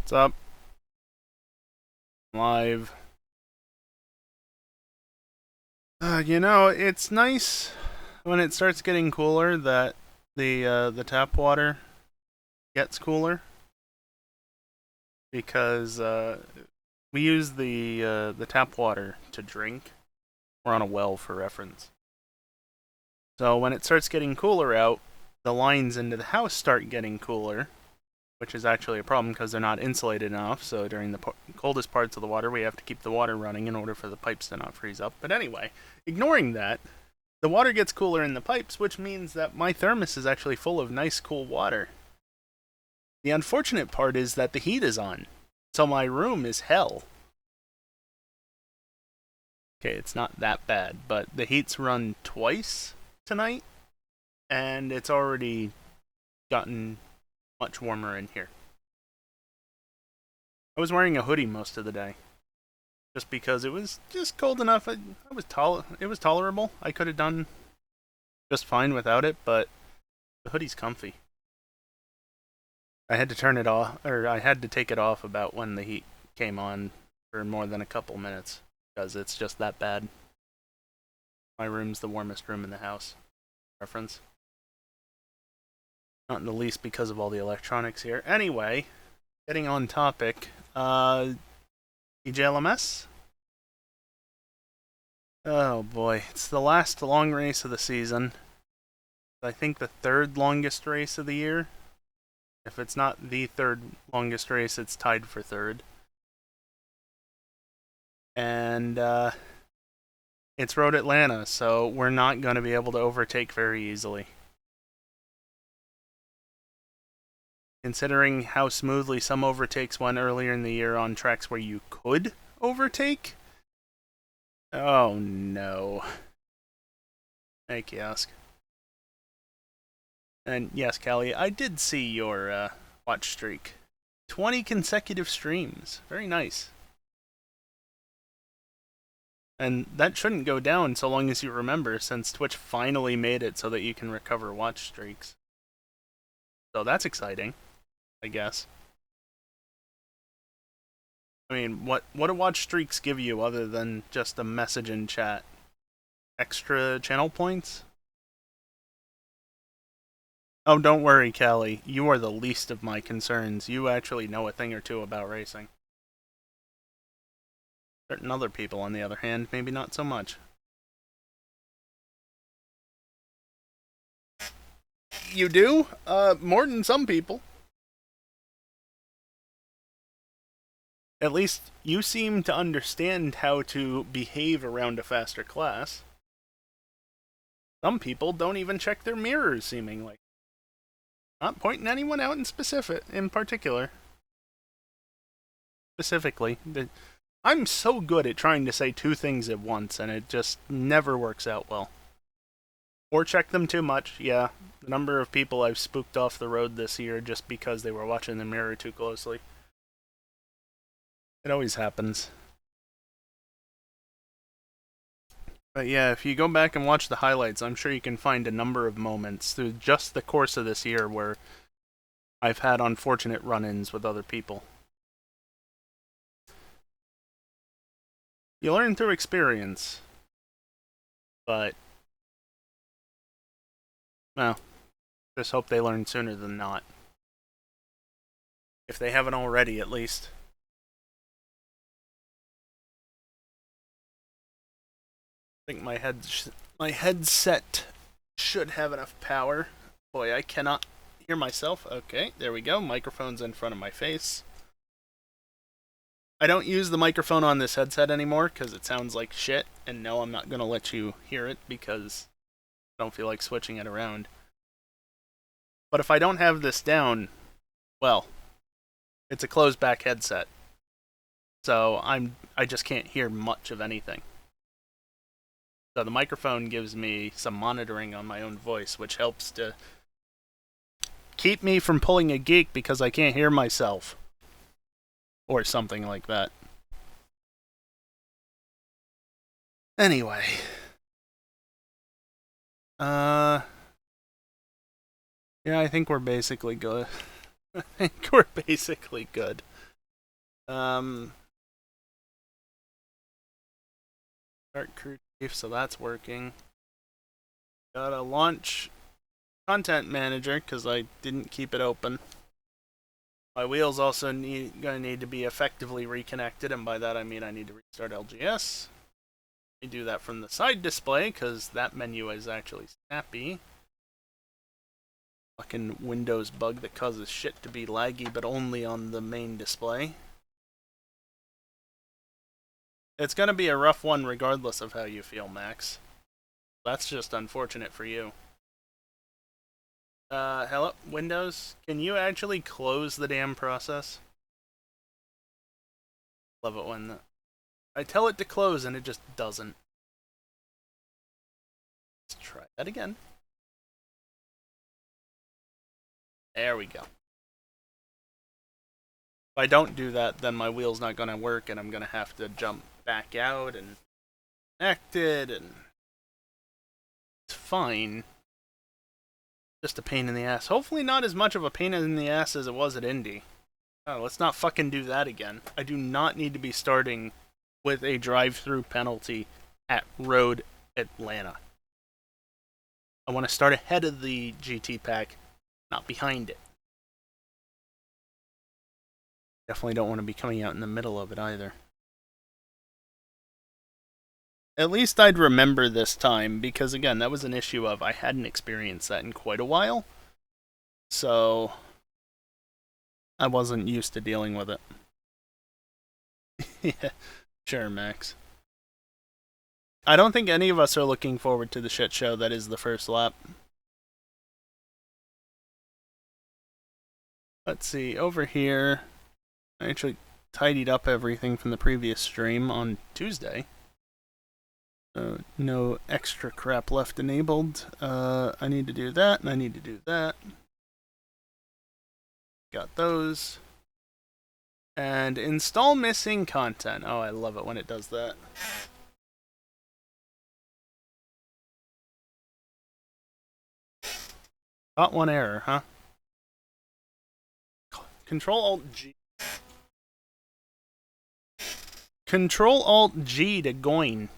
What's up? Live. It's nice when it starts getting cooler that the tap water gets cooler because we use the tap water to drink. We're on a well for reference. So when it starts getting cooler out, the lines into the house start getting cooler, which is actually a problem because they're not insulated enough. So during the coldest parts of the water, we have to keep the water running in order for the pipes to not freeze up. But anyway, ignoring that, the water gets cooler in the pipes, which means that my thermos is actually full of nice, cool water. The unfortunate part is that the heat is on, so my room is hell. Okay, it's not that bad, but the heat's run twice tonight, and it's already gotten much warmer in here. I was wearing a hoodie most of the day, just because it was just cold enough. It was tolerable. I could have done just fine without it, but the hoodie's comfy. I had to turn it off, or I had to take it off about when the heat came on for more than a couple minutes, because it's just that bad. My room's the warmest room in the house. Reference. Not in the least because of all the electronics here. Anyway, getting on topic. EJLMS? Oh boy, it's the last long race of the season. I think the third longest race of the year. If it's not the third longest race, it's tied for third. And it's Road Atlanta, so we're not going to be able to overtake very easily. Considering how smoothly some overtakes went earlier in the year on tracks where you could overtake. Oh no. Hey, Kiosk. And yes, Callie, I did see your watch streak. 20 consecutive streams. Very nice. And that shouldn't go down so long as you remember, since Twitch finally made it so that you can recover watch streaks. So that's exciting, I guess. I mean, what do watch streaks give you other than just a message in chat? Extra channel points? Oh, don't worry, Callie. You are the least of my concerns. You actually know a thing or two about racing. Certain other people, on the other hand, maybe not so much. You do? More than some people. At least you seem to understand how to behave around a faster class. Some people don't even check their mirrors, seemingly. Not pointing anyone out in particular. Specifically. I'm so good at trying to say two things at once, and it just never works out well. Or check them too much, yeah. The number of people I've spooked off the road this year just because they were watching the mirror too closely. It always happens. But yeah, if you go back and watch the highlights, I'm sure you can find a number of moments through just the course of this year where I've had unfortunate run-ins with other people. You learn through experience. But, well, just hope they learn sooner than not. If they haven't already, at least. I think my headset should have enough power. Boy, I cannot hear myself. Okay, there we go. Microphone's in front of my face. I don't use the microphone on this headset anymore because it sounds like shit. And no, I'm not going to let you hear it because I don't feel like switching it around. But if I don't have this down, well, it's a closed back headset. So I just can't hear much of anything. So the microphone gives me some monitoring on my own voice, which helps to keep me from pulling a geek because I can't hear myself. Or something like that. Anyway. Yeah, I think we're basically good. I think we're basically good. Start crew chief, so that's working. Gotta launch content manager because I didn't keep it open. My wheels also gonna need to be effectively reconnected, and by that I mean I need to restart LGS. I do that from the side display because that menu is actually snappy. Fucking Windows bug that causes shit to be laggy, but only on the main display. It's gonna be a rough one regardless of how you feel, Max. That's just unfortunate for you. Hello, Windows? Can you actually close the damn process? Love it when I tell it to close and it just doesn't. Let's try that again. There we go. If I don't do that, then my wheel's not gonna work and I'm gonna have to jump back out and connect it, and it's fine. Just a pain in the ass. Hopefully not as much of a pain in the ass as it was at Indy. Oh, let's not fucking do that again. I do not need to be starting with a drive-through penalty at Road Atlanta. I want to start ahead of the GT pack, not behind it. Definitely don't want to be coming out in the middle of it either. At least I'd remember this time, because again, that was an issue of I hadn't experienced that in quite a while. So I wasn't used to dealing with it. Yeah, sure, Max. I don't think any of us are looking forward to the shit show that is the first lap. Let's see, over here, I actually tidied up everything from the previous stream on Tuesday. No extra crap left enabled. I need to do that, and I need to do that. Got those. And install missing content. Oh, I love it when it does that. Got one error, huh? Control-Alt-G. Control-Alt-G to join.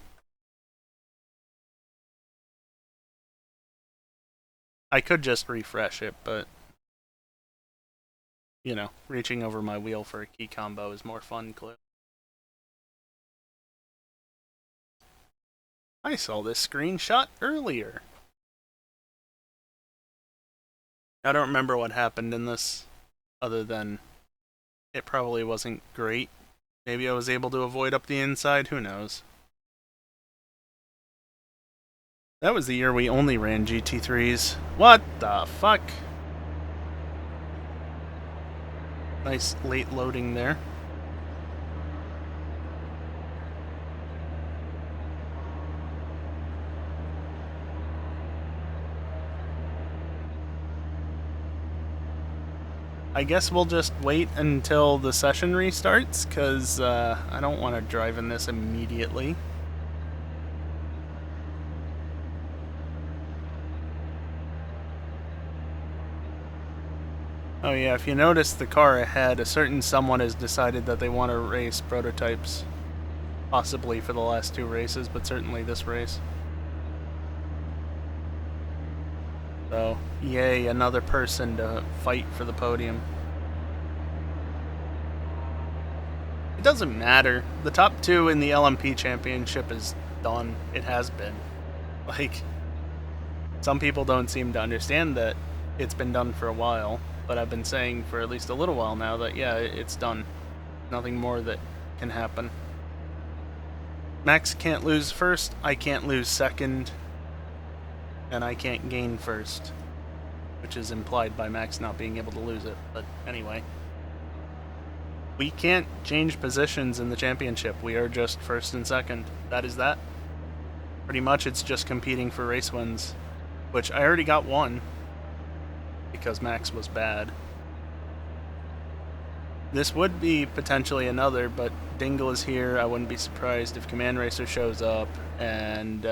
I could just refresh it, but you know, reaching over my wheel for a key combo is more fun, clearly. I saw this screenshot earlier. I don't remember what happened in this, other than it probably wasn't great. Maybe I was able to avoid up the inside, who knows. That was the year we only ran GT3s. What the fuck? Nice late loading there. I guess we'll just wait until the session restarts, because I don't want to drive in this immediately. Oh yeah, if you notice the car ahead, a certain someone has decided that they want to race prototypes. Possibly for the last two races, but certainly this race. So, yay, another person to fight for the podium. It doesn't matter. The top two in the LMP championship is done. It has been. Like, some people don't seem to understand that it's been done for a while, but I've been saying for at least a little while now that, yeah, it's done. Nothing more that can happen. Max can't lose first, I can't lose second, and I can't gain first, which is implied by Max not being able to lose it, but anyway. We can't change positions in the championship, we are just first and second. That is that. Pretty much it's just competing for race wins, which I already got one, because Max was bad. This would be potentially another, but Dingle is here. I wouldn't be surprised if Command Racer shows up, and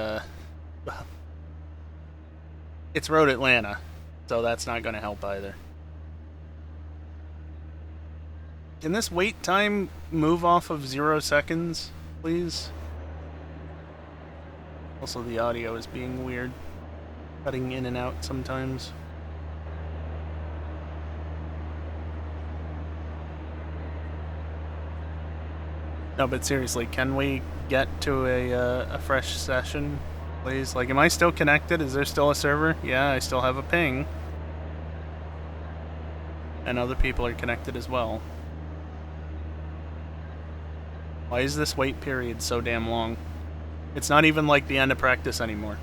it's Road Atlanta, so that's not going to help either. Can this wait time move off of 0 seconds, please? Also, the audio is being weird. Cutting in and out sometimes. No, but seriously, can we get to a fresh session, please? Like, am I still connected? Is there still a server? Yeah, I still have a ping. And other people are connected as well. Why is this wait period so damn long? It's not even like the end of practice anymore.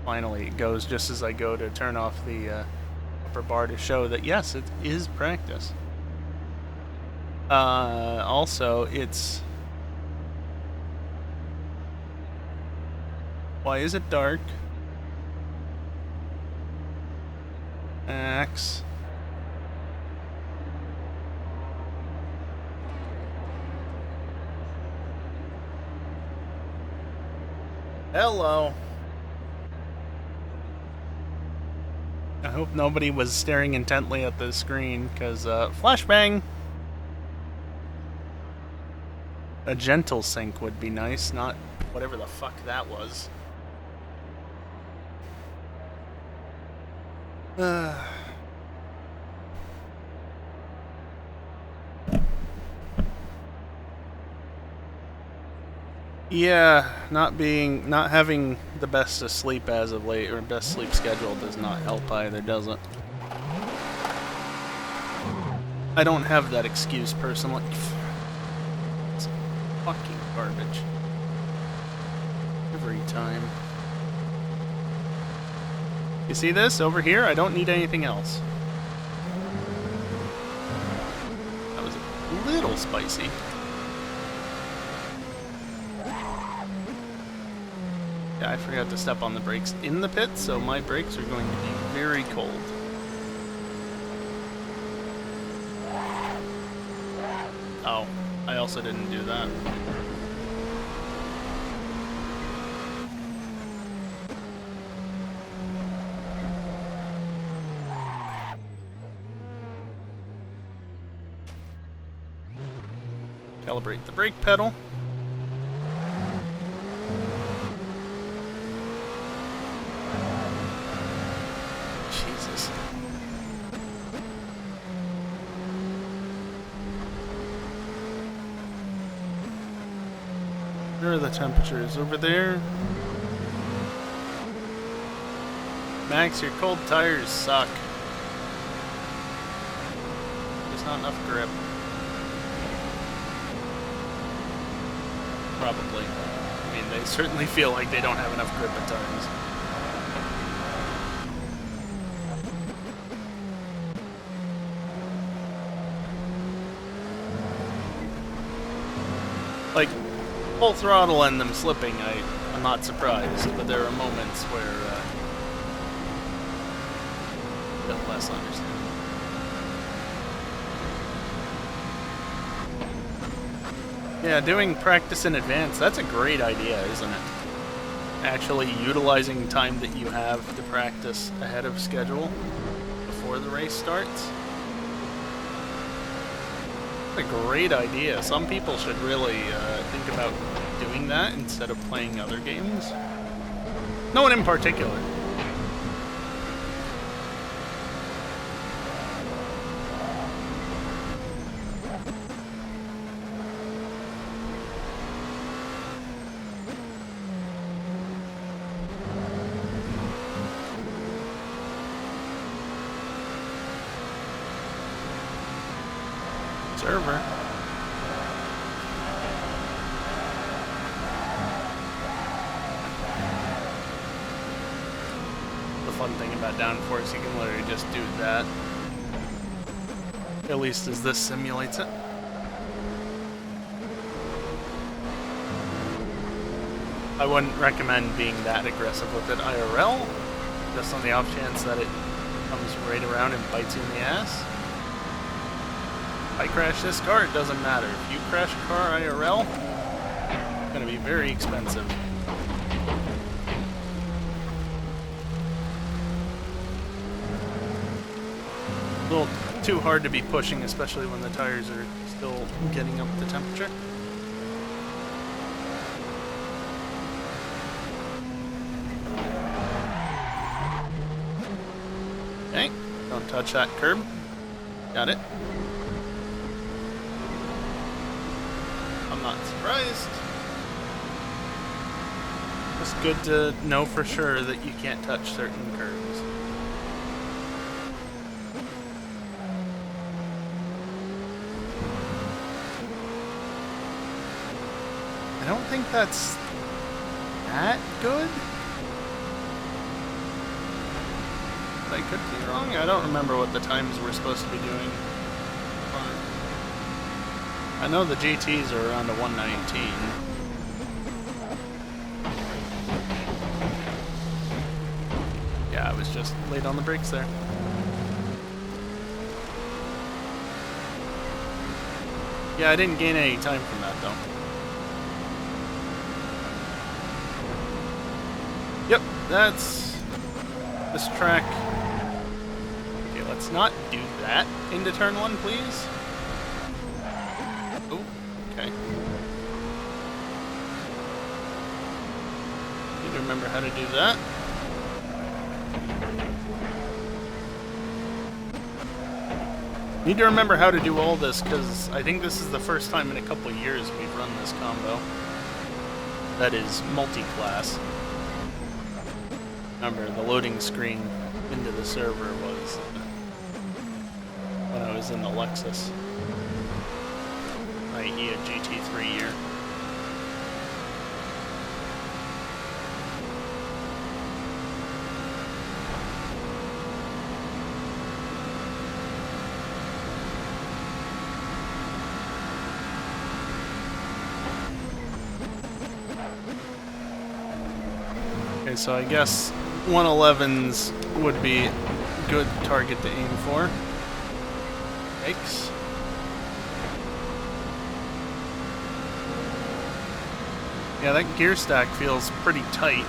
Finally, it goes just as I go to turn off the upper bar to show that, yes, it is practice. Also, it's... Why is it dark? Max. Hello. I hope nobody was staring intently at the screen, because, flashbang! A gentle sync would be nice, not whatever the fuck that was. Yeah, not having the best of sleep as of late, or best sleep schedule does not help either, does it? I don't have that excuse personally. It's fucking garbage. Every time. You see this over here? I don't need anything else. That was a little spicy. Yeah, I forgot to step on the brakes in the pit, so my brakes are going to be very cold. Oh, I also didn't do that. Calibrate the brake pedal. Jesus. Where are the temperatures? Over there? Max, your cold tires suck. There's not enough grip. Probably. I mean, they certainly feel like they don't have enough grip at times. Like, full throttle and them slipping, I'm not surprised, but there are moments where a bit less understandable. Yeah, doing practice in advance, that's a great idea, isn't it? Actually utilizing time that you have to practice ahead of schedule before the race starts. That's a great idea. Some people should really think about doing that instead of playing other games. No one in particular. Server. The fun thing about downforce, you can literally just do that. At least as this simulates it. I wouldn't recommend being that aggressive with it IRL, just on the off chance that it comes right around and bites you in the ass. If I crash this car, it doesn't matter. If you crash a car IRL, it's going to be very expensive. A little too hard to be pushing, especially when the tires are still getting up to temperature. Okay, don't touch that curb. Got it. I'm not surprised. It's good to know for sure that you can't touch certain curves. I don't think that's that good. But I could be wrong. I don't remember what the times we're supposed to be doing. I know the GTs are around a 119. Yeah, I was just late on the brakes there. Yeah, I didn't gain any time from that though. Yep, that's this track. Okay, let's not do that into turn one, please. Oh, okay. Need to remember how to do that. Need to remember how to do all this, because I think this is the first time in a couple of years we've run this combo. That is multi-class. Remember, the loading screen into the server was when I was in the Lexus, i.e. a GT3 year. Okay, so I guess 111s would be a good target to aim for. Yikes. Yeah, that gear stack feels pretty tight.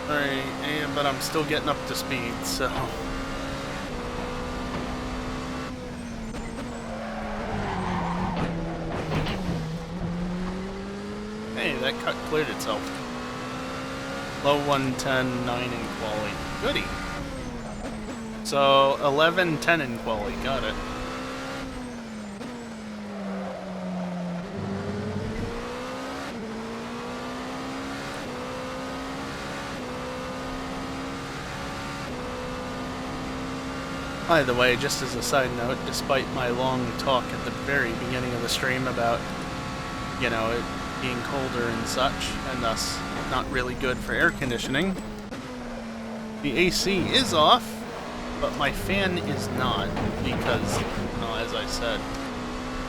Alright, but I'm still getting up to speed, so... Hey, that cut cleared itself. Low 110, 9 in quality. Goody! So, 11, 10 in quality. Got it. By the way, just as a side note, despite my long talk at the very beginning of the stream about, you know, it being colder and such, and thus not really good for air conditioning, the AC is off, but my fan is not, because, well, as I said,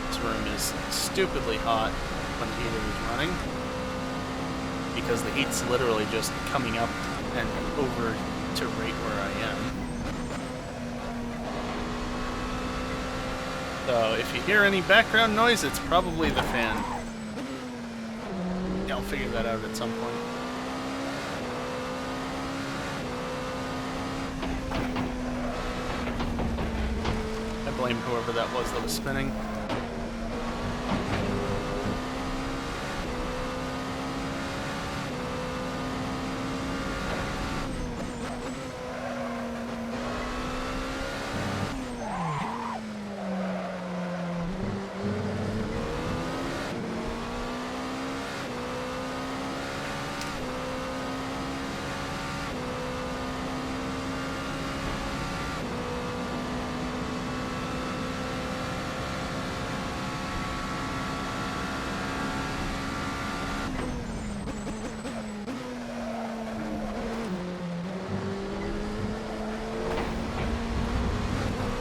this room is stupidly hot when the heater is running, because the heat's literally just coming up and over to right where I am. So if you hear any background noise, it's probably the fan. Yeah, I'll figure that out at some point. I blame whoever that was spinning.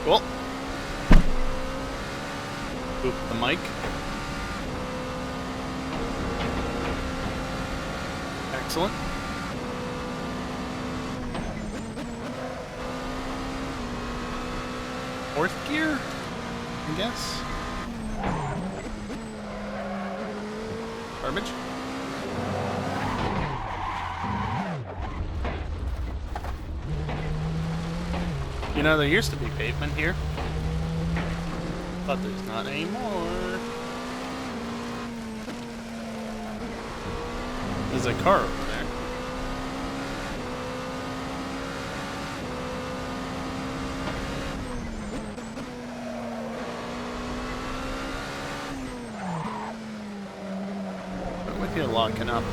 Cool. Boop the mic. Excellent. Fourth gear, I guess. Garbage. You know, there used to be pavement here. But there's not anymore. There's a car over there. What with you locking up?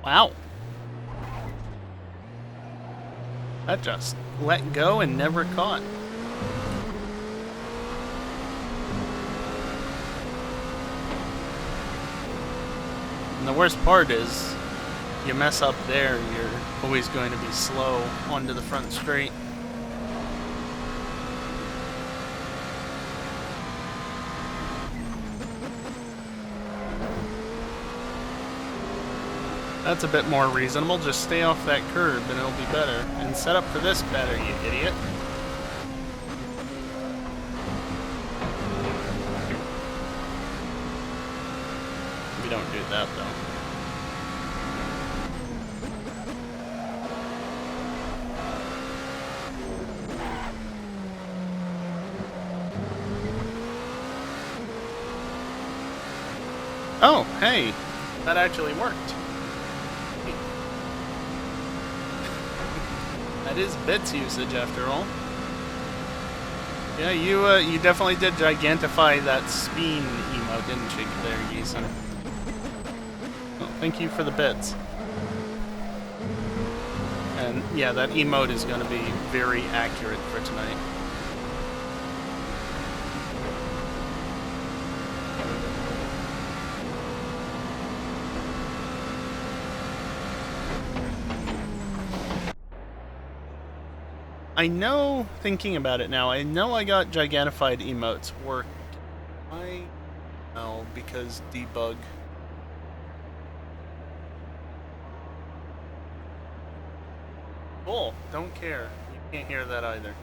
Wow. That just let go and never caught. And the worst part is, you mess up there, you're always going to be slow onto the front straight. That's a bit more reasonable. Just stay off that curb and it'll be better. And set up for this better, you idiot. We don't do that, though. Oh, hey. That actually worked. That is bits usage after all. Yeah, you definitely did gigantify that speen emote, didn't you, there, Geeson? Well, thank you for the bits. And yeah, that emote is going to be very accurate for tonight. I know, thinking about it now, I know I got gigantified emotes worked. I know, because debug. Cool, don't care. You can't hear that either.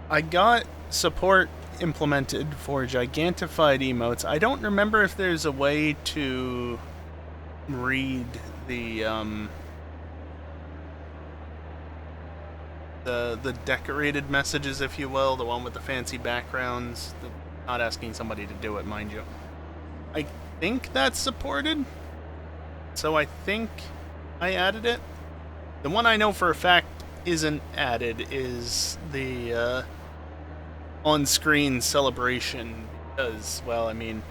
I got support implemented for gigantified emotes. I don't remember if there's a way to read the decorated messages, if you will, the one with the fancy backgrounds. Not asking somebody to do it, mind you. I think that's supported, so I think I added it. The one I know for a fact isn't added is the on-screen celebration, because, well, I mean,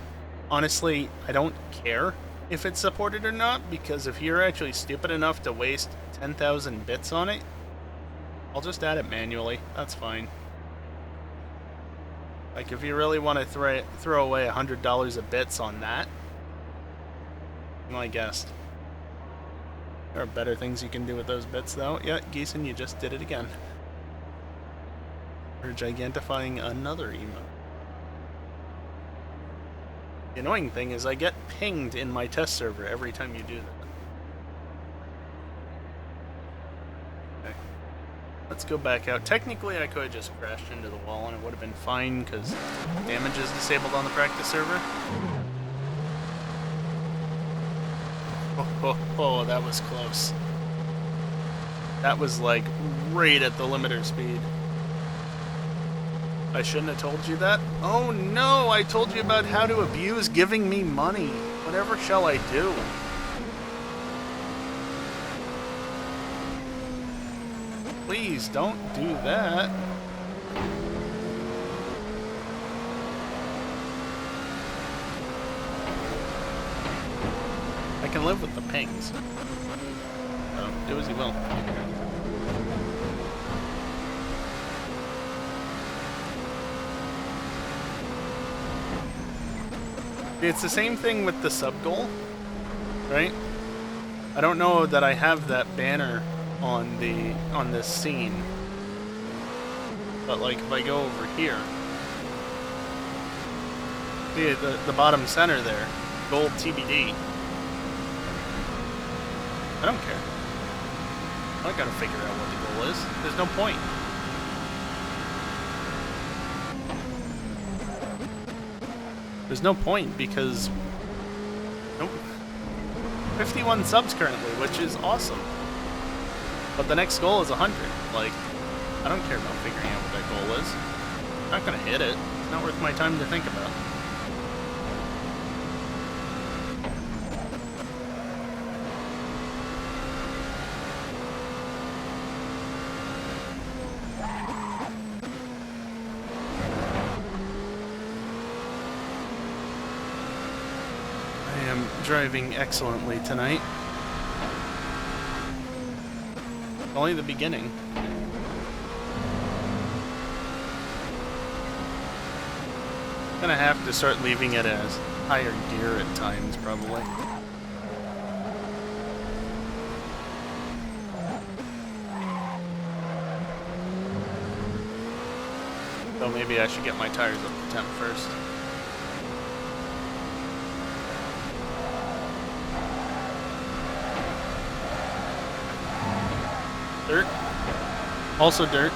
honestly, I don't care if it's supported or not, because if you're actually stupid enough to waste 10,000 bits on it, I'll just add it manually. That's fine. Like, if you really want to throw away $100 of bits on that, be my guest. There are better things you can do with those bits, though. Yeah, Geeson, you just did it again. We're gigantifying another emote. The annoying thing is I get pinged in my test server every time you do that. Let's go back out. Technically, I could have just crashed into the wall and it would have been fine because damage is disabled on the practice server. Oh, that was close. That was like right at the limiter speed. I shouldn't have told you that. Oh no, I told you about how to abuse giving me money. Whatever shall I do? Please don't do that. I can live with the pings. So, do as you will. It's the same thing with the sub goal, right? I don't know that I have that banner on this scene. But like if I go over here, see the bottom center there, gold TBD. I don't care. I gotta figure out what the goal is. There's no point. There's no point because nope. 51 subs currently, which is awesome. But the next goal is 100. Like, I don't care about figuring out what that goal is. I'm not gonna hit it. It's not worth my time to think about. I am driving excellently tonight. Only the beginning. Gonna have to start leaving it as higher gear at times, probably. So maybe I should get my tires up to temp first. Dirt. Also dirt.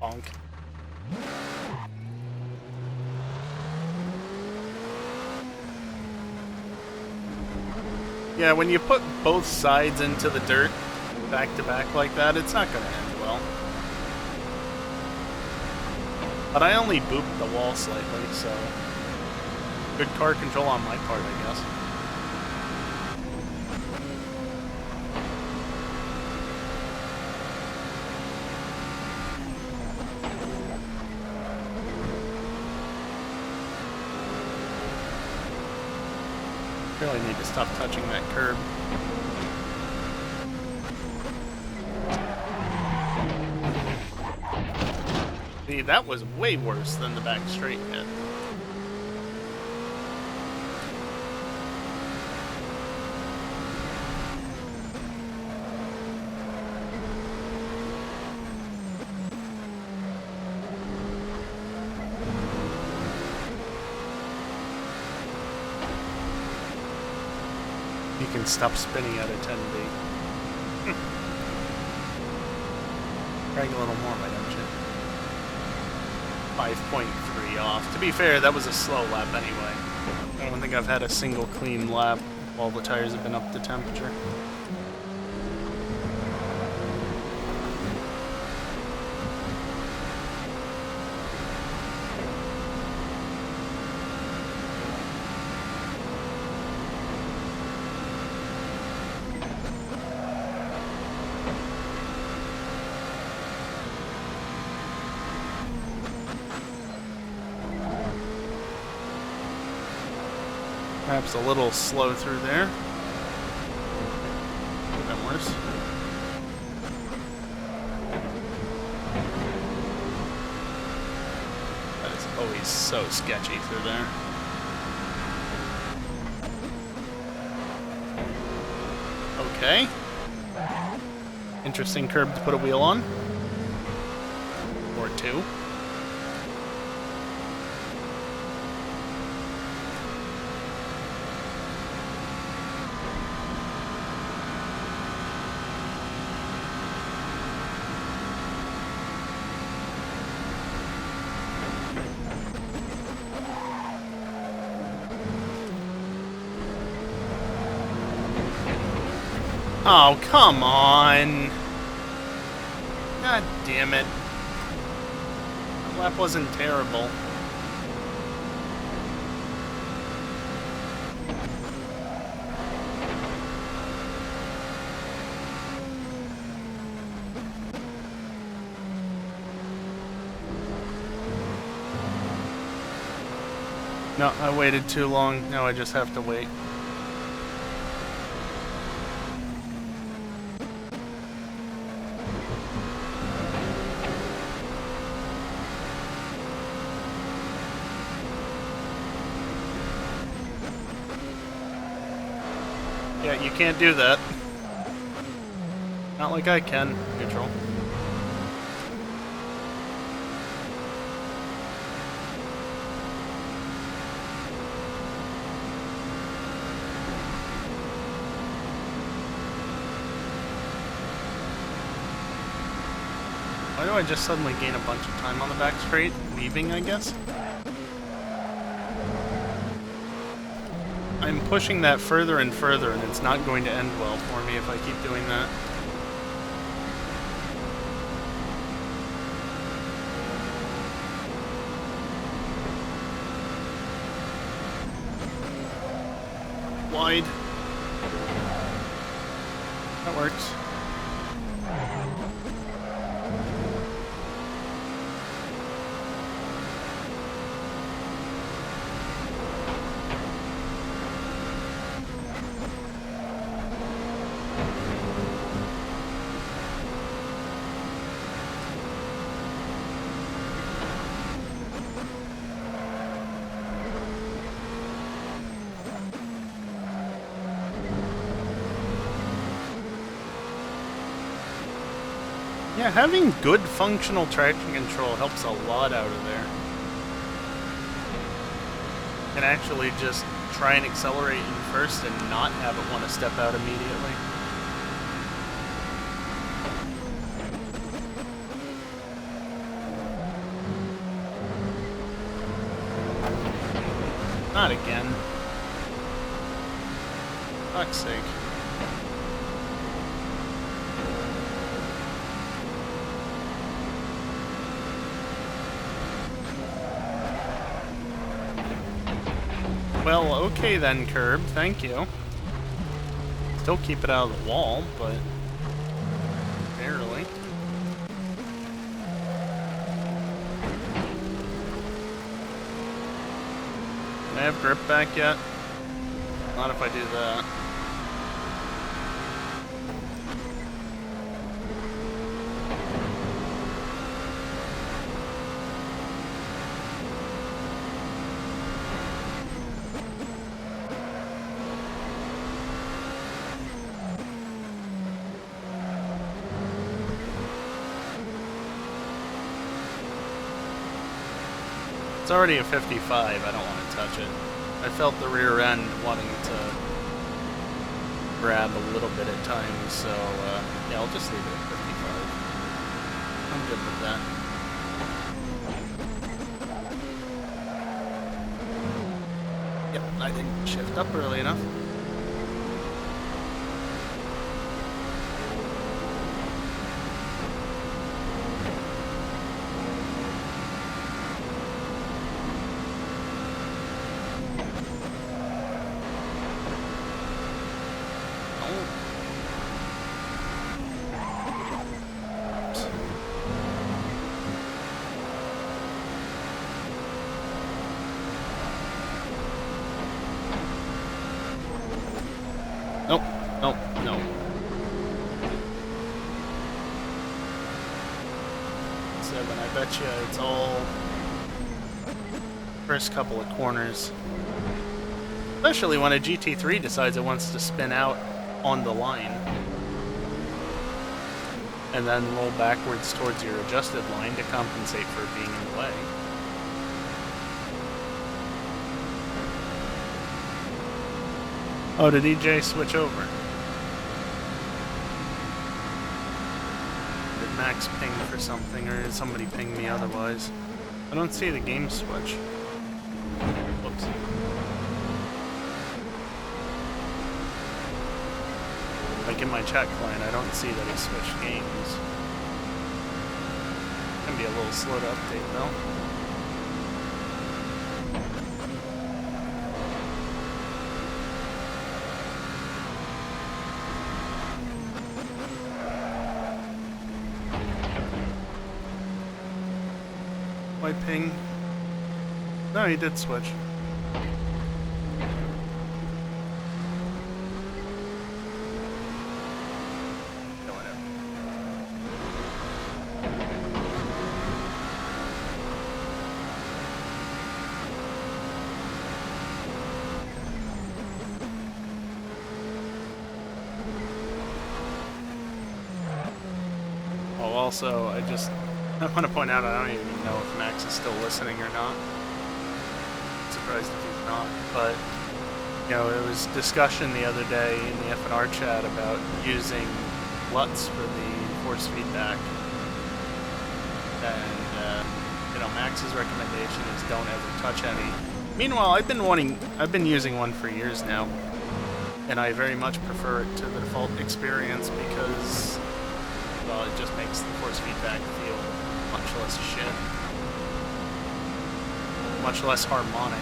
Bonk. Yeah, when you put both sides into the dirt back to back like that, it's not gonna end well. But I only booped the wall slightly, so good car control on my part, I guess. Really need to stop touching that curb. See, that was way worse than the back straight hit. You can stop spinning at a 10B. Drag a little more, why don't you? 5.3 off. To be fair, that was a slow lap anyway. I don't think I've had a single clean lap while the tires have been up to temperature. Perhaps a little slow through there. Could have been worse. That is always so sketchy through there. Okay. Interesting curb to put a wheel on. Or two. Oh, come on. God damn it. That lap wasn't terrible. No, I waited too long. Now I just have to wait. Yeah, you can't do that. Not like I can. Neutral. Why do I just suddenly gain a bunch of time on the back straight? Leaving, I guess? I'm pushing that further and further, and it's not going to end well for me if I keep doing that. Wide. That works. Yeah, having good functional traction control helps a lot out of there. You can actually just try and accelerate in first and not have it want to step out immediately. Not again. Fuck's sake. Well, okay then, curb. Thank you. Still keep it out of the wall, but barely. Can I have grip back yet? Not if I do that. It's already a 55, I don't want to touch it. I felt the rear end wanting to grab a little bit at times, so yeah, I'll just leave it at 55. I'm good with that. Yep, I didn't shift up early enough. Nope, nope, no. 7, I bet you it's all first couple of corners. Especially when a GT3 decides it wants to spin out on the line. And then roll backwards towards your adjusted line to compensate for being in the way. Oh, did EJ switch over? Did Max ping for something, or did somebody ping me otherwise? I don't see the game switch. Whoops. Like in my chat client, I don't see that he switched games. Can be a little slow to update though. My ping. No, he did switch. No, whatever. also, I want to point out I don't even know if Max is still listening or not. I'm surprised if he's not, but you know, it was discussion the other day in the FNR chat about using LUTs for the force feedback, and you know, Max's recommendation is don't ever touch any. Meanwhile, I've been using one for years now, and I very much prefer it to the default experience because, well, it just makes the force feedback feel much less shit, much less harmonic.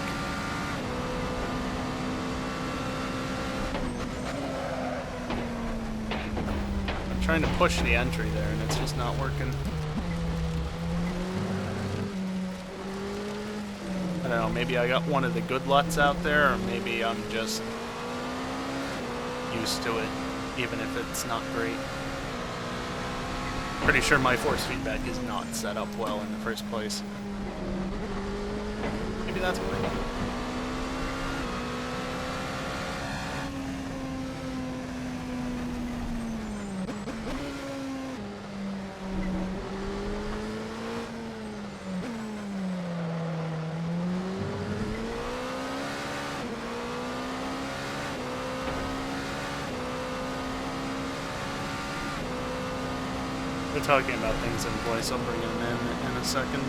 I'm trying to push the entry there, and it's just not working. I don't know, maybe I got one of the good LUTs out there, or maybe I'm just used to it, even if it's not great. Pretty sure my force feedback is not set up well in the first place. Maybe that's what I do. They're talking about things in voice. I'll bring them in a second.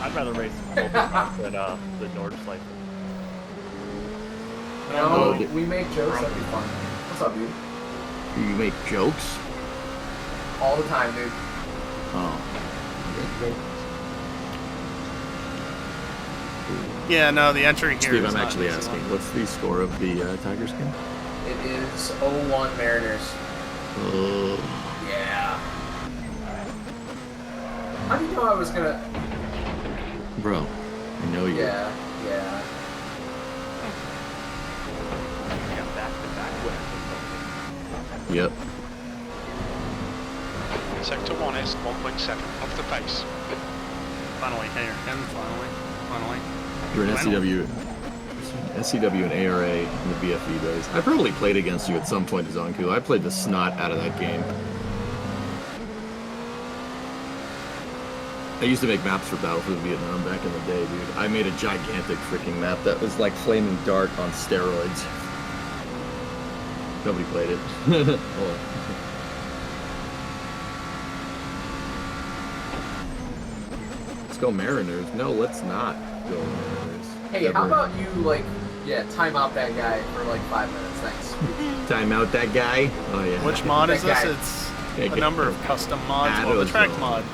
I'd rather race than the Nordschleife. No, we make jokes, that'd be fun. What's up, dude? You make jokes? All the time, dude. Oh. Yeah, no, the entry here Steve, is I'm not actually easy asking, one. what's the score of the Tiger skin? It is 01 Mariners. Yeah. How do you know I was gonna... Bro, I know you. Yeah. Got back-to-back wins. Yep. Sector 1 is 1.7 off the pace. Finally, here, and finally. You're an Finally. SCW and ARA in the BFE days. I probably played against you at some point, Zonku. I played the snot out of that game. I used to make maps for Battlefield Vietnam back in the day, dude. I made a gigantic freaking map that was like Flaming Dark on steroids. Nobody played it. Hold on. Let's go Mariners. No, let's not go Mariners. Hey, Never. how about you, like, time out that guy for like 5 minutes, thanks. Time out that guy? Oh, yeah. Which mod is That this? guy. It's a number of custom mods. Well, the track Add-ozone. mod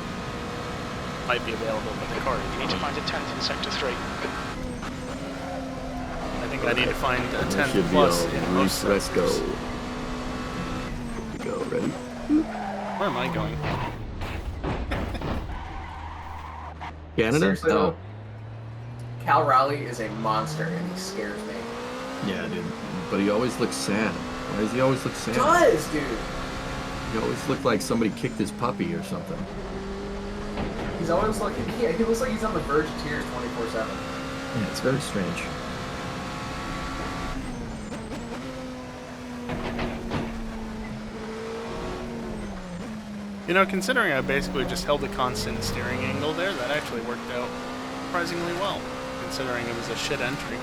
might be available, but the car You need to find a tent in Sector 3. I think I need to find a That 10 should be plus all. in most Let's go. sectors. Good to go. Ready? Where am I going? Canada? Seriously, Oh. though, Cal Raleigh is a monster and he scares me. Yeah, dude. But he always looks sad. Why does he always look sad? Does, dude. He always looked like somebody kicked his puppy or something. He's always looking, he looks like he's on the verge of tears 24/7. Yeah, it's very strange. You know, considering I basically just held a constant steering angle there, that actually worked out surprisingly well, considering it was a shit entry.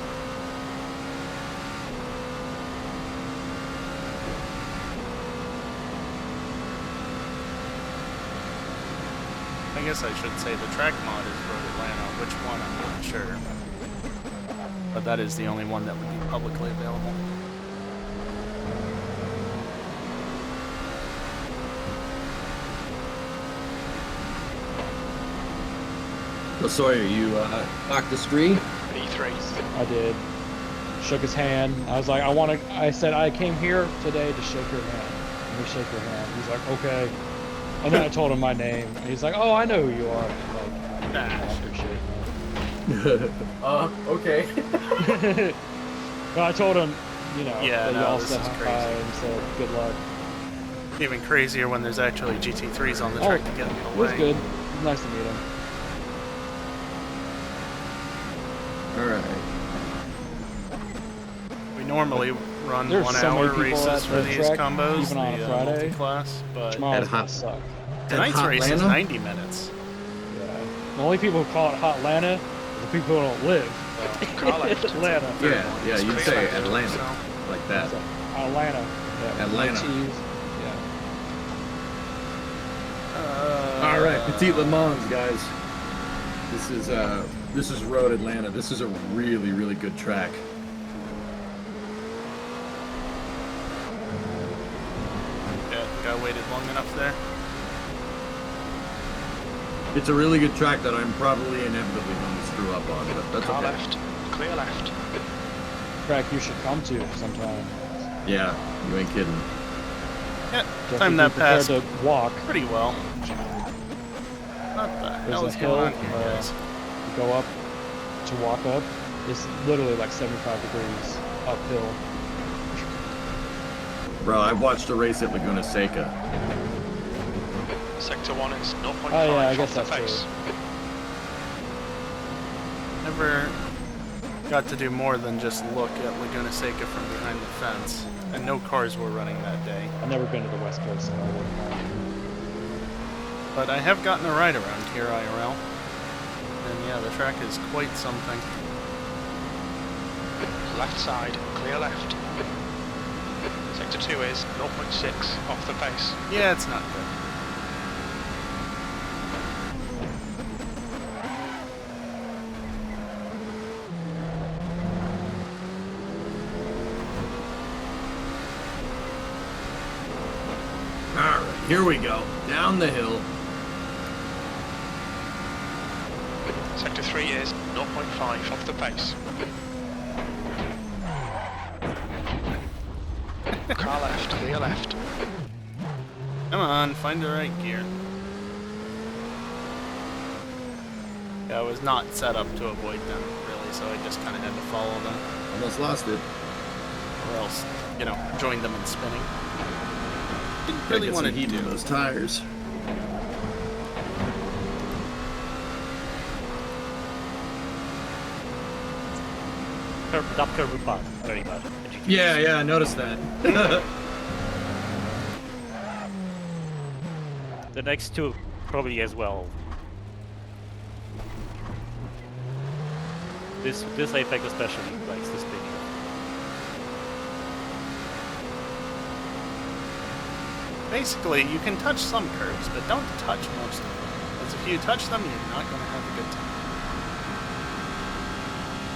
I guess I should say the track mod is Road Atlanta. Which one, I'm not sure. But that is the only one that would be publicly available. So Sawyer, you knocked the screen? E3. I did. Shook his hand. I was like, I said, I came here today to shake your hand. Let me shake your hand. He's like, okay. And then I told him my name. And he's like, oh, I know who you are. I'm like, I appreciate Okay. But I told him, you know, Yeah, that no, y'all this said is hi crazy. and said good luck. Even crazier when there's actually GT3s on the track to get in the It was way. good. It was nice to meet him. Alright. We normally run There's 1 so many hour people races at for the these track, combos, even on a the Friday. multi-class, but Tomorrow's At gonna hot- suck. tonight's race is Hotlanta? 90 minutes. Yeah. The only people who call it Hotlanta are the people who don't live Car left. Atlanta. Yeah, you'd say Atlanta, So, like that. So, Atlanta. Yeah, Atlanta. Cheese. Yeah. All right, Petit Le Mans, guys. This is Road Atlanta. This is a really, really good track. yeah, I think I waited long enough there. It's a really good track that I'm probably inevitably going to screw up on, but that's Car okay. left. Clear left. Track you should come to sometime. Yeah, you ain't kidding. Yeah, Just time be that prepared passed to walk. pretty well. What the hell a is going on hill, here, guys? You go up to walk up. It's literally like 75 degrees uphill. Bro, I watched a race at Laguna Seca. Sector 1 is 0.5 Oh, yeah, I guess off the that's true. pace. Never got to do more than just look at Laguna Seca from behind the fence, and no cars were running that day. I've never been to the West Coast, so I wouldn't know. But I have gotten a ride around here, IRL. And yeah, the track is quite something. Left side, clear left. Sector 2 is 0.6 off the pace. Yeah, it's not good. Alright, here we go. Down the hill. Sector 3 is 0.5 off the pace. Car left, clear left. Come on, find the right gear. Yeah, I was not set up to avoid them, really, so I just kind of had to follow them. Almost lost it. Or else, you know, join them in spinning. Didn't Gotta really get want some to heat do in those tires. That curve was bad, very bad. Yeah, I noticed that. The next two probably as well. This Apex especially likes the spinning. Basically, you can touch some curves, but don't touch most of them. Because if you touch them, you're not going to have a good time.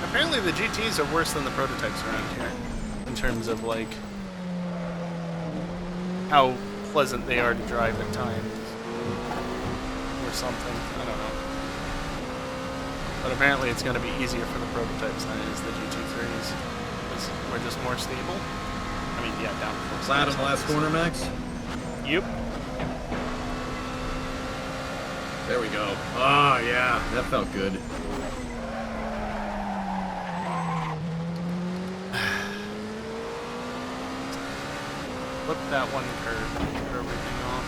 Apparently the GTs are worse than the prototypes around here. In terms of, like, how pleasant they are to drive at times. Or something. I don't know. But apparently it's going to be easier for the prototypes than it is the GT3s. Because we're just more stable. I mean, yeah, down force. Flat on the last corner, Max. Yep. There we go. Oh, yeah, that felt good. Flip that one curve, clear everything off.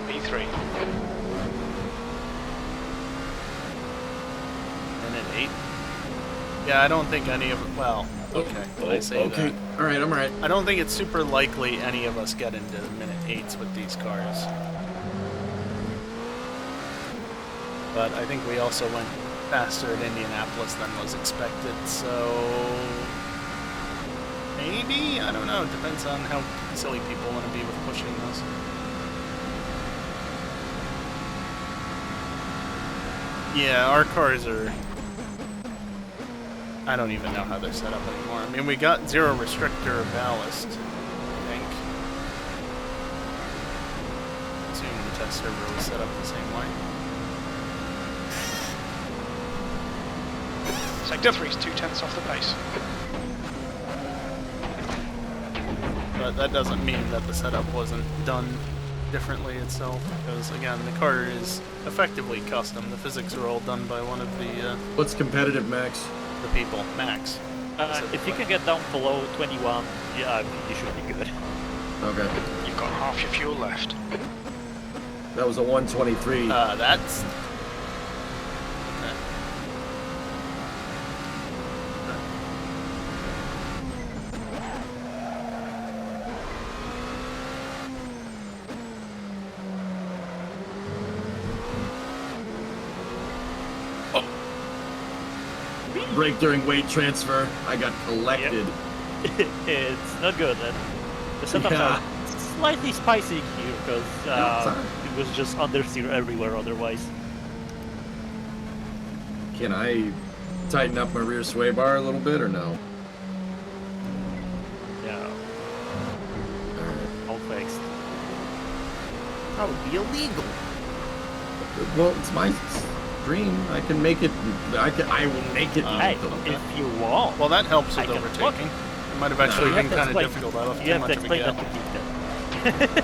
B3. Minute 8. Yeah, I don't think any of well, okay, I say okay. that. Alright, I'm alright. I don't think it's super likely any of us get into minute 8s with these cars. But I think we also went faster at Indianapolis than was expected, so maybe? I don't know. It depends on how silly people want to be with pushing us. Yeah, our cars are... I don't even know how they're set up anymore. I mean, we got zero restrictor or ballast, I think. Assuming the test server was set up the same way. Sector 3 is 2/10 off the pace. But that doesn't mean that the setup wasn't done differently itself, because again, the car is effectively custom. The physics are all done by one of the What's competitive, Max? people, Max. If you can get down below 21, yeah, you should be good. Okay. You've got half your fuel left. That was a 123. That's... Okay. brake during weight transfer. I got collected. It's not good. And the setups Yeah. are slightly spicy here because it's alright. it was just understeer everywhere otherwise. Can I tighten up my rear sway bar a little bit or no? Yeah, all fixed. That would be illegal. Well, it's my stream. I can make it. I will make it Hey, illegal. if you want, Well, that helps I with can overtaking. It might have No, actually you been have to kind of explain- difficult. I left you too have to much of a explain that gap. to Keith then.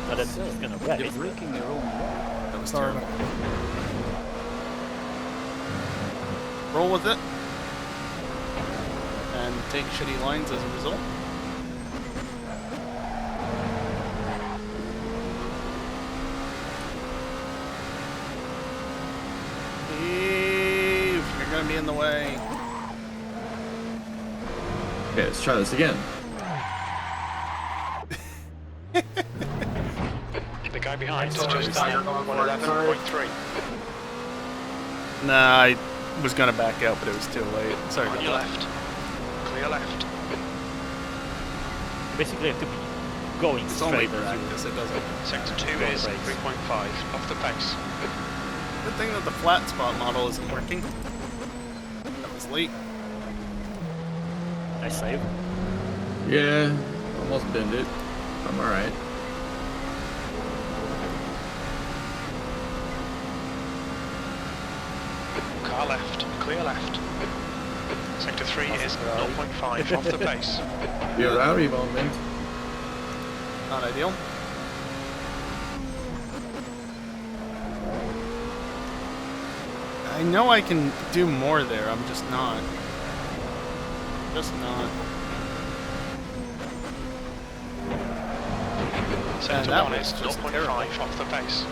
But it's just gonna wreck. You're breaking your own law. That was terrible. Roll with it. And take shitty lines as a result. Eve, you're gonna be in the way. Okay, let's try this again. The guy behind is Sorry, just sorry, done going for it, 111.3. Nah, I was gonna back out, but it was too late. Sorry On about your that. left. Clear left. You basically have to be going It's only straight as you practice, it doesn't. Sector 2 Go on is brakes. 3.5, off the pace. Good thing that the flat spot model isn't working. That was late. Nice save. Yeah, almost binned it. I'm alright. Car left, clear left. Sector 3 is Rowdy. 0.5, off the pace. Be a rowdy moment. Not ideal. I know I can do more there, I'm just not. Just not. Sector that 1 was is just 0.5, terrible. off the pace.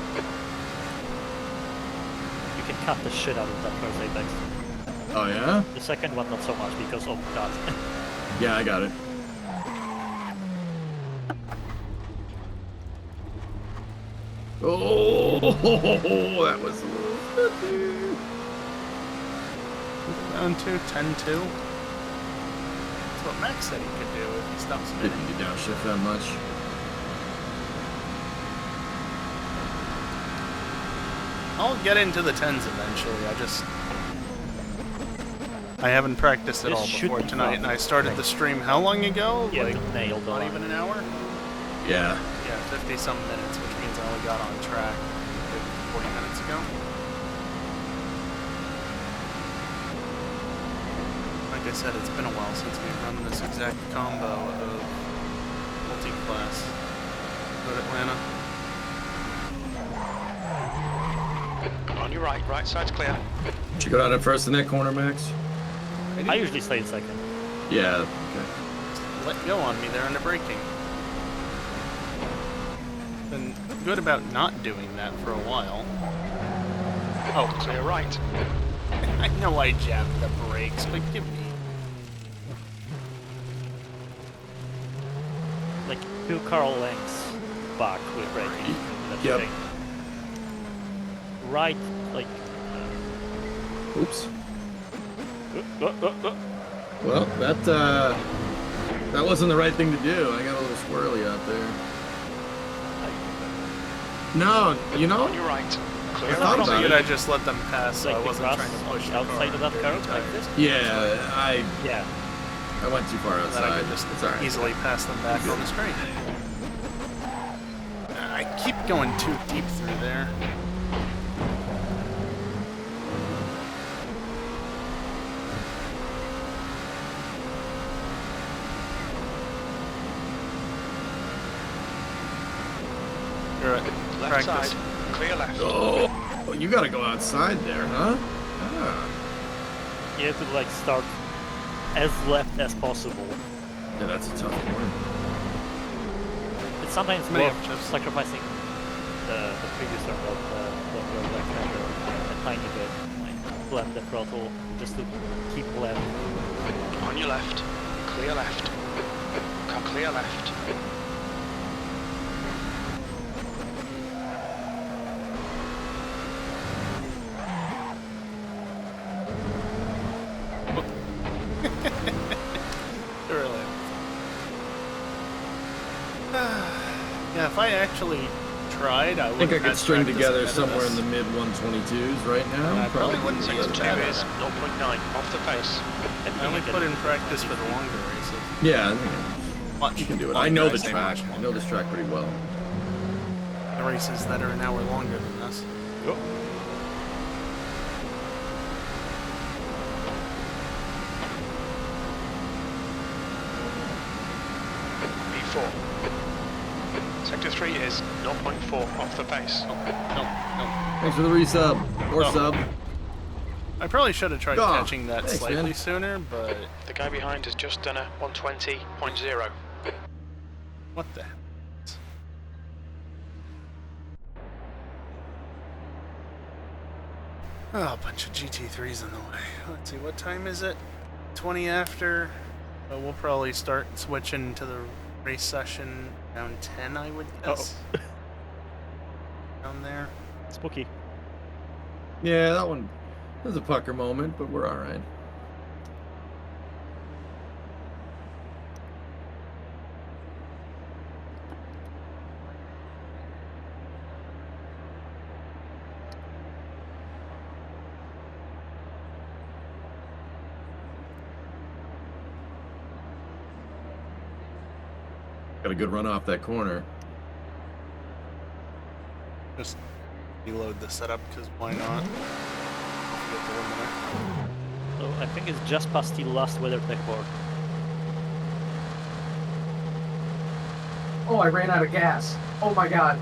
You can cut the shit out of that first apex. Oh yeah? The second one not so much because of that. Yeah, I got it. Oh, that was a little spiffy. Down to 10-2. That's what Max said he could do if he stopped Didn't spinning. need to downshift that much. I'll get into the 10s eventually, I haven't practiced at This all should before be tonight, fun. and I started the stream how long ago? Yeah, Like, nailed the not line. even an hour? Yeah. Yeah, 50-some minutes, which means I only got on track like 40 minutes ago. Like I said, it's been a while since we've run this exact combo of multi-class. Go to Atlanta. On your right, right side's clear. Did you go down at first in that corner, Max? I usually stay in second. Yeah. Okay. Let go on me there under braking. Been good about not doing that for a while. Oh, Clear right. I know I jabbed the brakes, but give me. Like 2 car lengths back with braking. That's Yep. okay. Right, like. Oops. Uh. Well, that wasn't the right thing to do. I got a little squirrely out there. No, you know, On your right. Clear I thought right. about Figured it. I just let them pass, so Like I the wasn't grass trying to push on the the outside car of that curve, entire like this? yeah, Yeah. I went too far Then I outside. could just It's alright. easily pass them back on the straight. I keep going too deep through there. You're at Left practice. side. Clear left. Oh, you gotta go outside there, huh? Ah. You have to like start as left as possible. Yeah, that's a tough one. It's sometimes Many worth chips. sacrificing the previous turn of your left hander a tiny bit, like blend the throttle just to keep left. On your left. Clear left. Car clear left. actually tried, I think I could string together somewhere in the the mid 122s right now. I probably wouldn't be Sector as 2 bad at is it. 0.9 off the pace. I only put in practice for the longer races. Yeah, I think Much you can do it. longer, I know the say track. much I know this track pretty well. The races that are an hour longer than this. Go. B4. Sector 3 is 0.4 off the pace. No, no. Thanks for the resub. Or Oh. sub. I probably should have tried Oh, catching that thanks, slightly man. sooner, but The guy behind has just done a 120.0. what the hell? Oh, a bunch of GT3s in the way. Let's see, what time is it? 20 after. We'll probably start switching to the race session around 10, I would guess. Down there. Spooky. Yeah, that one was a pucker moment, but we're alright. Got a good run off that corner. Just reload the setup, because why not? Get the limiter. So I think it's just past the last weather tech board. Oh, I ran out of gas. Oh my god.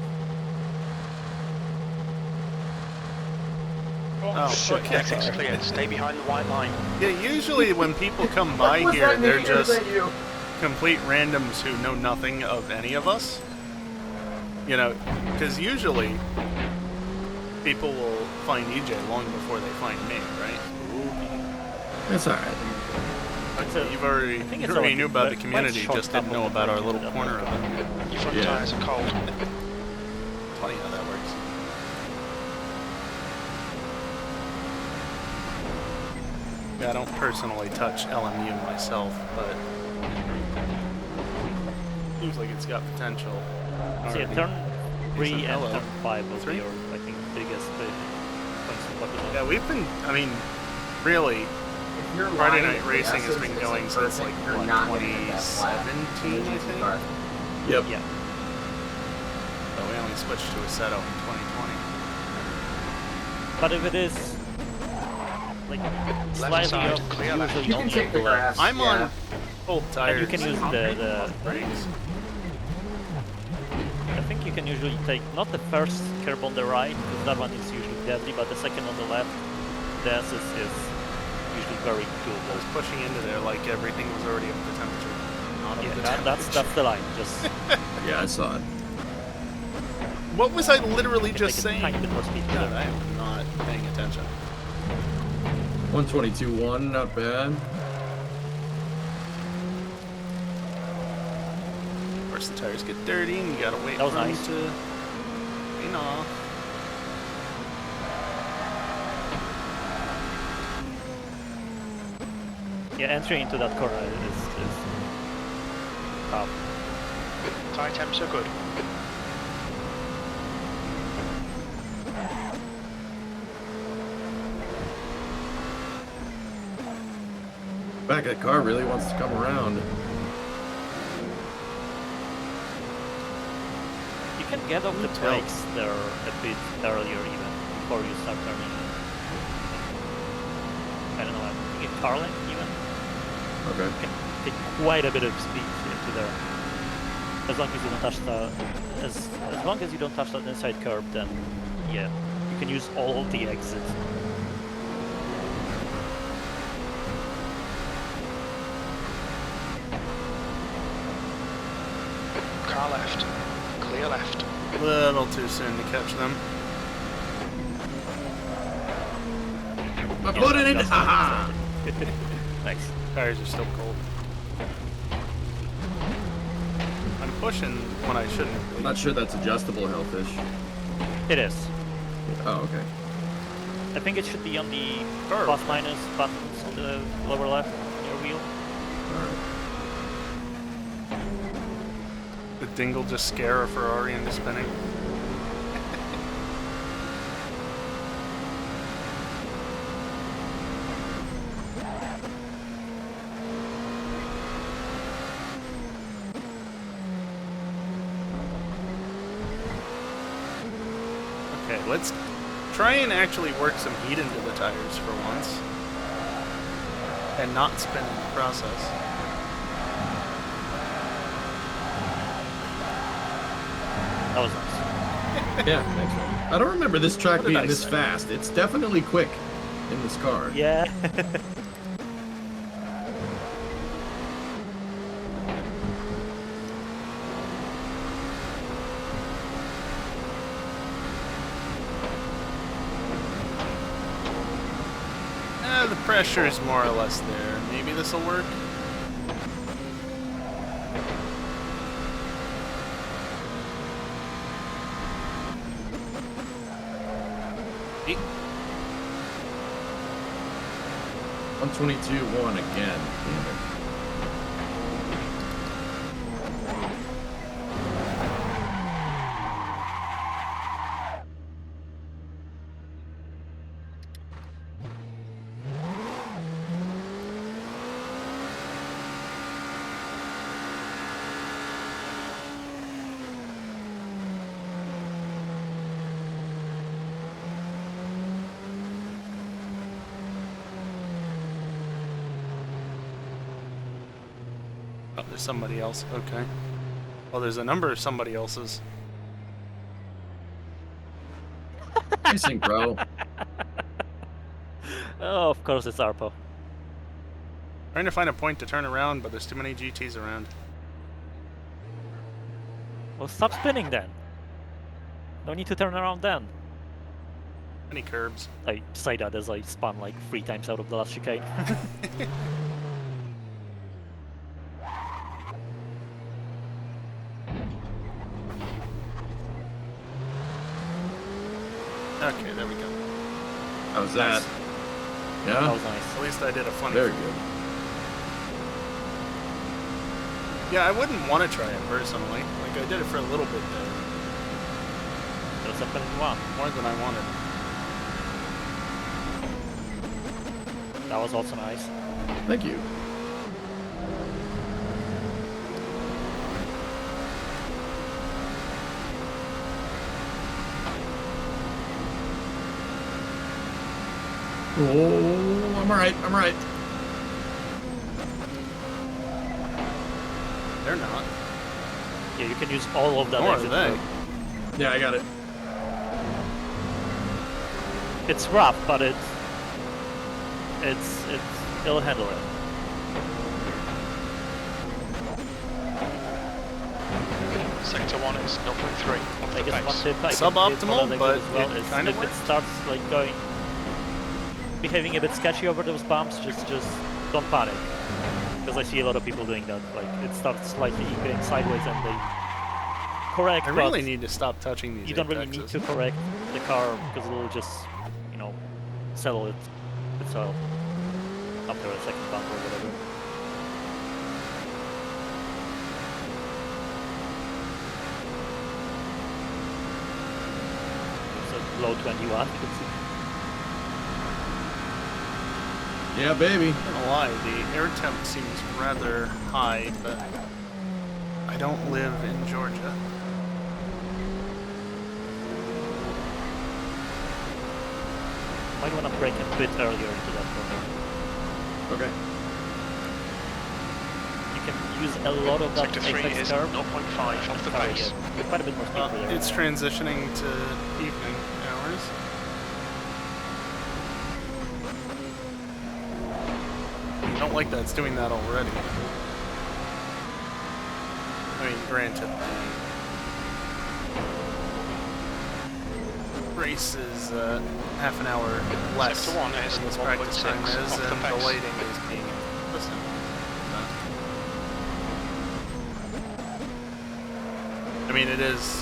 Oh, Shit, okay. exit's cleared. Stay behind the white line. Yeah, usually when people come by Was here, that me they're or was just that you? complete randoms who know nothing of any of us. You know, because usually people will find EJ long before they find me, right? That's alright. You've already, I think you it's already already knew about the quite community, short just didn't know couple about our of little years. corner of it. Your front Yeah. tyres are cold. Funny how that works. Yeah, I don't personally touch LMU myself, but seems like it's got potential. So yeah, already. turn 3 and hello. turn 5 will 3? be your, I think, biggest points of population. Yeah, we've been, I mean, really, If you're Friday lying, night racing has yes, been it's going since like, perfect. You're what, not gonna get that flat. 2017, I think? Car. Yep. Yeah. So we only switched to a setup in 2020. But if it is like slightly side, up, clear left. usually You can only take on the the left. grass. I'm yeah. on old tires. And you can use the brakes. I think you can usually take not the first curb on the right, because that one is usually deadly, but the second on the left, the assist is usually very I doable. was pushing into there like everything was already up to temperature. Not up Yeah, to that's temperature. the line. Just Yeah, I saw it. What was I literally take just a saying? tiny bit more speed. God, I am not paying attention. 122.1, not bad. Of course, the tires get dirty, and you gotta wait That was for them nice. to clean off. Yeah, entry into that corner is tough. Tyre temps are good. Back of the car really wants to come around. You can get off the tell. brakes there a bit earlier even, before you start turning. I don't know, I think in car length even, Okay. you can take quite a bit of speed into there. As long as you don't touch the, as long as you don't touch that inside curb, then yeah, you can use all the exits. Car left. Clear left. A little too soon to catch them. I put it in. That's Haha. Nice. Tires are still cold. I'm pushing when I shouldn't. I'm not sure that's adjustable, Hellfish. It is. Oh, okay. I think it should be on the Curve. plus minus buttons on the lower left on your wheel. Alright. The Dingle just scare a Ferrari into spinning? Okay, let's try and actually work some heat into the tires for once. And not spin in the process. That was nice. Yeah, thanks, man. I don't remember this track What did being I this say? fast. It's definitely quick in this car. Yeah. The pressure is more or less there. Maybe this will work. Eek. 122.1 again. Damn it. Oh, there's somebody else. Okay. Well, there's a number of somebody else's. Racing, bro. Oh, of course it's Arpo. Trying to find a point to turn around, but there's too many GTs around. Well, stop spinning then. No need to turn around then. Any curbs. I say that as I spun like 3 times out of the last chicane. Okay, there we go. How's that? That Yeah? was nice. At least I did a funny. Very good. Yeah, I wouldn't want to try it personally. Like, I did it for a little bit there. That's definitely one. More than I wanted. That was also nice. Thank you. Oh, I'm alright, I'm alright. They're not. Yeah, you can use all of that Nor are exit they. route. Yeah, I got it. It's rough, but it's it'll handle it. Sector 1 is 0.3 off I the guess one pace. tip I Suboptimal, can give but as well it is kinda if works. it starts like behaving a bit sketchy over those bumps, just don't panic. Because I see a lot of people doing that. Like it starts slightly going sideways and they correct, I but really need to stop touching these you don't really need apexes. to correct the car because it'll just, you know, settle itself after a second bump or whatever. It's a low 21, you can see. Yeah, baby. I'm not gonna lie, the air temp seems rather high, but I don't live in Georgia. Might want to brake a bit earlier into that corner. Okay. You can use a lot of that Sector 3 apex is curve. 0.5 off the Sorry, pace. yeah, quite a bit more speed for there. It's transitioning to evening hours. I don't like that it's doing that already. I mean, granted, the race is half an hour less Sector 1 is than this 1.6 practice time is, off the and the pace. lighting is being consistent. I mean, it is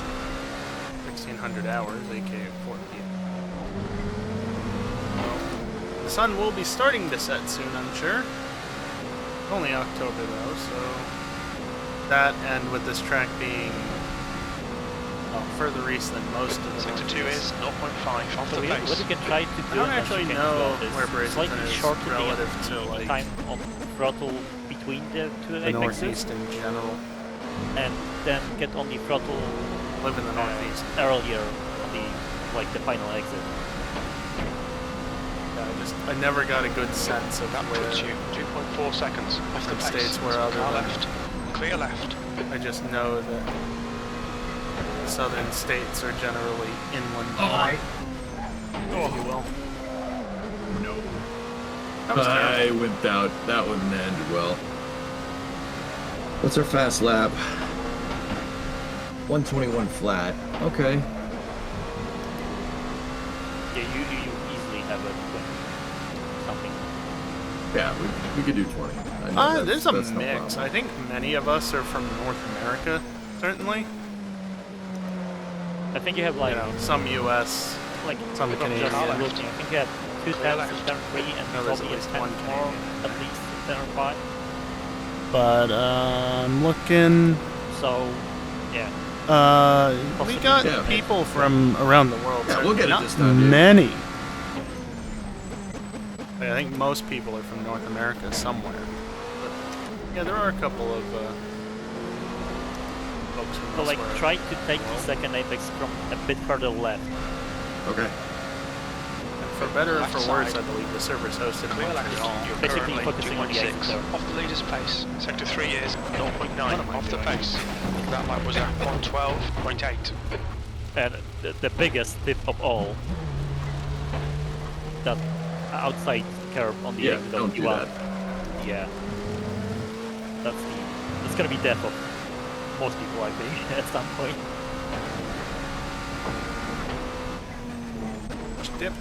1600 hours, aka 4 p.m. Well, the sun will be starting to set soon, I'm sure. Only October though, so That and with this track being further east than most of the Sector 2 is 0.5 off So the what pace. you can try to do, don't and actually you can know do is where Brazelton slightly is shorten relative to, the like, time on throttle between the two the apexes, northeast in general. and then get on the throttle Live in the northeast. earlier on the the final exit. Yeah, I never got a good sense of That where puts you 2.4 seconds off the different pace. states were other Car than. left. Clear left. I just know that the southern states are generally inland. Alright. If you will. No. That was terrible. I went out. That one ended well. What's our fast lap? 121 flat. Okay. Yeah, you easily have a 20 something. Yeah, we could do 20. I know There's a that's no mix. problem. I think many of us are from North America, certainly. I think you have like You know, some U.S., like some from Canadian. just looking, I think you have 2 Clear tenths left. in turn 3 and No, there's probably at a least 10 one more Canadian. at least in turn 5. But I'm looking. So yeah, We got Yeah. people from around the world. Yeah, we'll get it Not this time, dude. many. I think most people are from North America somewhere. But, yeah, there are a couple of folks from so like elsewhere. try to take the Well. second apex from a bit further left. Okay. And for better or Left for worse, side. I believe the server's hosted in Clear left. Montreal. You're Basically currently focusing on the 2.6 exit there. off the leader's pace. Sector 3 is 0.9 What am I off the doing? pace. That lap was at 112.8. And the biggest tip of all, that outside curve on the Yeah, exit don't of do Q1. that. Yeah, that's gonna be death of most people, I think, at some point. Dip.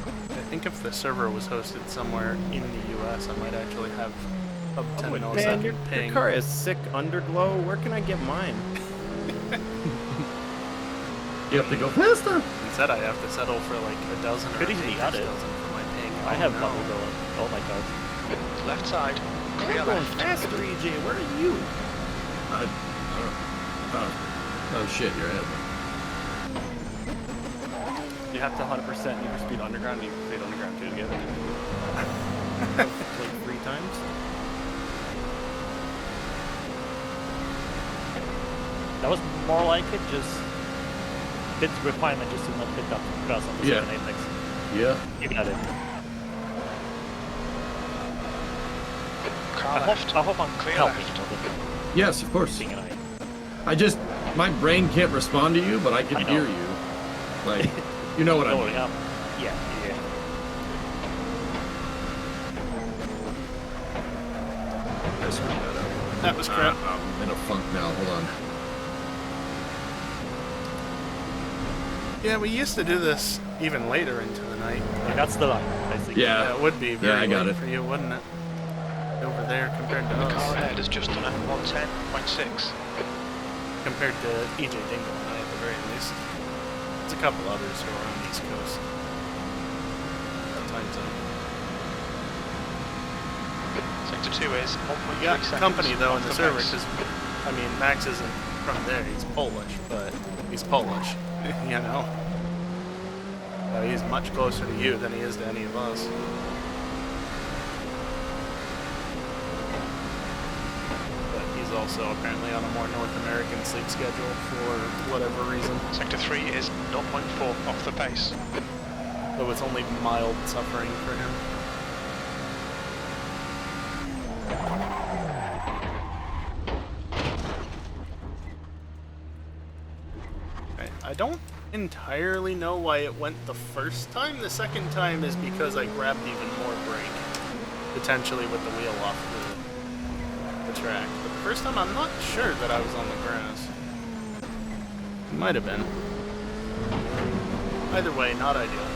I think if the server was hosted somewhere in the US, I might actually have a 10 Man, millisecond your ping. car is sick underglow. Where can I get mine? You have to go faster. Instead, I have to settle for like a dozen or Could a easily dozen add it. for my ping. I Oh, have no. bubble on all my cars. Left side. Clear I'm going left. faster, EJ. Where are you? Oh shit, you're ahead. You have to 100% Need for Speed Underground and Need for Speed Underground 2 together. Like 3 times. That was more like it, just bit refinement just to not pick up grass on the Yeah. second apex. Yeah. You got it. Car left. I hope I'm Clear helping left. with Yes, of course. being an eye. My brain can't respond to you, but I can I know. hear you. Like, you know what I Going mean. up. Yeah. I screwed that up. That was crap. I'm in a funk now. Hold on. Yeah, we used to do this even later into the night. Like, that's the line, basically. Yeah. Yeah, it would be very I got late it. for you, wouldn't it? Over there compared to The car us. ahead has just done a 110.6. Compared to EJ Dingle and I, at the very least. There's a couple others who are on the East Coast. That time zone. Sector 2 is 1.3 We got seconds company though off in the the server pace. because, I mean, Max isn't from there. He's Polish, but he's Polish, you know. He's much closer to you than he is to any of us. But he's also apparently on a more North American sleep schedule for whatever reason. Sector 3 is 0.4 off the pace. Though it's only mild suffering for him. I don't entirely know why it went the first time. The second time is because I grabbed even more brake, potentially with the wheel off the track. But the first time, I'm not sure that I was on the grass. Might have been. Either way, not ideal.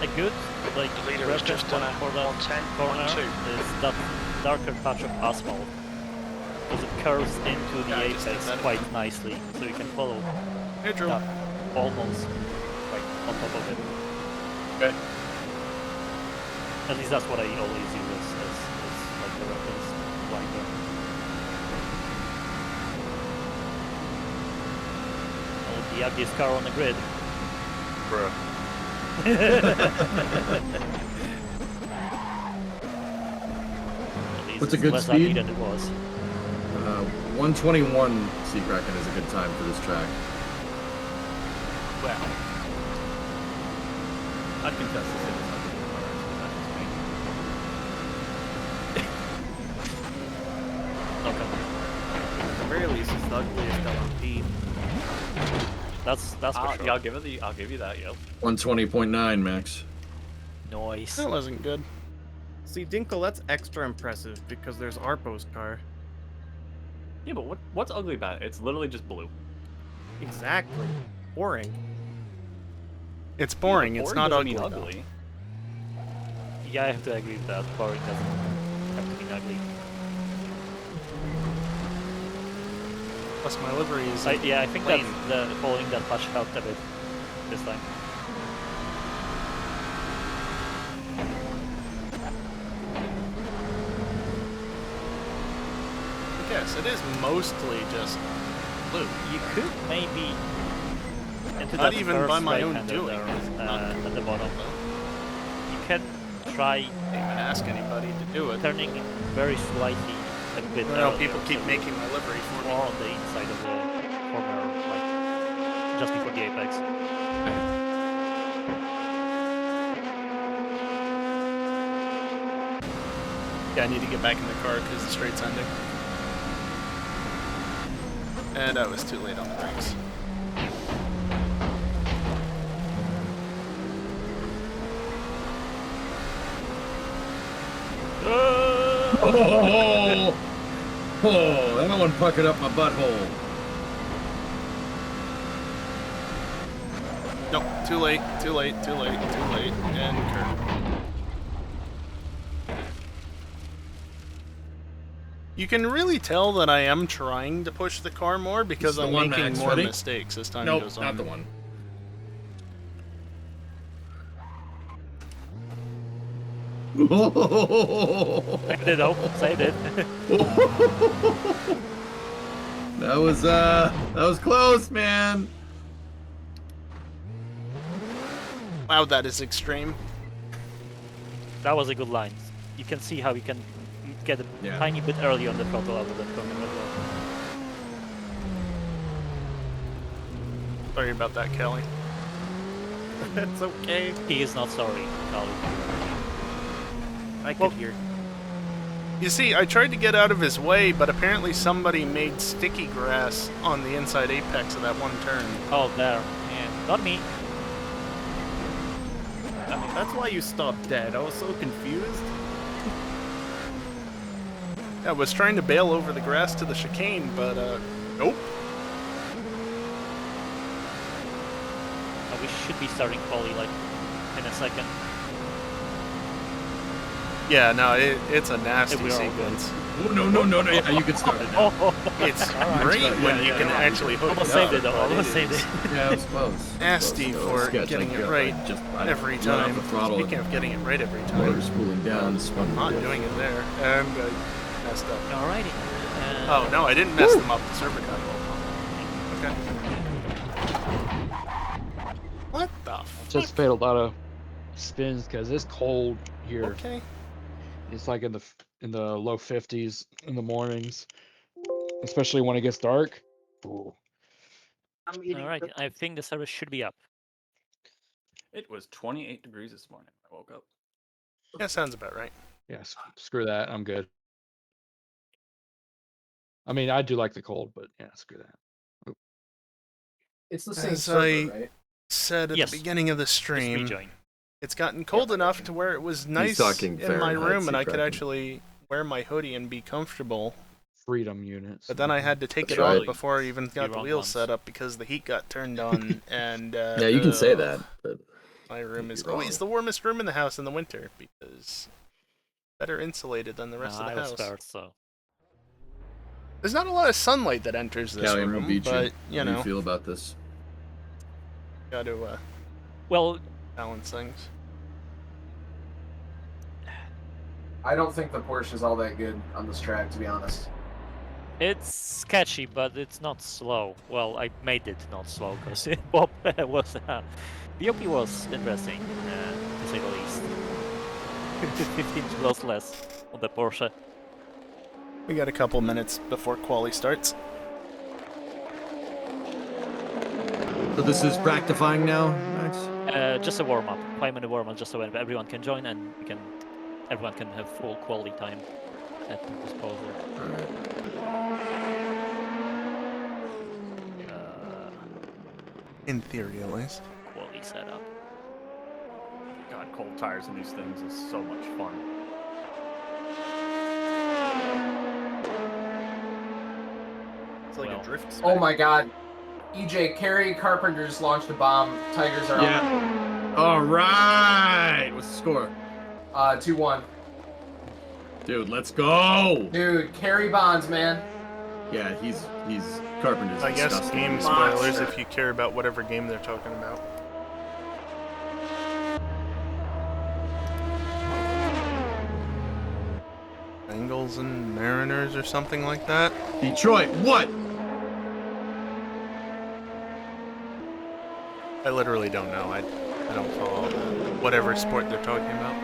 A good, like, The leader has reference just done a point for that corner 110.2. is that darker patch of asphalt. Because it curves into the Yeah, I just did apex that. quite nicely, so you can follow Hey, Drew. that almost like on top of it. Okay. At least that's what I always use as like the reference blinder. Oh, the ugliest car on the grid. Bruh. At least What's a it's good less ugly speed? than it was. 121 Sea Kraken is a good time for this track. Wow. I'd contest this in this ugly cars, but that's just me. Okay. At the very least, it's the ugliest LMP. That's for sure. Yeah, I'll give you that, yep. 120.9 max. Noise. That wasn't good. See, Dinkle, that's extra impressive because there's Arpo's car. Yeah, but what's ugly about it? It's literally just blue. Exactly. Boring. It's boring. It's not doesn't ugly. mean though. ugly. Yeah, I have to agree with that. Boring doesn't have to be ugly. Plus, my livery is. Yeah, I think that plain. the following that patch helped a bit this time. Yes, it is mostly just blue. You could maybe into Not that even first by my own right-hander doing. there, It's not at the bottom. though. You can try Didn't even ask anybody to do it. turning very slightly a bit. I know earlier, people keep so making my livery for me. more on the inside of the corner, like just before the apex. Yeah, I need to get back in the car because the straight's ending. And I was too late on the brakes. Oh, that one puckered up my butthole. Nope, too late, too late, too late, too late, and curb. You can really tell that I am trying to push the car more because This is I'm the one, making Max, more ready? mistakes as time Nope, goes on. not the one. Saved it, oh, saved it. That was close, man. Wow, that is extreme. That was a good line. You can see how you can get a Yeah. tiny bit early on the throttle out of that corner as well. Sorry about that, Kelly. It's okay. He is not sorry, Kali. I could Well- hear. You see, I tried to get out of his way, but apparently somebody made sticky grass on the inside apex of that one turn. Oh, there. Yeah, not me. I mean, that's why you stopped dead. I was so confused. I was trying to bail over the grass to the chicane, but, nope. We should be starting quali like in a second. Yeah, no, it's a nasty We're all good. sequence. Oh, no, yeah, you can start it now. It's great when you can actually hook Almost it saved up, it though, but almost it saved is it. Yeah, it was close. nasty Close. for Sketch. getting I it right I every let off time. the throttle. Speaking of getting it right every Motor time, spooling down, spun. not doing it there, and I messed up. Alrighty. Oh, no, I didn't mess them up. The server got involved. Okay. What the fuck? Anticipate a lot of spins because it's cold here. Okay. It's like in the low 50s in the mornings, especially when it gets dark. Ooh. Alright, I think the service should be up. It was 28 degrees this morning when I woke up. Yeah, sounds about right. Yeah, screw that. I'm good. I mean, I do like the cold, but yeah, screw that. It's the same As server, I- right? Said at Yes. the beginning of the Just stream, rejoin. it's gotten cold enough to where it was nice talking in my Fahrenheit, room and I could Seacracken. actually wear my hoodie and be comfortable. Freedom units. But then I had to take That's it right. off before I even got the wrong wheels ones. set up because the heat got turned on and Yeah, you can say ugh, that, but My room is You're wrong. always the warmest room in the house in the winter because better insulated than the rest of I the was house. spared, so. There's not a lot of sunlight that enters this Callie, I'm room, gonna beat but you. you How do know, you feel about this? got to Well, balance things. I don't think the Porsche is all that good on this track, to be honest. It's sketchy, but it's not slow. Well, I made it not slow because Bob was BOP was interesting, to say the least. 15 kilos less on the Porsche. We got a couple minutes before quali starts. So this is practifying now, Max? Just a warm up, 5-minute warm up, just so everyone can join and everyone can have full quality time at their disposal. In theory, at least. Quality setup. God, cold tires in these things is so much fun. It's like Well. a drift spec. Oh my god. EJ, Kerry Carpenter's launched a bomb. Tigers are Yeah. All right. What's the score? 2-1. Dude, let's go. Dude, Kerry Bonds, man. Yeah, he's Carpenter's I guess disgusting. game spoilers Monster. if you care about whatever game they're talking about. Bengals and Mariners or something like that. Detroit, what? I literally don't know. I don't follow whatever sport they're talking about.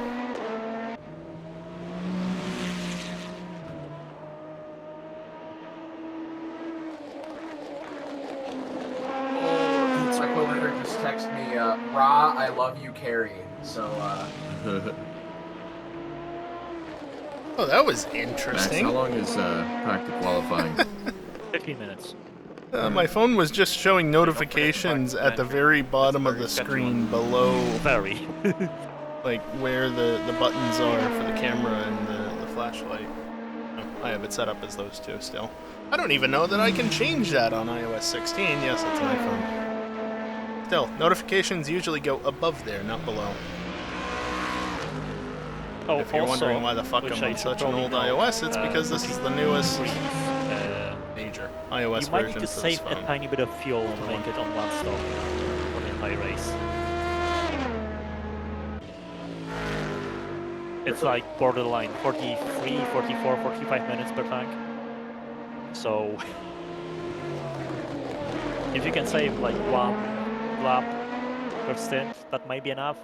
My coworker just texted me, Ra, I love you, Kerry. So, Oh, that was Max, interesting. how long is practice qualifying? 15 minutes. My phone was just showing notifications at the very bottom of the screen below, Very. like where the buttons are for the camera and the flashlight. Oh, I have it set up as those two still. I don't even know that I can change that on iOS 16. Yes, it's an iPhone. Still, notifications usually go above there, not below. Oh, If you're also, wondering why the fuck which I'm I on should such an probably old know, iOS, it's because this is the newest major iOS you might version need to for save this a phone. tiny bit of fuel and make it on one stop for the entire race. It's like borderline 43, 44, 45 minutes per tank. So if you can save like one lap per stint, that might be enough.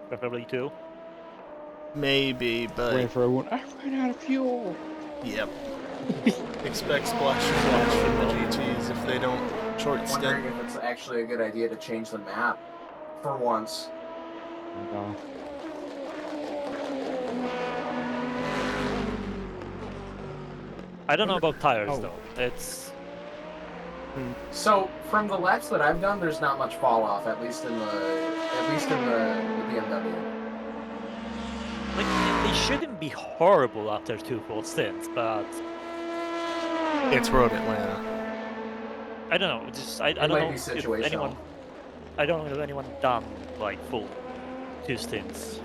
Preferably 2. Maybe, but Waiting for everyone. I ran out of fuel. yep. Expect splash and dash from the GTs if they don't short I'm stint. wondering if it's actually a good idea to change the map for once. No. I don't know about tires Oh. though. It's So, from the laps that I've done, there's not much fall off, at least in the BMW. like they shouldn't be horrible after 2 full stints, but It's Road Atlanta. I don't know. Just I It don't might know be if situational. anyone. I don't know if anyone done like full 2 stints.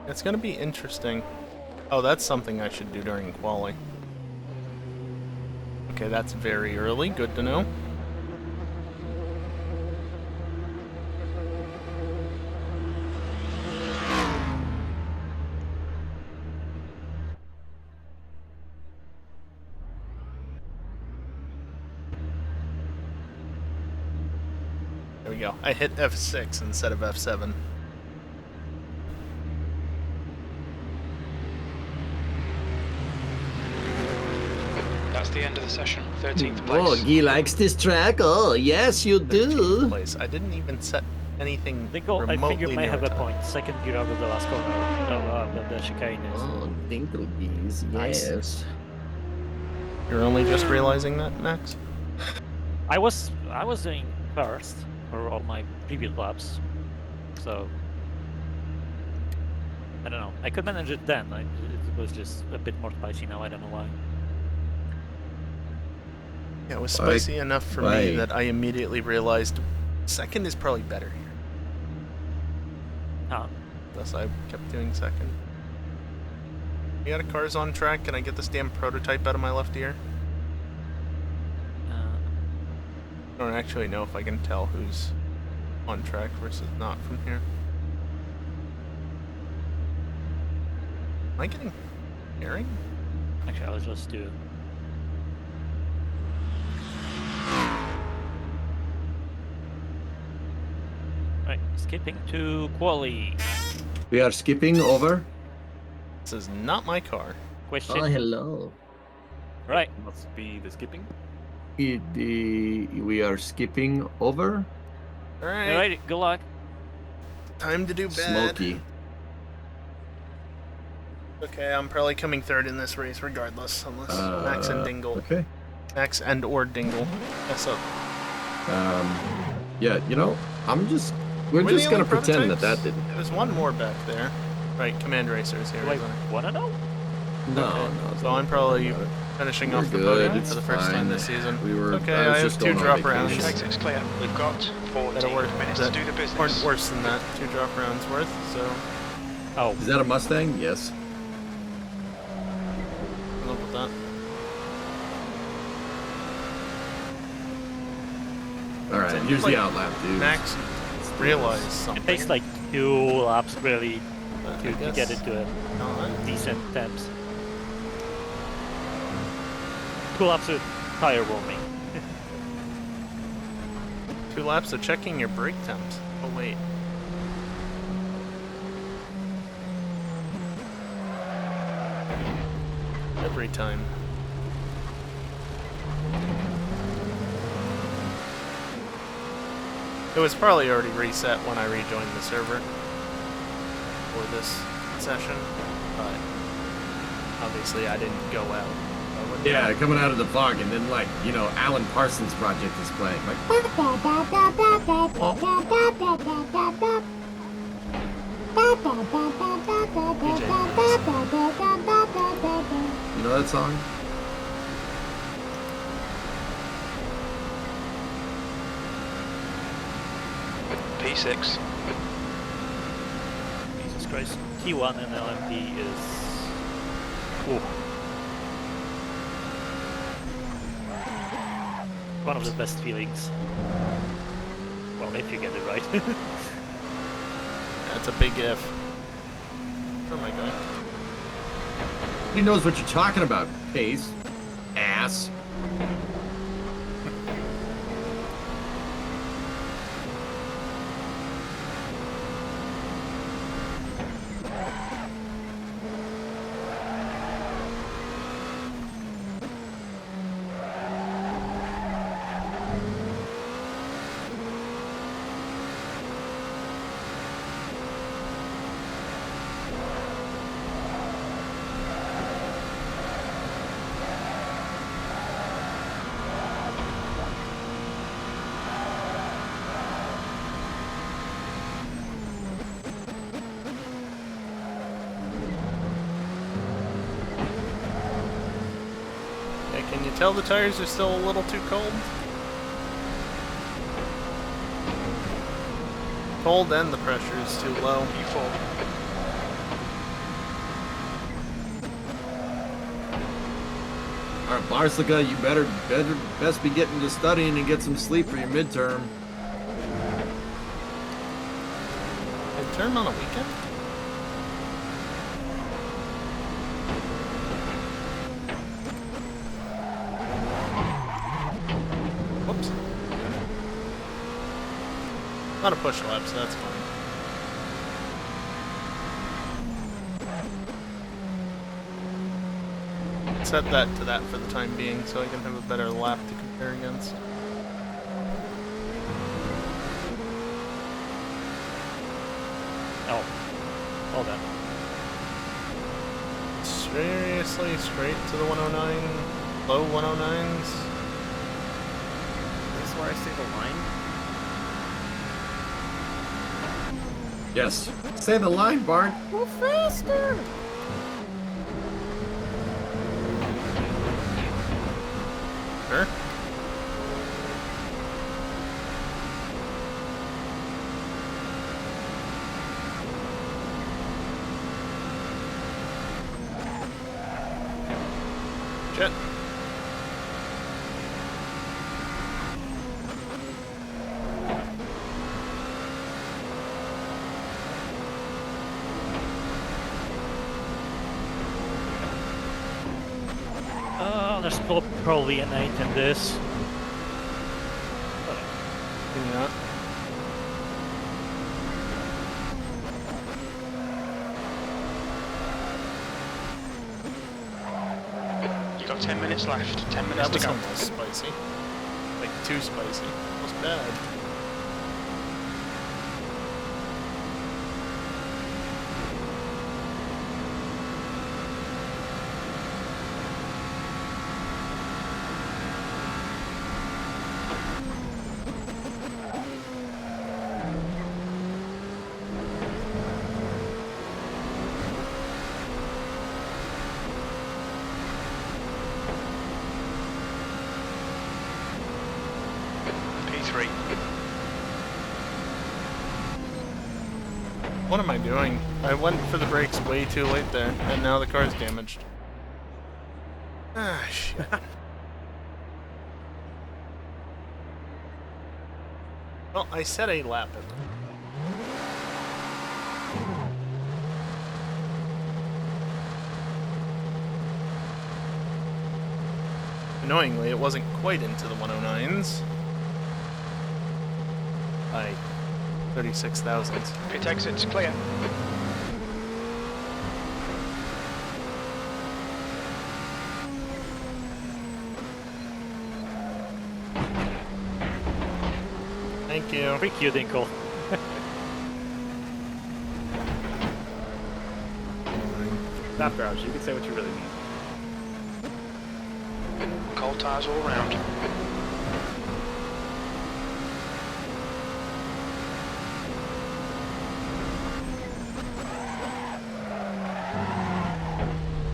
It's gonna be interesting. Oh, that's something I should do during quali. Okay, that's very early. Good to know. There we go. I hit F6 instead of F7. That's the end of the session. 13th Oh, place. he likes this track? Oh, yes, you 13th do. place. I didn't even set anything I think remotely you may near have a time. point. Second gear out of the last corner. The chicane is. Oh, Dinkelbees, Nice. yes. You're only just realizing that, Max? I was doing first for all my previous laps, so I don't know. I could manage it then. It was just a bit more spicy now. I don't know why. Yeah, it was Why- spicy enough for why? me that I immediately realized second is probably better here. Huh? Thus I kept doing second. You got a car's on track, can I get this damn prototype out of my left ear? I don't actually know if I can tell who's on track versus not from here. Am I getting airing? Actually, I'll just do. Right, skipping to quali. We are skipping over. This is not my car. Question. Oh, hello. Right. Must be the skipping. We are skipping over. Alright, Alright, good luck. time to do bad. Smoky. Okay, I'm probably coming third in this race regardless, unless Max and Dingle. Okay. Max and or Dingle. Mess up. Yeah, you know, we're Were just they gonna only pretend that prototypes? didn't happen. There's one more back there. Right, Command Racer's here, Do I isn't it? wanna know? No, Okay. no. So I'm probably about it. finishing We're off the good, podium it's for the first time fine. this season. We were. Okay, I was I have just 2 going on drop vacation. rounds. Exit's clear. We've got 14 Better work minutes that, to do the or business. worse than that, 2 drop rounds worth, so Oh, Is that a Mustang? Yes. I'm up with that. All right. Here's like the outlap, dude. Max realized something. it takes like 2 laps really but to I get guess into a not. decent temps. 2 laps with tire warming. 2 laps of checking your brake temps. Oh wait. Every time. It was probably already reset when I rejoined the server for this session, but obviously I didn't go out. I wouldn't- Yeah, coming out of the fog, and then Alan Parsons' project is playing. Like, you know that song? P6. Jesus Christ. T1 and LMP is. Ooh. One of the best feelings. Well, if you get it right. That's a big if. Oh my god. He knows what you're talking about, Pace. Ass. Yeah, can you tell the tires are still a little too cold? Cold and the pressure is too low. P4. All right, Barsica, you best be getting to studying and get some sleep for your midterm. Midterm on a weekend? Whoops. Not a push lap, so that's fine. Set that to that for the time being so I can have a better lap to compare against. Oh. Hold on. Seriously, straight to the 109, low 109s. Is this where I see the line? Yes. Say the line, Bart. Go faster! Sure. Shit. Well, there's probably an 8 in this. Yeah. You got 10 minutes left. 10 minutes That to was go. almost spicy. Like, too spicy. Almost bad. P3. What am I doing? I went for the brakes way too late there, and now the car's damaged. Ah, shit. Well, I said a lap in. Annoyingly, it wasn't quite into the 109s. By 36 thousandths. Pit exit's clear. Thank you. Freak you, Dinkle. Stop garage. You can say what you really mean. Cold tires all round.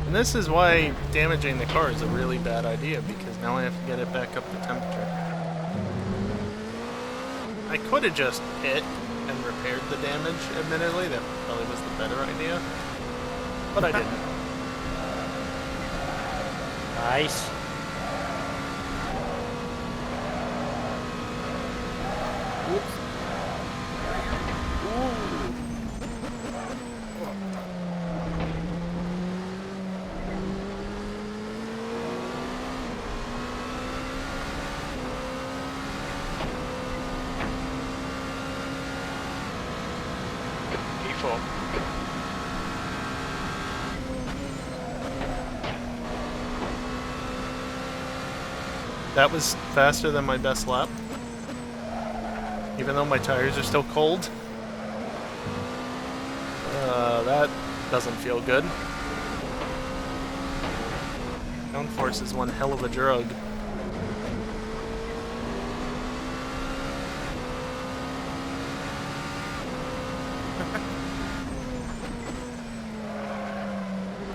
And this is why damaging the car is a really bad idea, because now I have to get it back up to temperature. I could have just hit and repaired the damage, admittedly. That probably was the better idea. But I didn't. Nice. P4. That was faster than my best lap. Even though my tires are still cold. That doesn't feel good. Downforce is one hell of a drug.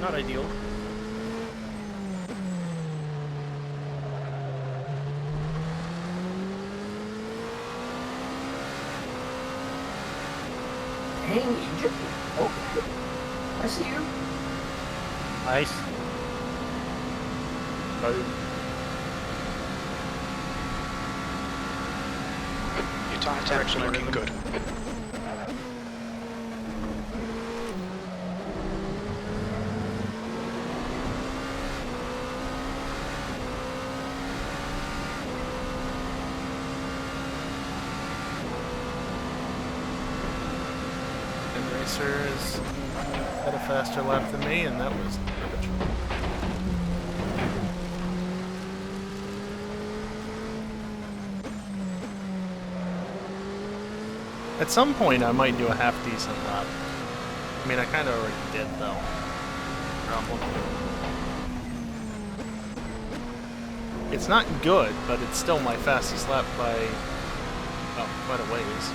Not ideal. Dang, Egypt. Okay. I see you. Nice. Your tire temps are looking good. And Racer has had a faster lap than me, and that was garbage. At some point, I might do a half-decent lap. I mean, I kind of already did, though. Problem. It's not good, but it's still my fastest lap by, oh, quite a ways.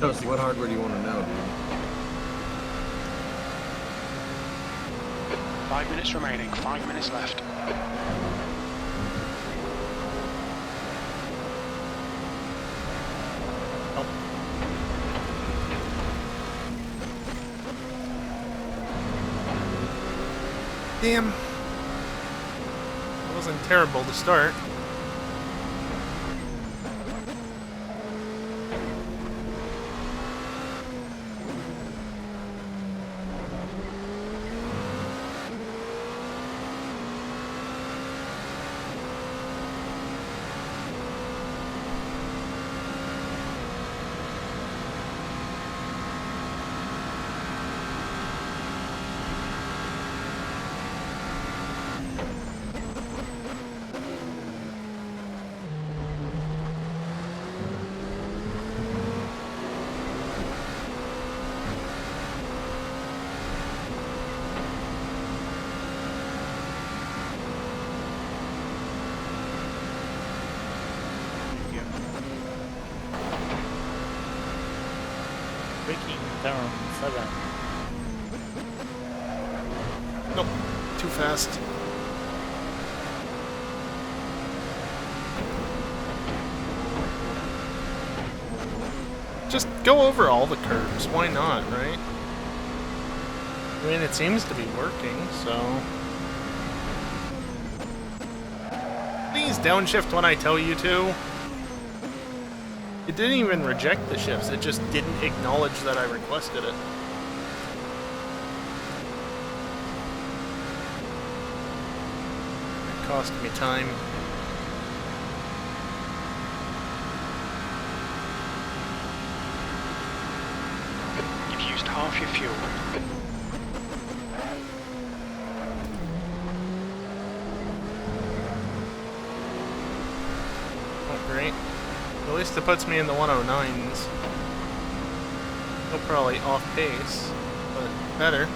Toasty, what hardware do you want to know, dude? 5 minutes remaining, 5 minutes left. Damn. It wasn't terrible to start. Breaking turn 7. Nope. Too fast. Just go over all the curves. Why not, right? I mean, it seems to be working, so... Please downshift when I tell you to. It didn't even reject the shifts, it just didn't acknowledge that I requested it. It cost me time. You've used half your fuel. Not great. At least it puts me in the 109s. Still probably off pace, but better.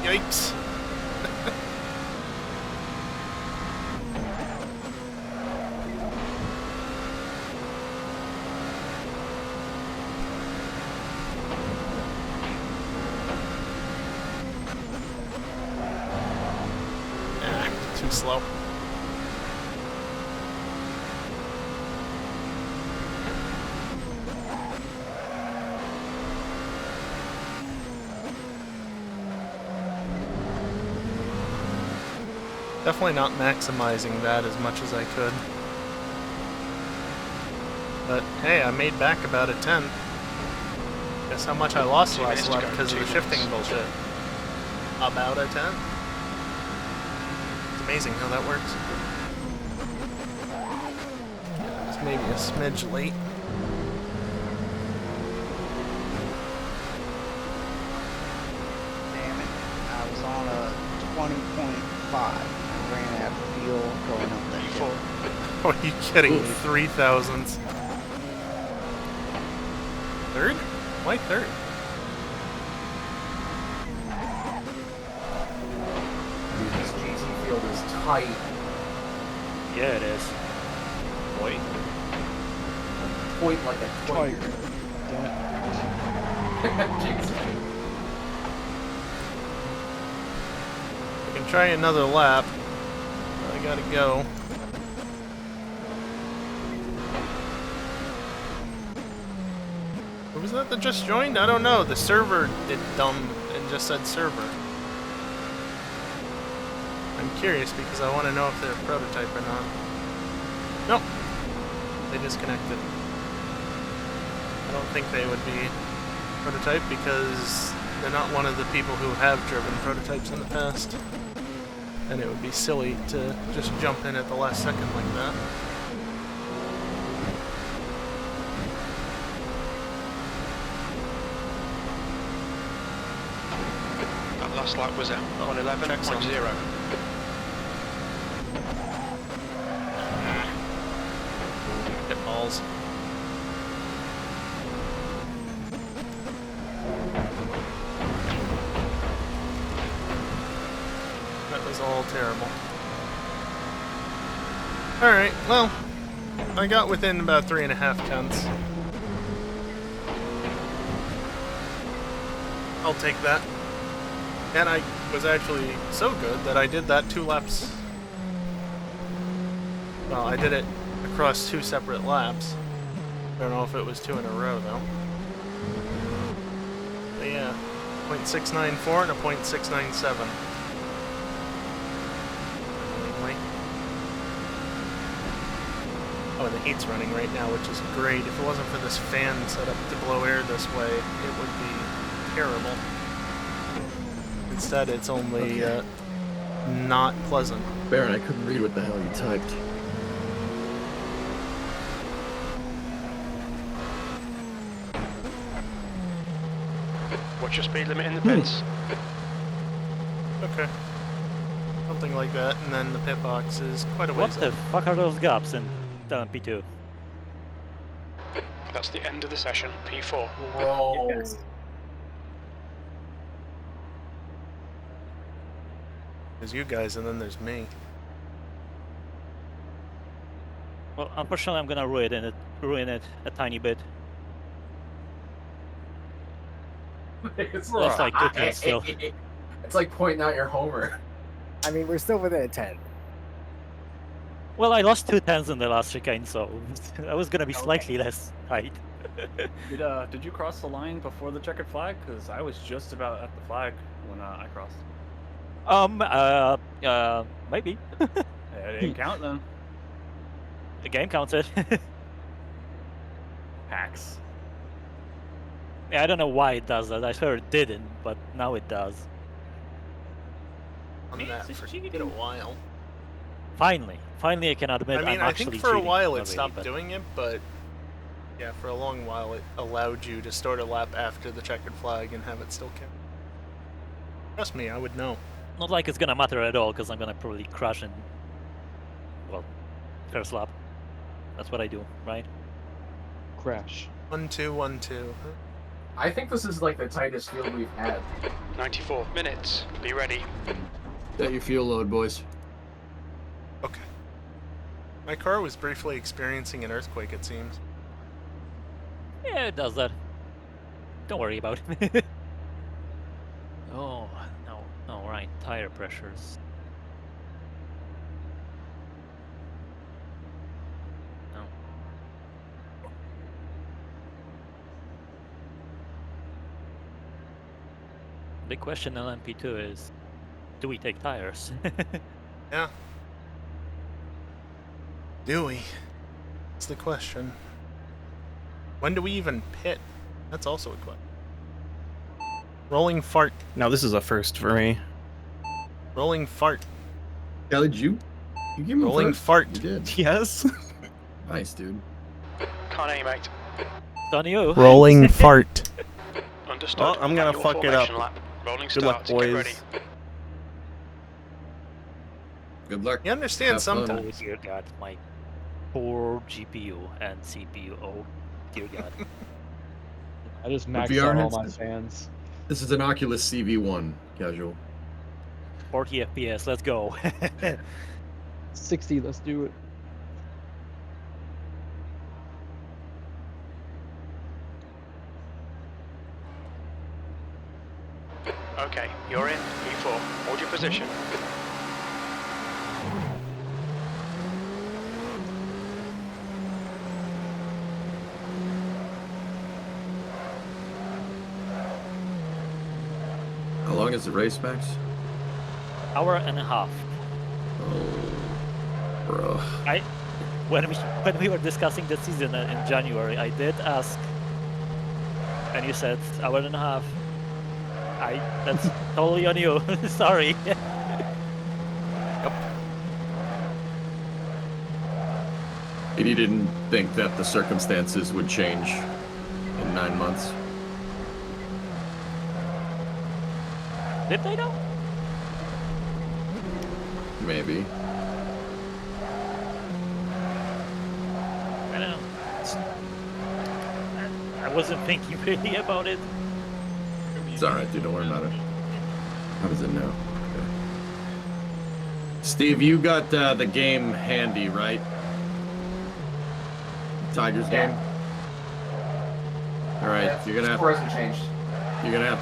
Yikes. Too slow. Definitely not maximizing that as much as I could. But hey, I made back about a 10. Guess how much I lost 2 minutes last to lap go, because of 2 the shifting minutes. bullshit. About a 10? It's amazing how that works. Just maybe a smidge late. Damn it. I was on a 20.5. I ran out of fuel going up that hill. Are you kidding me? 3,000s. Third? Why third? Dude, this GT field is tight. Yeah, it is. Boy. Point like a Tight. twig. Damn it. Jesus. I can try another lap. I gotta go. Who was that just joined? I don't know. The server did dumb and just said server. I'm curious because I want to know if they're a prototype or not. Nope. They disconnected. I don't think they would be prototype because they're not one of the people who have driven prototypes in the past. And it would be silly to just jump in at the last second like that. That last lap was at check some. 111.0. Hit balls. That was all terrible. Alright, well, I got within about 3.5 tenths. I'll take that. And I was actually so good that I did that 2 laps. Well, I did it across 2 separate laps. I don't know if it was 2 in a row, though. But yeah, 0.694 and a 0.697. Annoyingly. Oh, and the heat's running right now, which is great. If it wasn't for this fan set up to blow air this way, it would be terrible. Instead, it's only not pleasant. Baron, I couldn't read what the hell you typed. What's your speed limit in the pits? Okay. Something like that, and then the pit box is quite a What ways the up. fuck are those gaps in LMP2? That's the end of the session. P4. Whoa. There's you guys, and then there's me. Well, unfortunately, I'm gonna ruin it a tiny bit. It's That's like cooking still. It's like pointing out your homer. I mean, we're still within a 10. Well, I lost 2 tenths in the last chicane, so I was gonna be slightly less tight. Did you cross the line before the checkered flag? Because I was just about at the flag when I crossed. Maybe. Yeah, it didn't count then. The game counted. Hacks. Yeah, I don't know why it does that. I swear it didn't, but now it does. On that for a while. Finally I can admit I mean, I'm I actually think for a cheating. while Not it really, stopped but- doing it, but yeah, for a long while it allowed you to start a lap after the checkered flag and have it still count. Trust me, I would know. Not like it's gonna matter at all, because I'm gonna probably crash in, well, first lap. That's what I do, right? Crash. 1-2, 1-2. I think this is like the tightest field we've had. 94 minutes. Be ready. That your fuel load, boys. Okay. My car was briefly experiencing an earthquake, it seems. Yeah, it does that. Don't worry about it. Oh, no, right. Tire pressures. No. Big question in LMP2 is, do we take tires? Yeah. Do we? That's the question. When do we even pit? That's also a question. Rolling fart. Now this is a first for me. Rolling fart. Kelly, did you give him Rolling first? fart. You did. Yes. Nice, dude. Can't aim, mate. It's on you. Rolling fart. Understood. Well, I'm gonna Your fuck it up. formation lap. Rolling Good luck, start. Get boys. ready. Good luck. You understand Have fun. sometimes. Oh dear God, my poor GPU and CPU. Oh dear God. I just But maxed VR out all my headset. fans. This is an Oculus CV1 casual. 40 FPS. Let's go. 60, let's do it. Okay, you're in. P4. Hold your position. How long is the race, Max? Hour and a half. Oh, bro. When we were discussing the season in January, I did ask, and you said hour and a half. That's totally on you. Sorry. And you didn't think that the circumstances would change in 9 months? Did they know? Maybe. I don't know. I wasn't thinking really about it. It's alright, dude. Don't worry about it. How does it know? Okay. Steve, you got the game handy, right? Tigers Yeah. game? All right, Yeah, you're gonna score have hasn't changed.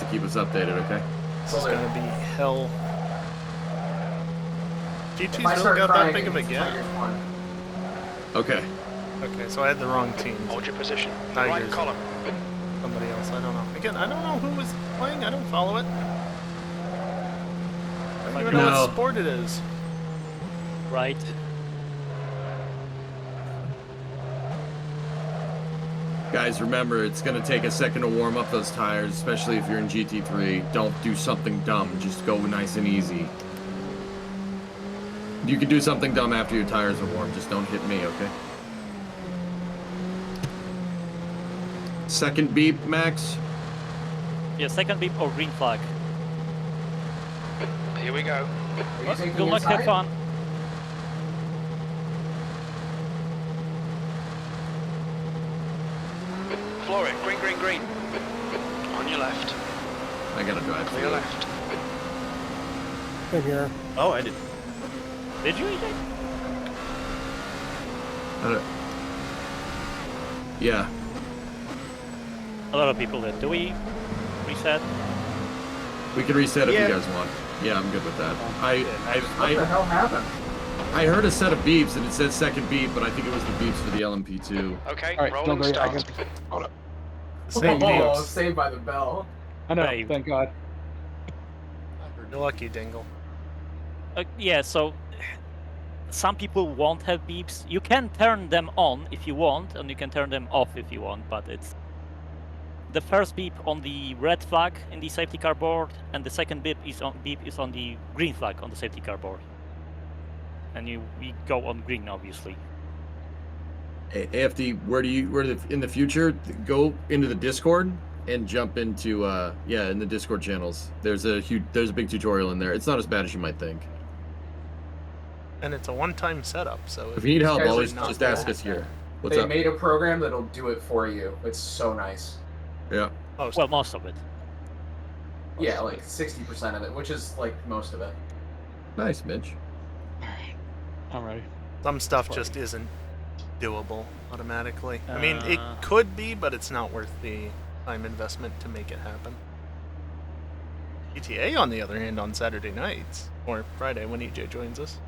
to keep us updated, okay? This is gonna be hell. If GT's I really start got crying, that big of a it's gap. Tigers won. Okay. Okay, so I had the wrong team. Hold your position. In the right Tigers. column. Somebody else, I don't know. Again, I don't know who was playing. I don't follow it. I don't even know No. what sport it is. Right. Guys, remember, it's going to take a second to warm up those tires, especially if you're in GT3. Don't do something dumb. Just go nice and easy. You can do something dumb after your tires are warm. Just don't hit me, okay? Second beep, Max. Yeah, second beep or green flag. Here we go. Are you taking Good luck, inside? have fun. Floor it. Green, green, green. On your left. I gotta drive Clear through. left. Good here. Oh, I did. Did you, EJ? Yeah. A lot of people did. Do we reset? We can reset if Yeah. you guys want. Yeah, I'm good with that. What the hell happened? I heard a set of beeps and it said second beep, but I think it was the beeps for the LMP2. Okay, All right, rolling don't worry. I start. got. Hold up. Same Oh, beeps. saved by the bell. I know. Hey. Thank God. You're lucky, Dingle. Yeah, so some people won't have beeps. You can turn them on if you want, and you can turn them off if you want, but it's the first beep on the red flag in the safety car board, and the second beep is on the green flag on the safety car board. And we go on green, obviously. AFD, in the future, go into the Discord and jump into in the Discord channels. There's a big tutorial in there. It's not as bad as you might think. And it's a one-time setup, so If you need help, guys are always not just bad. ask us here. What's They up? made a program that'll do it for you. It's so nice. Yeah. Oh, Well, most of it. Yeah, like 60% of it, which is like most of it. Nice, Mitch. I'm ready. some stuff just isn't doable automatically. I mean, it Uh. could be, but it's not worth the time investment to make it happen. GTA, on the other hand, on Saturday nights, or Friday when EJ joins us.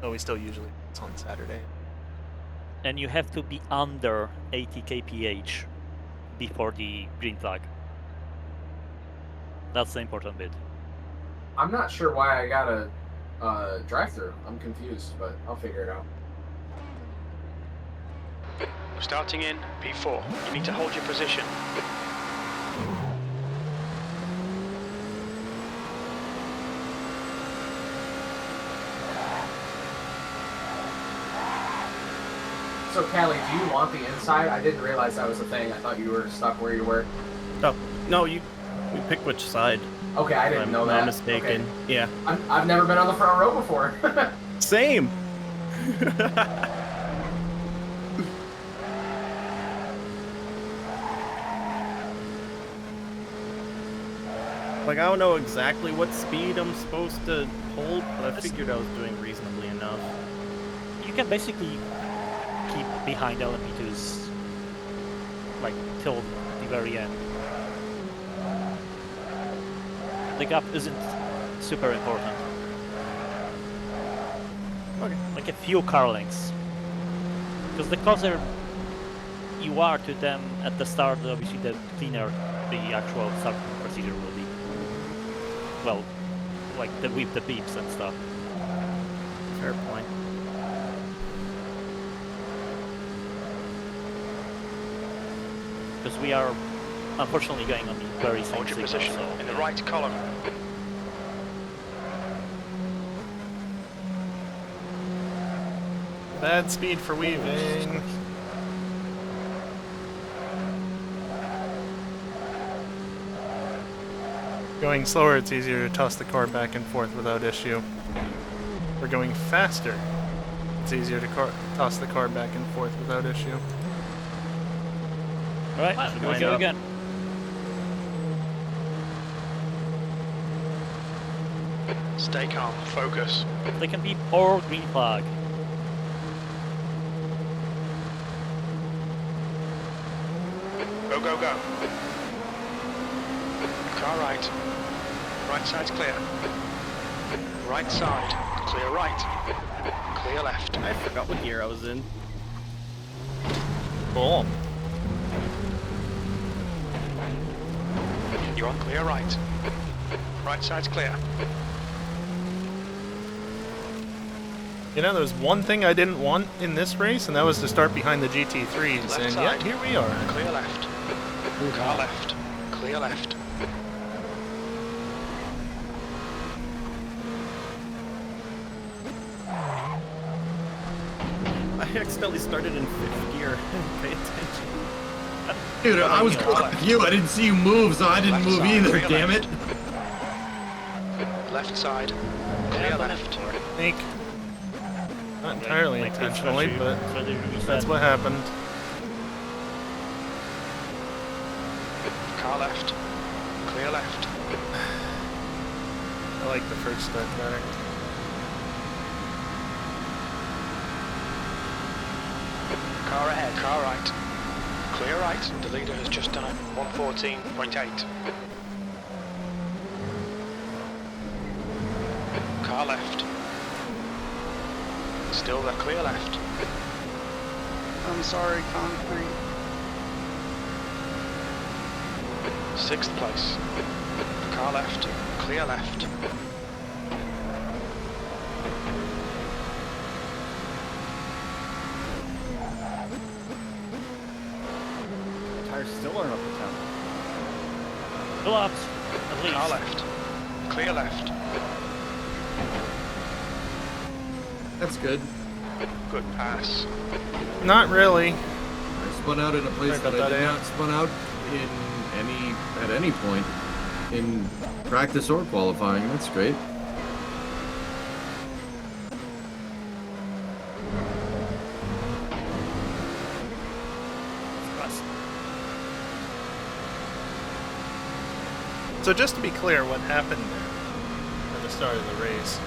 Oh, we still usually it's on Saturday. And you have to be under 80 kph before the green flag. That's the important bit. I'm not sure why I got a drive-through. I'm confused, but I'll figure it out. We're starting in P4. You need to hold your position. So, Callie, do you want the inside? I didn't realize that was a thing. I thought you were stuck where you were. Oh, no, you pick which side. Okay, I didn't I'm know not that. mistaken. Okay. Yeah. I've never been on the front row before. Same. Like, I don't know exactly what speed I'm supposed to hold, but I figured I was doing reasonably enough. You can basically keep behind LMP2s like till the very end. The gap isn't super important. Okay. Like a few car lengths. Because the closer you are to them at the start, obviously the cleaner the actual start procedure will be. Well, like with the beeps and stuff. Fair point. Because we are unfortunately going on the very same Hold your signal, position so, in the yeah. right column. Bad speed for weaving. Going slower, it's easier to toss the car back and forth without issue. We're going faster. It's easier to toss the car back and forth without issue. Alright, should we line go up. again? Stay calm. Focus. They can be or green flag. Go, go, go. Car right. Right side's clear. Right side. Clear right. Clear left. I forgot what gear I was in. Cool. You're on clear right. Right side's clear. You know, there's one thing I didn't want in this race, and that was to start behind the GT3s, Left and side. yet here we are. Clear left. Car left. Clear left. I accidentally started in 5th gear. Pay attention. Dude, I was caught with you. I didn't see you move, so I didn't Left move side, either, clear damn it. Left side. Clear left. Sneak. Not entirely Like, intentionally, especially- but especially when you that's said- what happened. Car left. Clear left. I like the first start better. Car ahead. Car right. Clear right. The leader has just done a 114.8. Car left. Still the clear left. I'm sorry, concrete. 6th place. Car left. Clear left. Tires still aren't up to 10. Pull ups, at least. Car left. Clear left. That's good. Good pass. Not really. I spun out in a place Sorry that about I did that, not spun out at any point in practice or qualifying. That's great. So just to be clear, what happened there at the start of the race,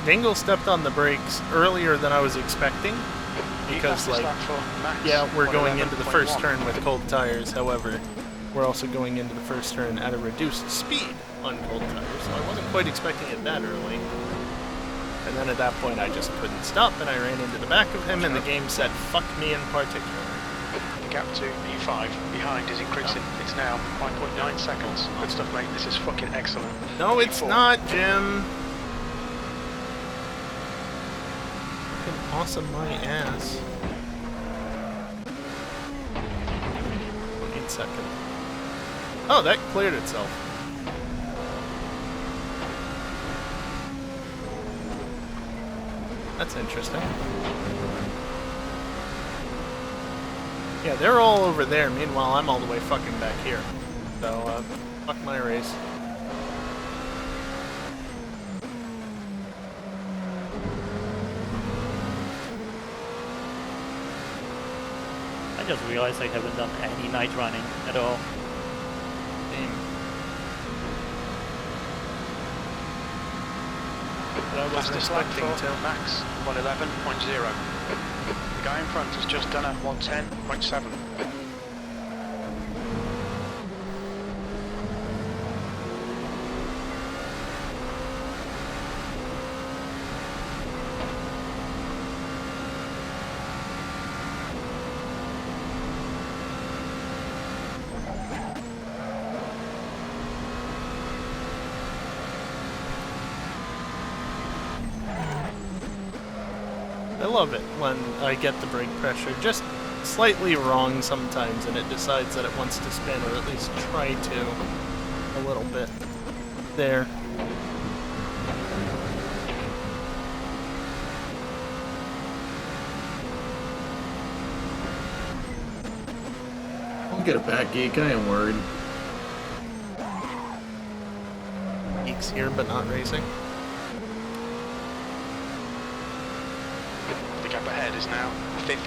Dingle stepped on the brakes earlier than I was expecting, because like, yeah, we're going into the first turn with cold tires. However, we're also going into the first turn at a reduced speed on cold tires, so I wasn't quite expecting it that early. And then at that point, I just couldn't stop, and I ran into the back of him, and the game said, "Fuck me" in particular. The gap to P5 behind is increasing. It's now 5.9 seconds. Good stuff, mate. This is fucking excellent. No, it's P4. not, Jim. Fucking awesome my ass. 8 seconds. Oh, that cleared itself. That's interesting. Yeah, they're all over there. Meanwhile, I'm all the way fucking back here. So, fuck my race. I just realized I haven't done any night running at all. Damn. But I wasn't Fastest lap expecting for to. Max 111.0. The guy in front has just done a 110.7. I love it when I get the brake pressure just slightly wrong sometimes and it decides that it wants to spin, or at least try to a little bit. There. I'll get it back, Geek. I am worried. Geeks here, but not racing. The gap ahead is now 15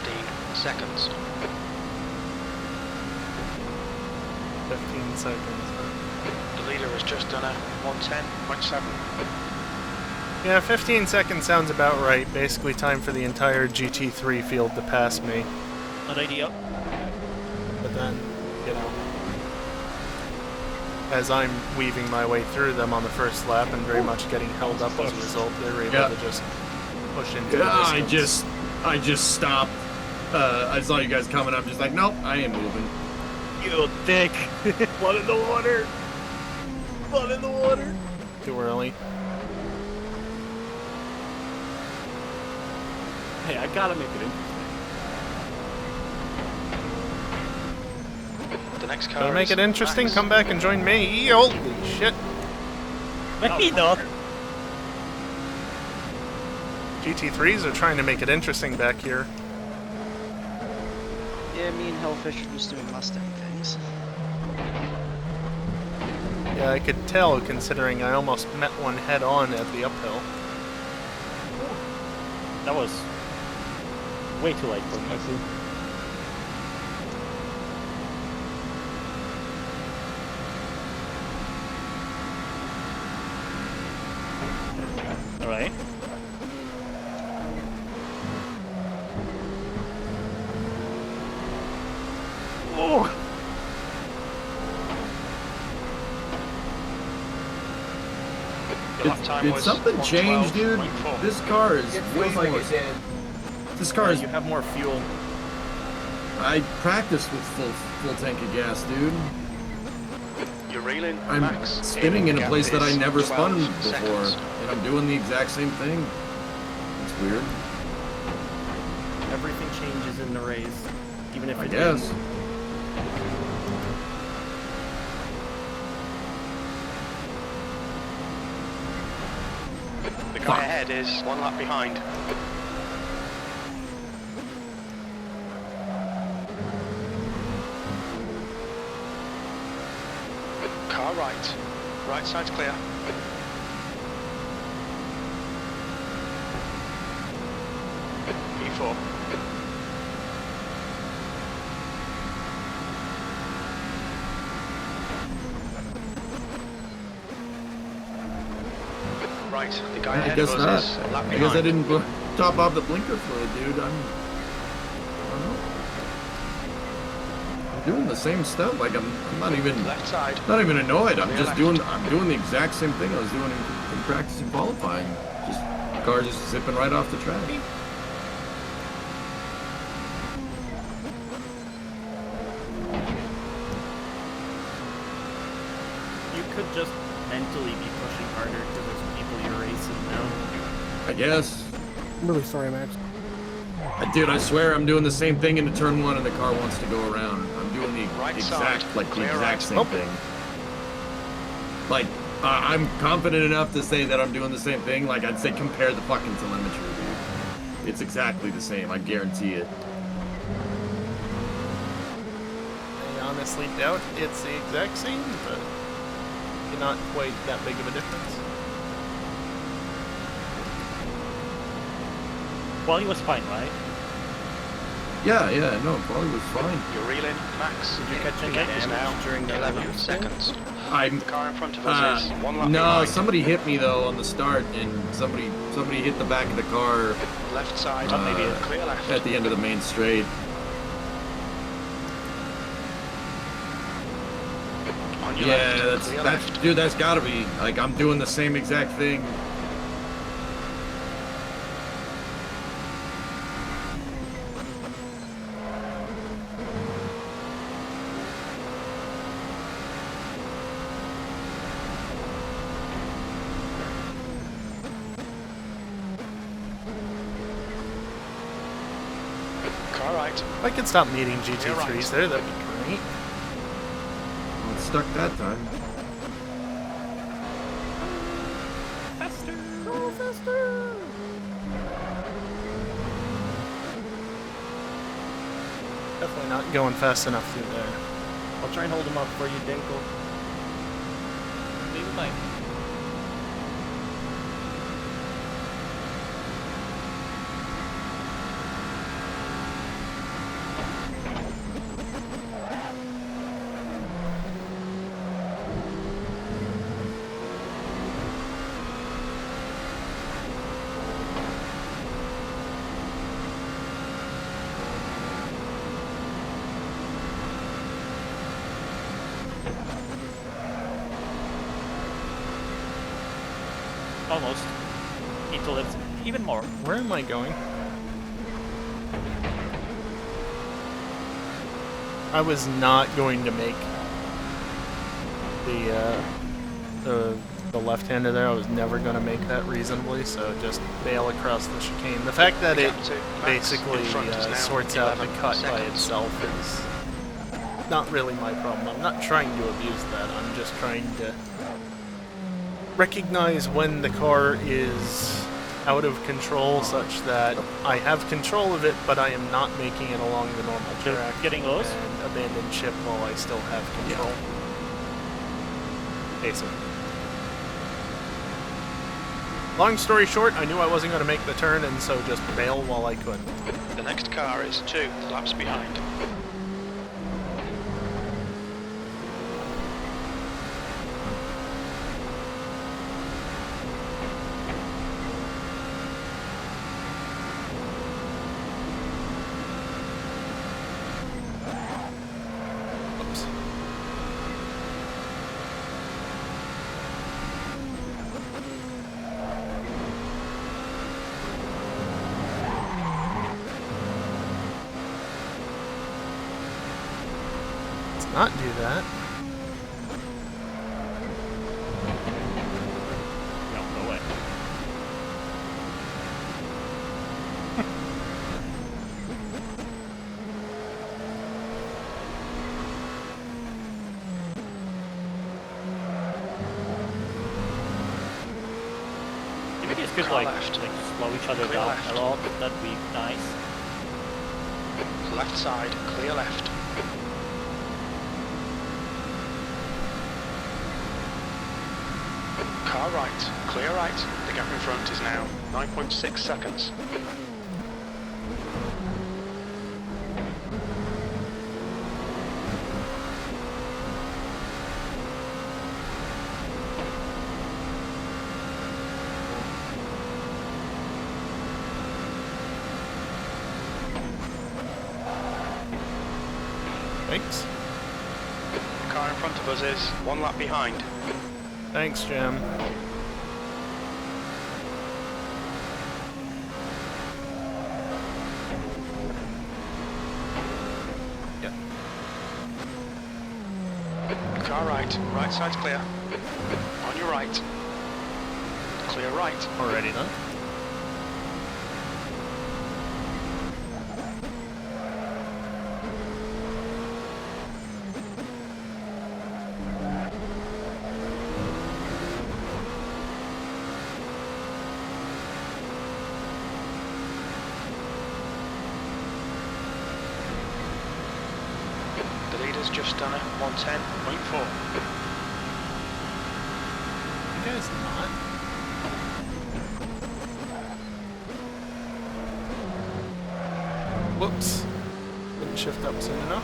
seconds. 15 seconds. The leader has just done a 110.7. Yeah, 15 seconds sounds about right. Basically time for the entire GT3 field to pass me. Not ideal. But then you know, as I'm weaving my way through them on the first lap and very much getting held up as a result, they were able to just push into the distance. I just stopped. I saw you guys coming. I'm just like, nope, I ain't moving. You dick! Blood in the water! Blood in the water! Too early. Hey, I gotta make it interesting. The next car. To make it is interesting, Max. come back and join me. Holy shit. Maybe not. GT3s are trying to make it interesting back here. Yeah, me and Hellfish are just doing Mustang things. Yeah, I could tell considering I almost met one head on at the uphill. That was way too late for me. I see. Alright. Oh! Your lap time Did was something change, dude? 1:12.4. This car is It way feels like more. it did. This car is. You have more fuel. I practiced with full tank of gas, dude. You're reeling, I'm Max. spinning in a Gap place that I is never spun 12 before, seconds. and I'm doing the exact same thing. It's weird. Everything changes in the race, even if I it guess. didn't. The guy ahead is 1 lap behind. Car right. Right side's clear. P4. Right, the guy I ahead guess of not. us is a lap I behind. guess I didn't top off the blinker fluid, dude. I don't know. I'm doing the same stuff. Like I'm not even Left side. not even annoyed. I'm Clear just left. doing the exact same thing I was doing in practice and qualifying. Just car just zipping right off the track. You could just mentally be pushing harder because there's people you're racing now. I guess. I'm really sorry, Max. Dude, I swear I'm doing the same thing into turn 1 and the car wants to go around. I'm doing the Right exact, side, like the clear exact right. same Oh. thing. Like, I'm confident enough to say that I'm doing the same thing. Like, I'd say compare the fucking telemetry, dude. It's exactly the same, I guarantee it. I honestly doubt it's the exact same, but not quite that big of a difference. Quali was fine, right? Yeah, no, quality was fine. You're reeling, Max. Did you catch any The gap is now damage during the 11 release? seconds. I'm The car in front of us is 1 lap no, behind. somebody hit me though on the start, and somebody hit the back of the car Left side, maybe clear left. at the end of the main straight. On your Yeah, left, clear left. dude, that's gotta be. Like, I'm doing the same exact thing. Car right. If I could stop meeting GT3s there, that'd be great. Well, it's stuck that time. Faster! Go faster! Definitely not going fast enough through there. I'll try and hold him up for you, Dinkle. Leave it like. Almost. Need to lift even more. Where am I going? I was not going to make the left-hander there. I was never going to make that reasonably, so just bail across the chicane. The fact that it basically sorts out the cut by itself is not really my problem. I'm not trying to abuse that. I'm just trying to recognize when the car is out of control such that I have control of it, but I am not making it along the normal track. Getting loose? And abandon ship while I still have control. Basically. Long story short, I knew I wasn't going to make the turn, and so just bail while I could. The next car is 2 laps behind. Oops. Let's not do that. No way. Maybe it's good, Car like left. slow each other Clear down left. a lot. That'd be nice. Left side, clear left. Car right, clear right. The gap in front is now 9.6 seconds. Thanks. The car in front of us is 1 lap behind. Thanks, Jim. Yeah. Car right, right side's clear. On your right. Clear right. Already done. The leader's just done a 110.4. You guys not? Whoops. Didn't shift up soon enough.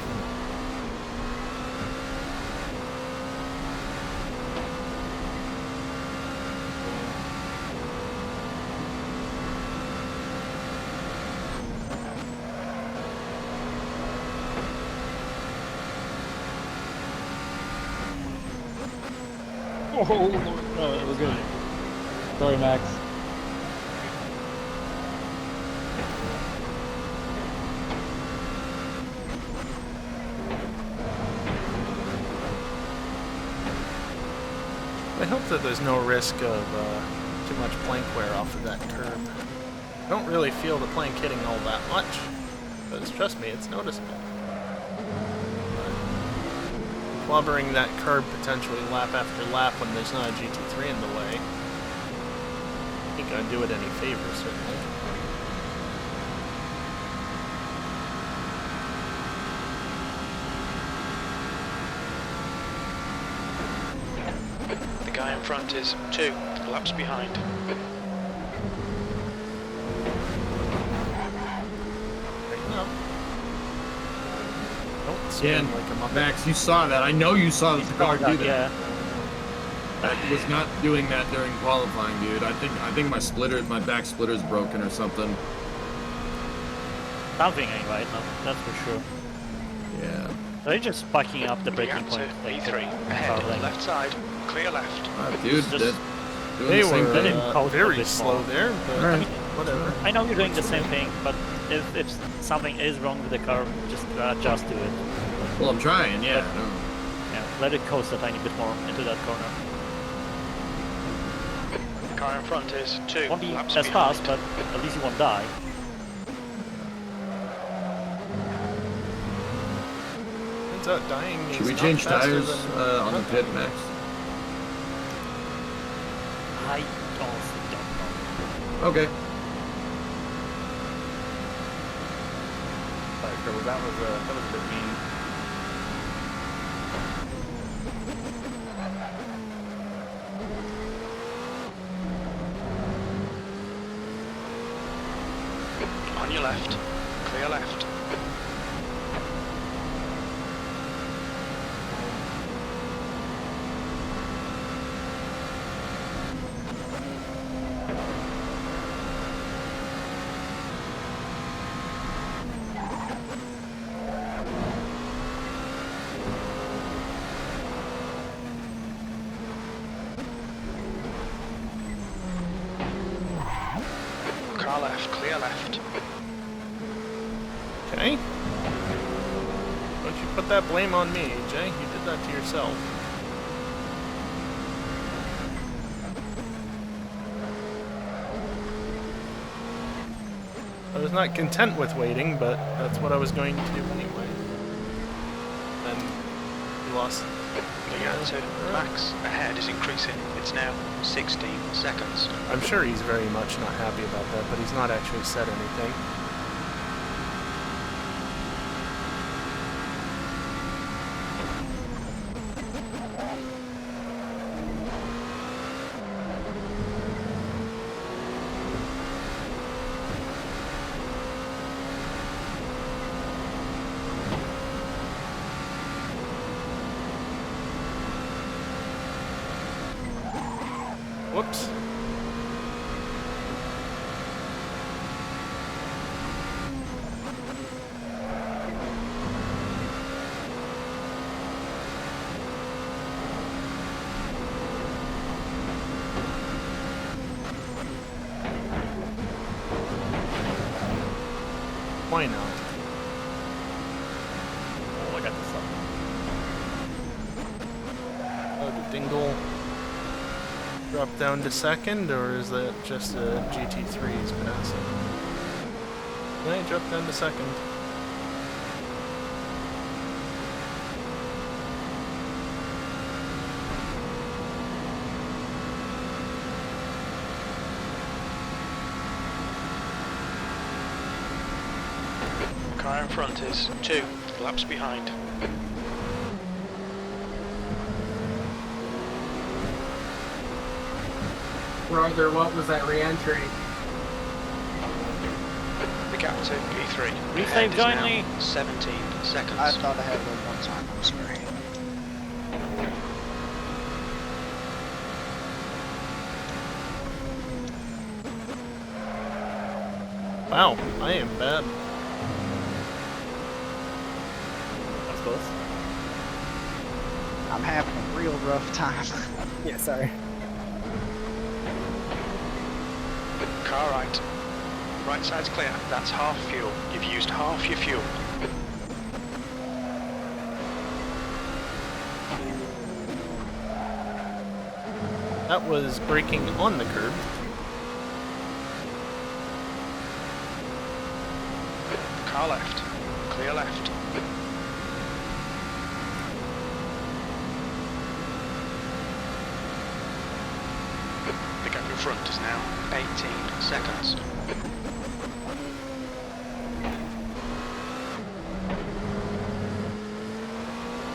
Oh, no, it was good. Sorry, Max. I hope that there's no risk of too much plank wear off of that curb. I don't really feel the plank hitting all that much, but trust me, it's noticeable. Clobbering that curb potentially lap after lap when there's not a GT3 in the way ain't gonna do it any favors, certainly. The guy in front is 2 laps behind. Straighten up. Don't Yeah, spin like a muppet. Max, you saw that. I know you saw the car do that. Yeah. I was not doing that during qualifying, dude. I think my back splitter's broken or something. Something ain't right now, that's for sure. Yeah. They're just spiking up the braking Reactor point. Like E3 the ahead, car lane. left side, clear left. Dude, Just- that's doing They the same were They thing. didn't coast a very bit slow more. there, but Alright. whatever. I know you're doing the same thing, but if something is wrong with the car, just adjust to it. Well, I'm trying, yeah. Yeah, let it coast a tiny bit more into that corner. Car in front is 2 Won't be laps as behind. fast, but at least you won't die. Turns out dying Should is we not change faster tires than on the not pit, dying. Max? I honestly don't know. Okay. Sorry, Trevor, that was a bit mean. On your left, clear left. Car left, clear left. Okay. Don't you put that blame on me, AJ. You did that to yourself. I was not content with waiting, but that's what I was going to do anyway. Then we lost. Reactor max ahead is increasing. It's now 16 seconds. I'm sure he's very much not happy about that, but he's not actually said anything. Whoops. Why not? Oh, I got this up. Oh, did Dingle drop down to second, or is that just a GT3's passing? Yeah, he dropped down to second. Car in front is 2 laps behind. Roger, what was that re-entry? The gap to P3. Resave Ahead is now jointly. 17 seconds. I thought I had one more time. I'm sorry. Wow, I am bad. That's close. I'm having a real rough time. Yeah, sorry. Car right. Right side's clear. That's half fuel. You've used half your fuel. That was braking on the curb. Car left. Clear left. The gap in front is now 18 seconds.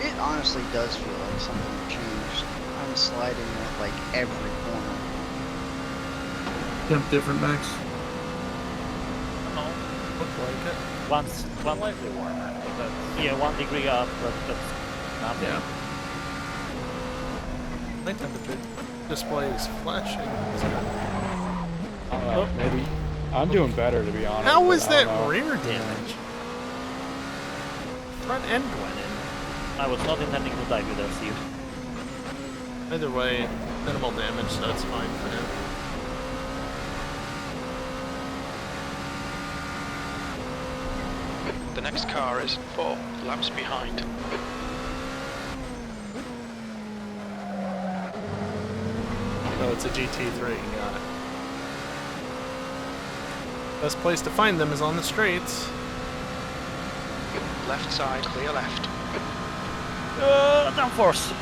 It honestly does feel like something changed. I'm sliding at like every corner. Temp different, Max? No, Looked like it. one Slightly warmer. But that's, yeah, 1 degree up, but that's nothing. Yeah. My temperature display is flashing. I don't know, maybe. I'm doing better, to be honest. How but was I that don't know. rear damage? Front end went in. I was not intending to dive you there, Steve. Either way, minimal damage, so that's fine for now. The next car is 4 laps behind. Oh, it's a GT3, got it. Best place to find them is on the straights. Left side, clear left. Downforce!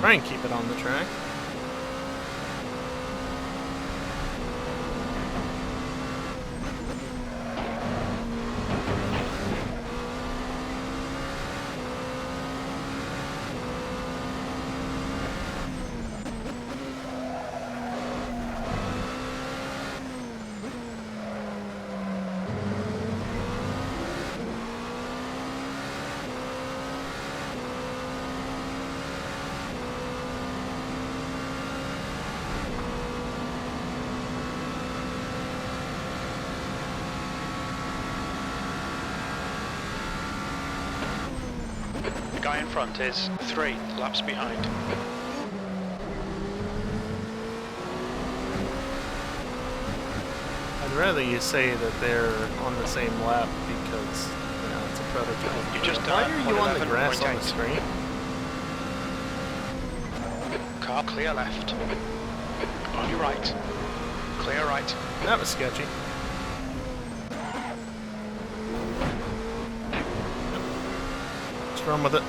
Try and keep it on the track. The guy in front is 3 laps behind. I'd rather you say that they're on the same lap because, you know, it's a prototype. You just Why are you on the grass on the 111.8. straight? Car clear left. On your right. Clear right. That was sketchy. What's wrong with it?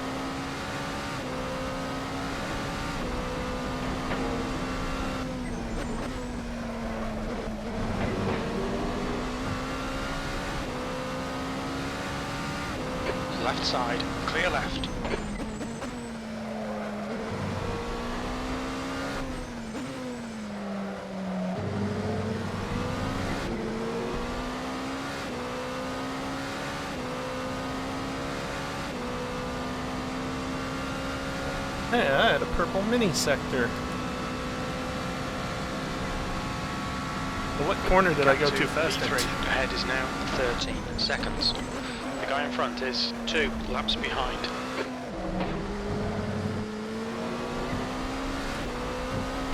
Left side, clear left. Hey, I had a purple mini sector. But what corner did I go too fast in? V3 ahead is now 13 seconds. The guy in front is 2 laps behind.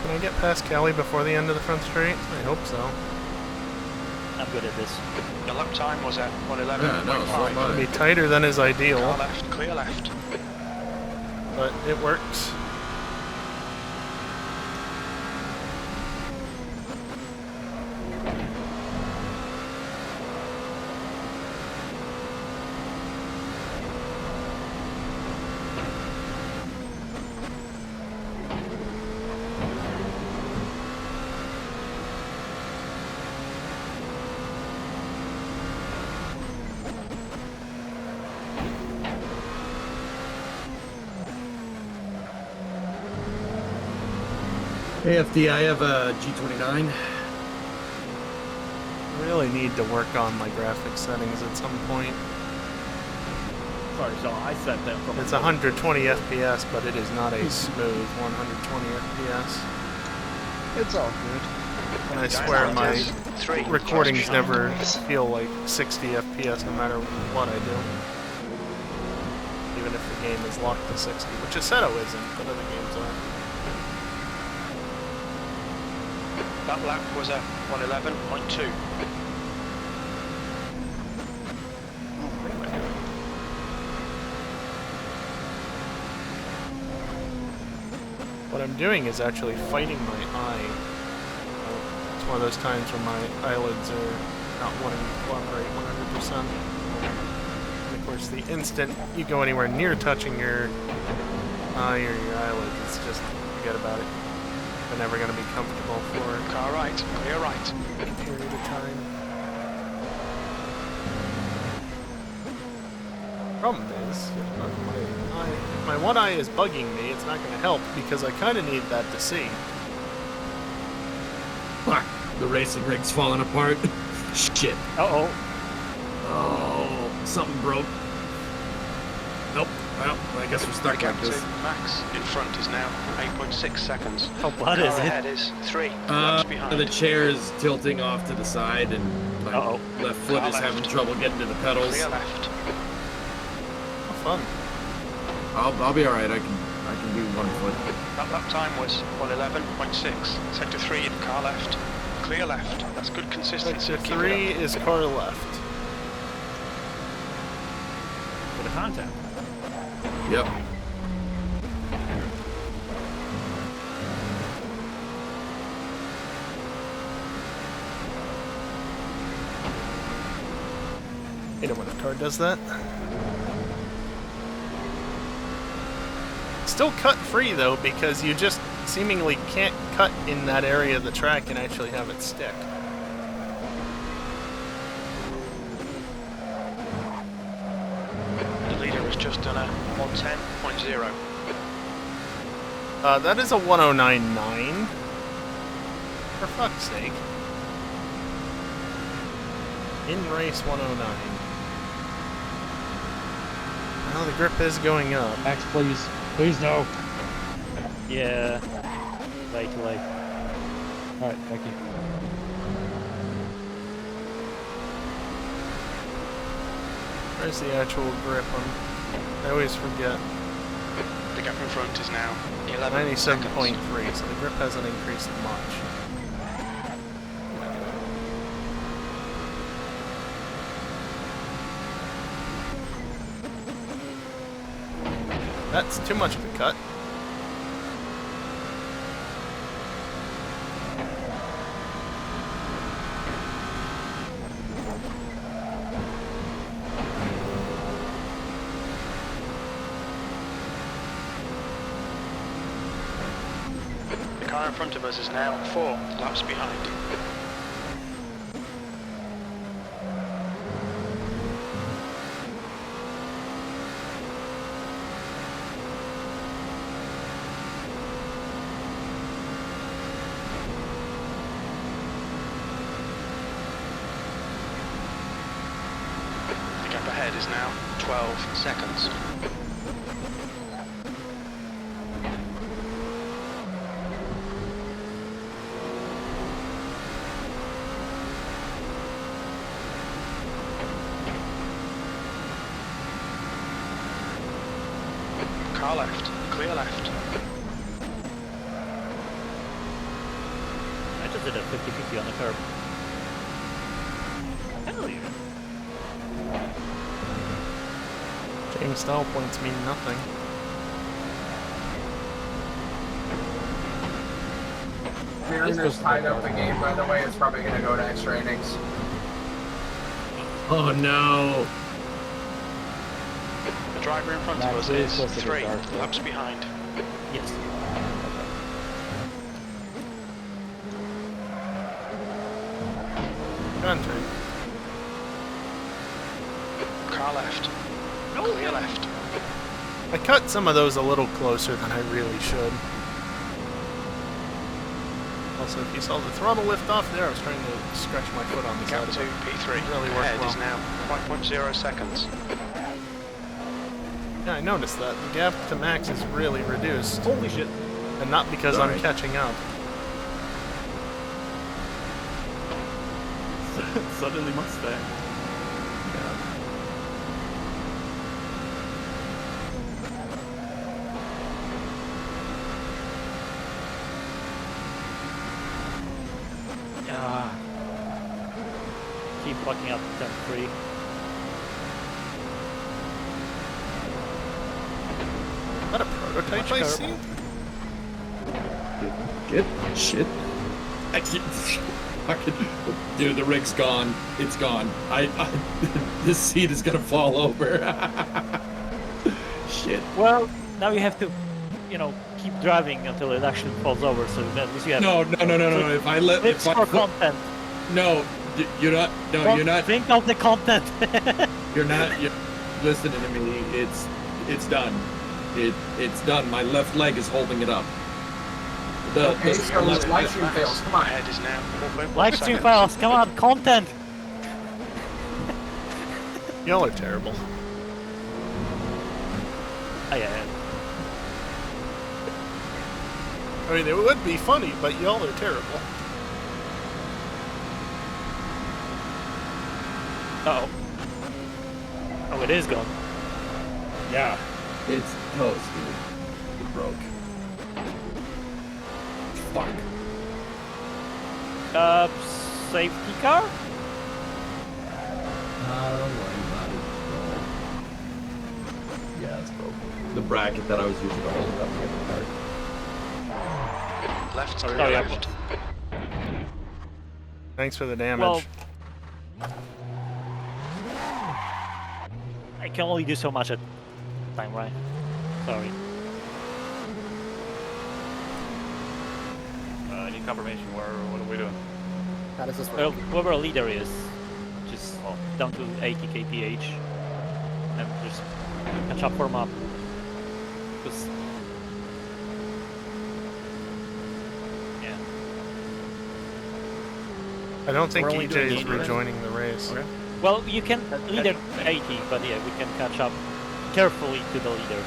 Can I get past Cali before the end of the front straight? I hope so. I'm good at this. The lap time was at 111.5. Yeah, no, so am I. It'll be tighter than is ideal, Car left, clear left. but it works. Hey, FD, I have a G29. I really need to work on my graphics settings at some point. Sorry, Sean, I set that from. It's 120 FPS, but it is not a smooth 120 FPS. It's all good. And I swear my 3 recordings laps behind. never feel like 60 FPS no matter what I do. Even if the game is locked to 60, which Assetto isn't, but other games are. That lap was at 111.2. What I'm doing is actually fighting my eye. It's one of those times where my eyelids are not wanting to cooperate 100%. And of course, the instant you go anywhere near touching your eye or your eyelids, it's just, forget about it. They're never going to be comfortable for Car right, clear right. a period of time. Problem is, my one eye is bugging me. It's not going to help because I kind of need that to see. Fuck, the racing rig's falling apart. Shit. Uh-oh. Oh, something broke. Nope. Well, I guess we're stuck like this. Max in front is now 8.6 seconds. How bad is it? Ahead is 3 laps behind. The chair is tilting off to the side, and my left foot Car is left. having trouble getting to the pedals. Clear left. How fun. I'll be all right. I can do one foot. That lap time was 111.6. Sector 3, car left. Clear left. That's good consistency. Sector Keep it 3 up. is car left. For the content. Yep. Hate it when a car does that. Still cut free though, because you just seemingly can't cut in that area of the track and actually have it stick. The leader has just done a 110.0. That is a 109.9. For fuck's sake. In race 109. Well, the grip is going up. Max, please. Please, no. Yeah. Way too late. Alright, thank you. Where's the actual grip on? I always forget. The gap in front is now 11 97.3, seconds. so the grip hasn't increased much. That's too much of a cut. The car in front of us is now 4 laps behind. The gap ahead is now 12 seconds. Car left, clear left. I just did a 50-50 on the curb. Hell yeah. James style points mean nothing. Mariner's tied up the game, by the way. It's probably going to go to extra innings. Oh no. The driver in front Max, of us it is is supposed to be 3 dark, though. laps behind. Yes. Contact. Car left, clear left. I cut some of those a little closer than I really should. Also, if you saw the throttle lift off there, I was trying to scratch my foot on the Gap side to of it. P3. It really worked Ahead well. is now 5.0 seconds. Yeah, I noticed that. The gap to Max is really reduced. Holy shit. And not because I'm Sorry. catching up. Suddenly Mustang. Ah. Keep fucking up turn 3. Is that a prototype I see? Get shit. I can't. Fucking, dude, the rig's gone. It's gone. This seat is gonna fall over. Shit. Well, now you have to, you know, keep driving until it actually falls over, so at least you have... No. If I let, Clips if I, for content. no, you're not. No, you're not. Think of the content. You're not. listening to me. It's done. It's done. My left leg is holding it up. Okay, so live stream fails. Come on. Head is now 4.1 Live stream seconds. files, come on, content! Y'all are terrible. Oh, yeah. I mean, it would be funny, but y'all are terrible. Uh-oh. Oh, it is gone. Yeah. It's toast, dude. It broke. Fuck. Safety car? Don't worry about it. Yeah, it's broken. The bracket that I was using to hold it up against the cart. Left, clear Sorry, left. Thanks for the damage. Well, I can only do so much at a time, right? Sorry. I need confirmation. What are we doing? How does this work? Well, whoever leader is, just down to 80 kph, and just catch up, form up. Because, yeah. I don't think We're only doing EJ is 80 then? rejoining the race. Okay. Well, you can lead at 80, but yeah, we can catch up carefully to the leaders.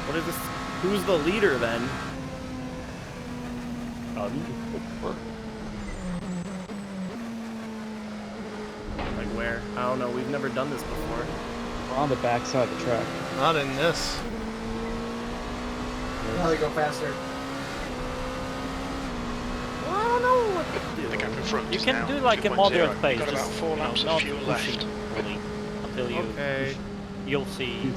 What is this? Who's the leader then? Like where? I don't know. We've never done this before. We're on the back side of the track. Not in this. How they go faster? Well, I don't know what to do. The gap in front You is can now do like a 2.0. moderate pace, Got about just 4 laps not of fuel pushing left. really until you Okay. you'll see.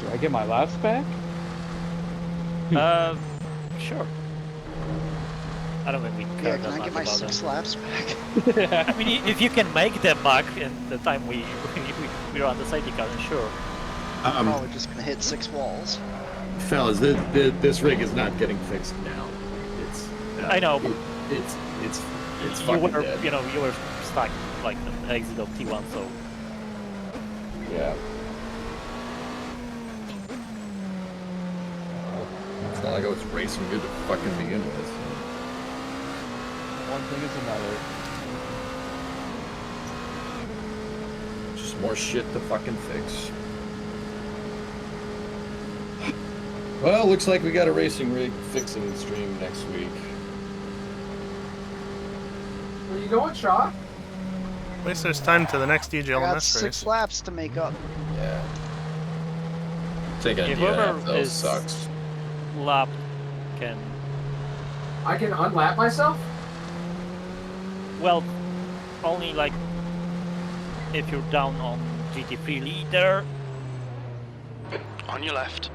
Do I get my laps back? Sure. I don't think we Yeah, care can that I much get my about 6 them. laps back? I mean, if you can make them back in the time we were on the safety car, then sure. I'm probably just gonna hit 6 walls. Fellas, this rig is not getting fixed now. It's. I know. It's You fucking were, dead. you were stuck like an exit of T1, so Yeah. It's not like I was racing good to fucking begin with. One thing is another. Just more shit to fucking fix. Well, looks like we got a racing rig fixing stream next week. Where you going, Shaw? At least there's time to the next I got EJLMS 6 race. laps to make up. Yeah. Taking a Yeah, whoever DNF though is- sucks. lap can. I can unlap myself? Well, only like if you're down on GT3 leader. On your left.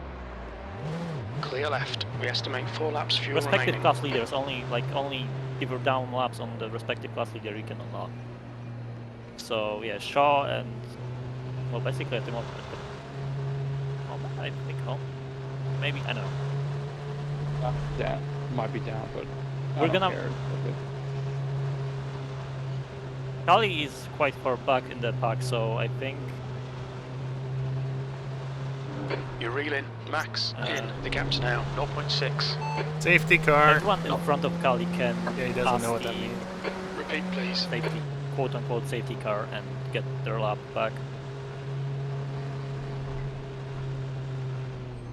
Clear left. We estimate 4 laps fuel Respective remaining. class leaders, only if you're down laps on the respective class leader, you can unlock. So yeah, Shaw and well, basically at the moment, I think maybe I don't know. Down. Might be down, but I We're don't gonna- care. Okay. Kali is quite far back in the pack, so I think You're reeling. Max, in. The gap's now 0.6. Safety car. everyone in front of Kali can Yeah, he doesn't pass know what the that means. Repeat, please. safety, quote-unquote safety car and get their lap back.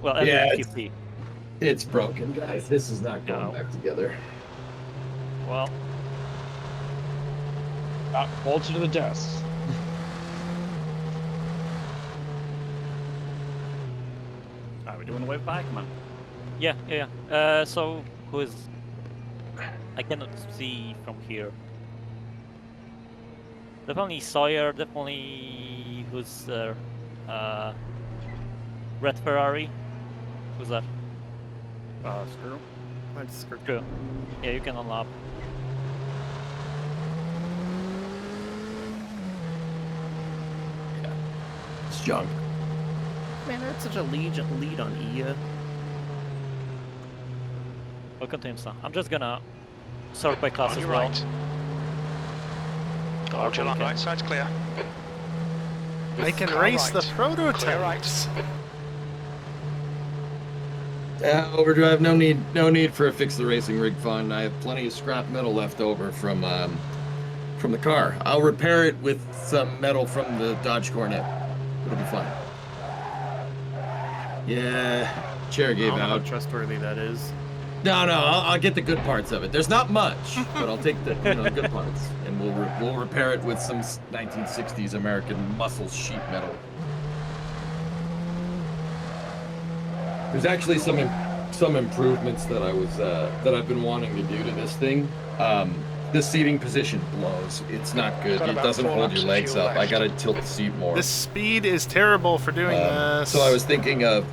Well, at Yeah, least 50. It's broken, guys. This is not going No. back together. Well, Bolted to the desk. Are we doing the wave back? Come on. yeah. So who is? I cannot see from here. Definitely Sawyer. Definitely who's there? Red Ferrari. Who's that? Screw. Let's screw. True. Yeah, you can unlock. It's junk. Man, that's such a lead on Ia. Welcome to Imsa. I'm just gonna sort by class On as your well. right. Hold your line, right side's clear. I can Car race the right. Clear right. prototypes. Overdrive, no need for a fix the racing rig fund. I have plenty of scrap metal left over from the car. I'll repair it with some metal from the Dodge Coronet. It'll be fine. Yeah, chair I gave don't know how out. trustworthy that is. No, I'll get the good parts of it. There's not much, but I'll take the good parts, and we'll repair it with some 1960s American muscle sheet metal. There's actually some improvements that I've been wanting to do to this thing. The seating position blows. It's not good. It doesn't hold your legs up. I gotta tilt the seat more. The speed is terrible for doing this. So I was thinking of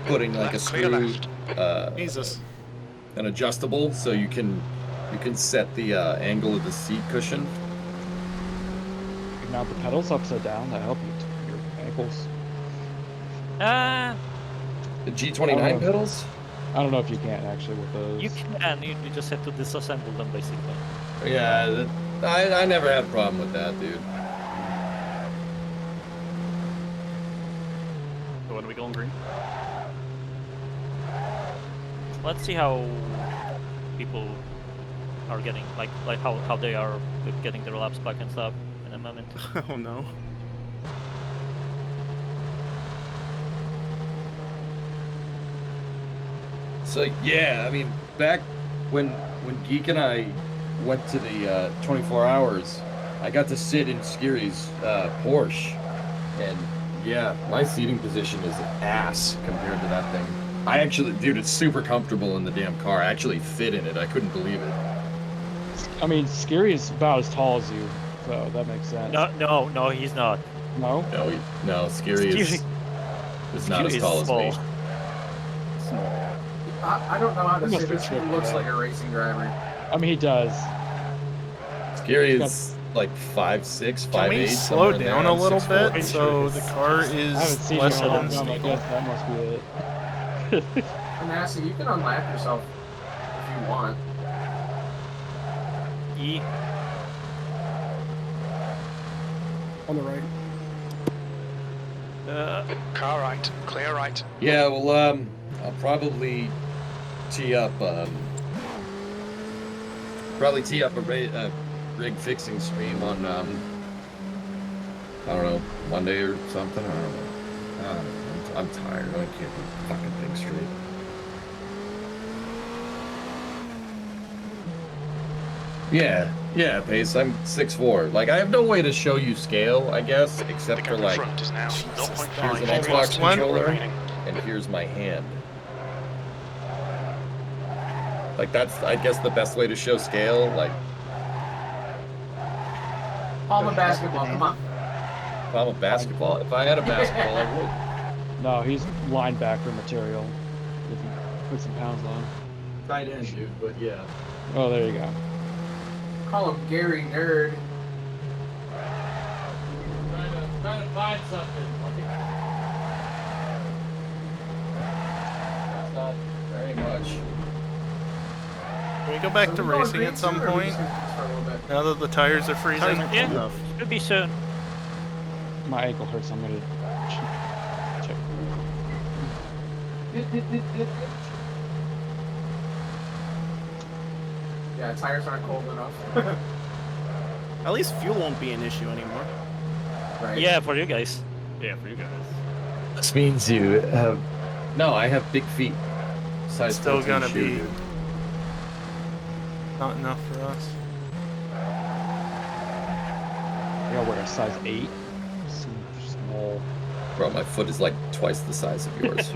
putting like a screw, Jesus. an adjustable, so you can set the angle of the seat cushion. You can mount the pedals upside down. That help you your ankles. The G29 pedals? I don't know if you can actually with those. You can. You just have to disassemble them basically. Yeah, I never had a problem with that, dude. So when are we going green? Let's see how people are getting like how they are with getting their laps back and stuff in a moment. Oh no. So yeah, I mean, back when Geek and I went to the 24 hours, I got to sit in Skiri's Porsche, and yeah, my seating position is ass compared to that thing. I actually, dude, it's super comfortable in the damn car. I actually fit in it. I couldn't believe it. I mean, Skiri is about as tall as you, so that makes sense. No, he's not. No? No, Skiri is not as tall as me. I don't know how to He say must be this. He tripping looks out. like a racing driver. I mean, he does. Skiri is like 5'6", 5'8". Can we slow down a little bit so the car I haven't is seen you less in a long time. I unstable? guess that must be it. Massey, you can unlap yourself if you want. E. On the right. Car right. Clear right. Yeah, well, I'll probably tee up a rig fixing stream on I don't know, Monday or something. I don't know. I'm tired. I can't get the fucking thing straight. Yeah, Pace. I'm 6'4". Like, I have no way to show you scale, I guess, except for like Front is now here's 0.5 an Xbox one controller, remaining. and here's my hand. Like, that's, I guess, the best way to show scale. Like, Palm of basketball, come on. if I'm a basketball, if I had a basketball, I would. No, he's linebacker material. If you put some pounds on. Tight end, dude, but yeah. Oh, there you go. Call him Gary Nerd. Trying to find something. Not very much. Can we go back So to we going racing green at some soon, or we point? just gonna do this for a little bit? Now that the tires are freezing? Tires are cold Yeah. enough. Should be soon. My ankle hurts. I'm gonna check. Yeah, tires aren't cold enough. At least fuel won't be an issue anymore. Right. Yeah, for you guys. Yeah, for you guys. This means you have. No, I have big feet. Size Still 14 gonna shoe, be- dude. Not enough for us. I gotta wear a size 8. Seems small. Bro, my foot is like twice the size of yours.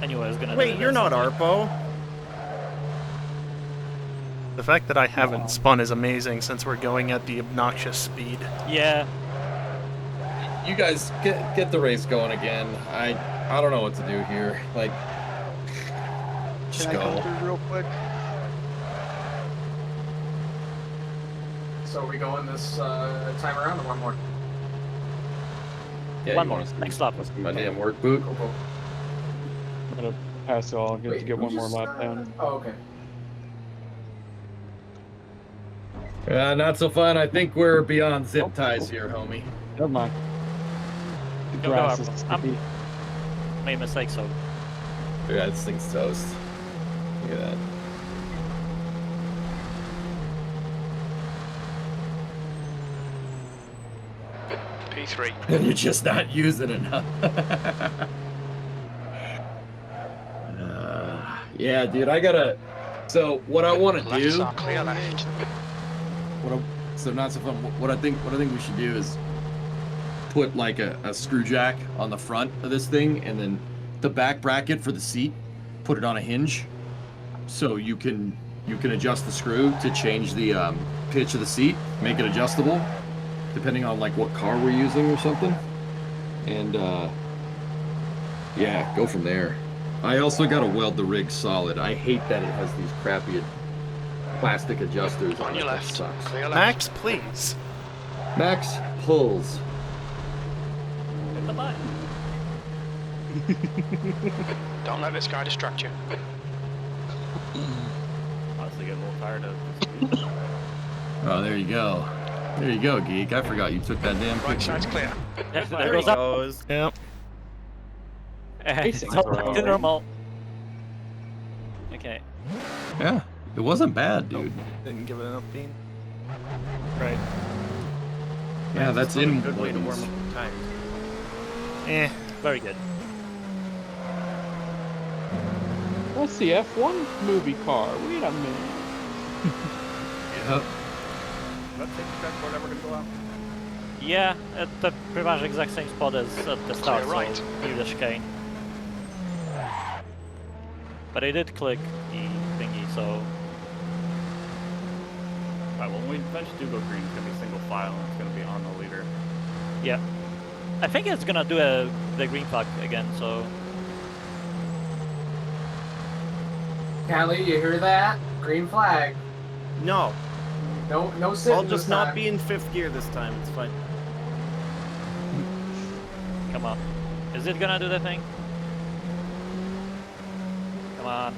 Anyway, I was gonna. Wait, you're not Arpo. The fact that I haven't spun is amazing since we're going at the obnoxious speed. Yeah. You guys get the race going again. I don't know what to do here. Like, just Can I go. come through real quick? So are we going this time around or one more? Yeah, One you more. wanna see Next stop. my damn work boot? Cool, cool. I'm gonna pass, so I'll get Wait, to get who one more just, lap down. Oh, okay. Not so fun. I think we're beyond zip ties here, homie. Never mind. The Go, grass go, is I'm- sticky. Made a mistake, so Yeah, this thing's toast. Look at that. P3. You're just not using enough. Yeah, dude, I gotta. So what I want to Left do. side, clear left. So not so fun. What I think we should do is put like a screw jack on the front of this thing, and then the back bracket for the seat, put it on a hinge, so you can adjust the screw to change the pitch of the seat, make it adjustable, depending on like what car we're using or something, and yeah, go from there. I also gotta weld the rig solid. I hate that it has these crappy plastic adjusters on On it. your That left. sucks. Clear left. Max, please. Max pulls. hit the button. Don't let this guy distract you. Honestly, get a little tired of this. Oh, there you go. There you go, geek. I forgot you took that damn Right picture. side's clear. Yeah, There there he goes up. goes. Yep. It's Basic all throw. back to normal. Okay. Yeah, it wasn't bad, dude. Didn't give it enough bean. Right. Yeah, that's Probably in a good way to warm wings. up the tires. Eh. Very good. That's the F1 movie car. Wait a minute. Yep. That safety check board ever gonna go out? Yeah, at the pretty much exact same spot as at the start, Clear right. so near the chicane. But I did click the thingy, so Alright, well, when we eventually do go green, it's gonna be single file and it's gonna be on the leader. yeah. I think it's gonna do the green flag again, so Callie, you hear that? Green flag. No, No sitting I'll this just not time. be in 5th gear this time. It's fine. come on. Is it gonna do the thing? Come on.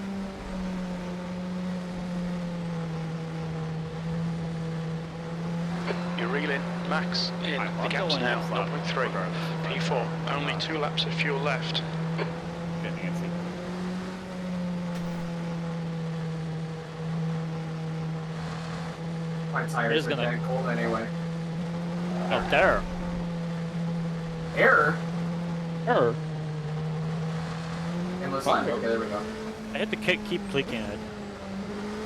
You're reeling. Max in. Alright, The I'm gap's going now next lap, 0.3. regardless. P4. Only 2 laps of fuel left. Getting antsy. My It tires is are gonna- dead cold anyway. Oh, there. Error. Error. Endless line. Okay, there we go. I had to keep clicking it.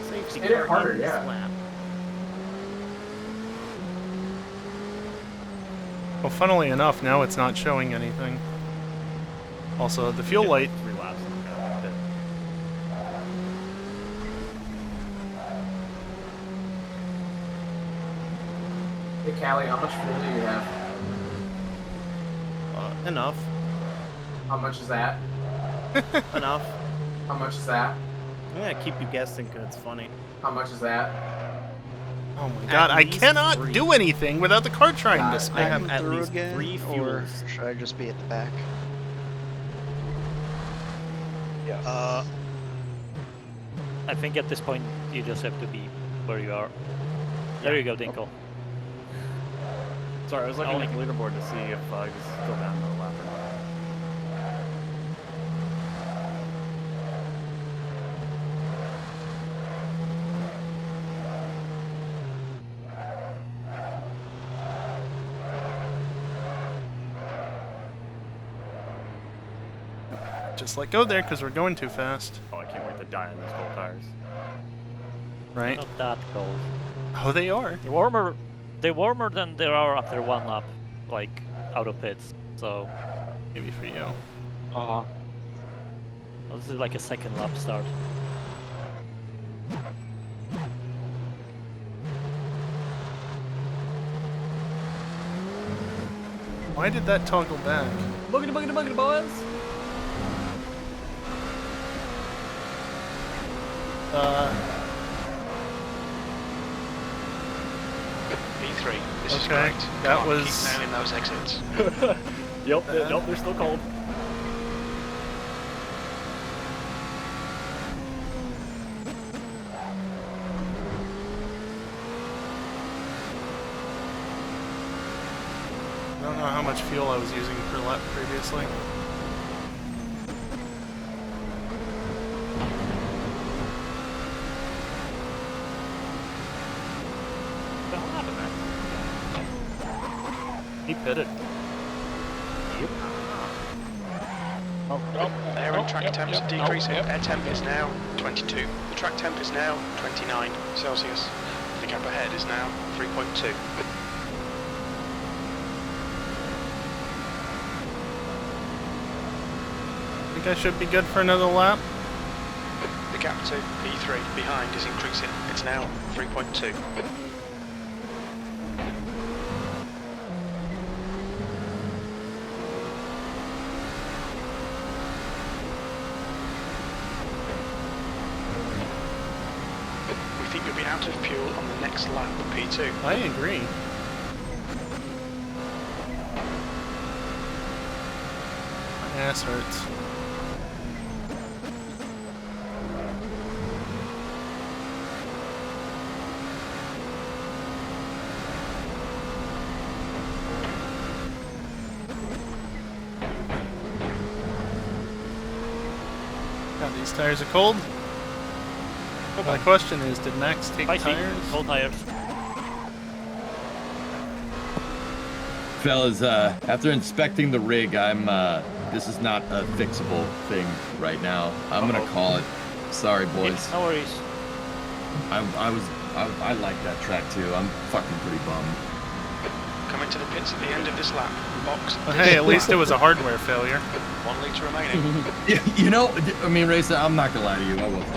Safety Hit it car harder, in this yeah. lap. Well, funnily enough, now it's not showing anything. Also, the fuel light. 3 laps and it's gonna hit. Hey, Callie, how much fuel do you have? Enough. How much is that? Enough. How much is that? I'm gonna keep you guessing because it's funny. How much is that? Oh my god, I least cannot 3. do anything without the car trying to God, I spin. have at Through least again, 3 or fuels. should I just be at the back? I think at this point you just have to be where you are. There you go, Dinkle. Sorry, I was looking Only- at the leaderboard to see if he was still down the lap or not. Just let go there because we're going too fast. Oh, I can't wait to die on those cold tires. Right? Not that cold. Oh, they are. They're warmer than they are after 1 lap, like out of pits. So Maybe for you. Uh-huh. this is like a 2nd lap start. Why did that toggle back? Boogity, boys! P3. This is Okay, great. that Come on, was- keep nailing those exits. Yep, nope, they're still cold. know how much fuel I was using per lap previously. What happened, man? He pitted. Air and track temps are decreasing. Air temp is now 22. The track temp is now 29 Celsius. The gap ahead is now 3.2. I think I should be good for another lap. The gap to P3 behind is increasing. It's now 3.2. We think you'll be out of fuel on the next lap of P2. I agree. My ass hurts. God, these tires are cold. My question is, did Max take tires? Cold tires. Fellas, after inspecting the rig, I'm this is not a fixable thing right now. I'm gonna call it. Sorry, boys. No worries. I like that track too. I'm fucking pretty bummed. Coming to the pits at the end of this lap. Box. Well, hey, at least it was a hardware failure. 1 litre remaining. You know, I mean, Racer, I'm not gonna lie to you. I wasn't.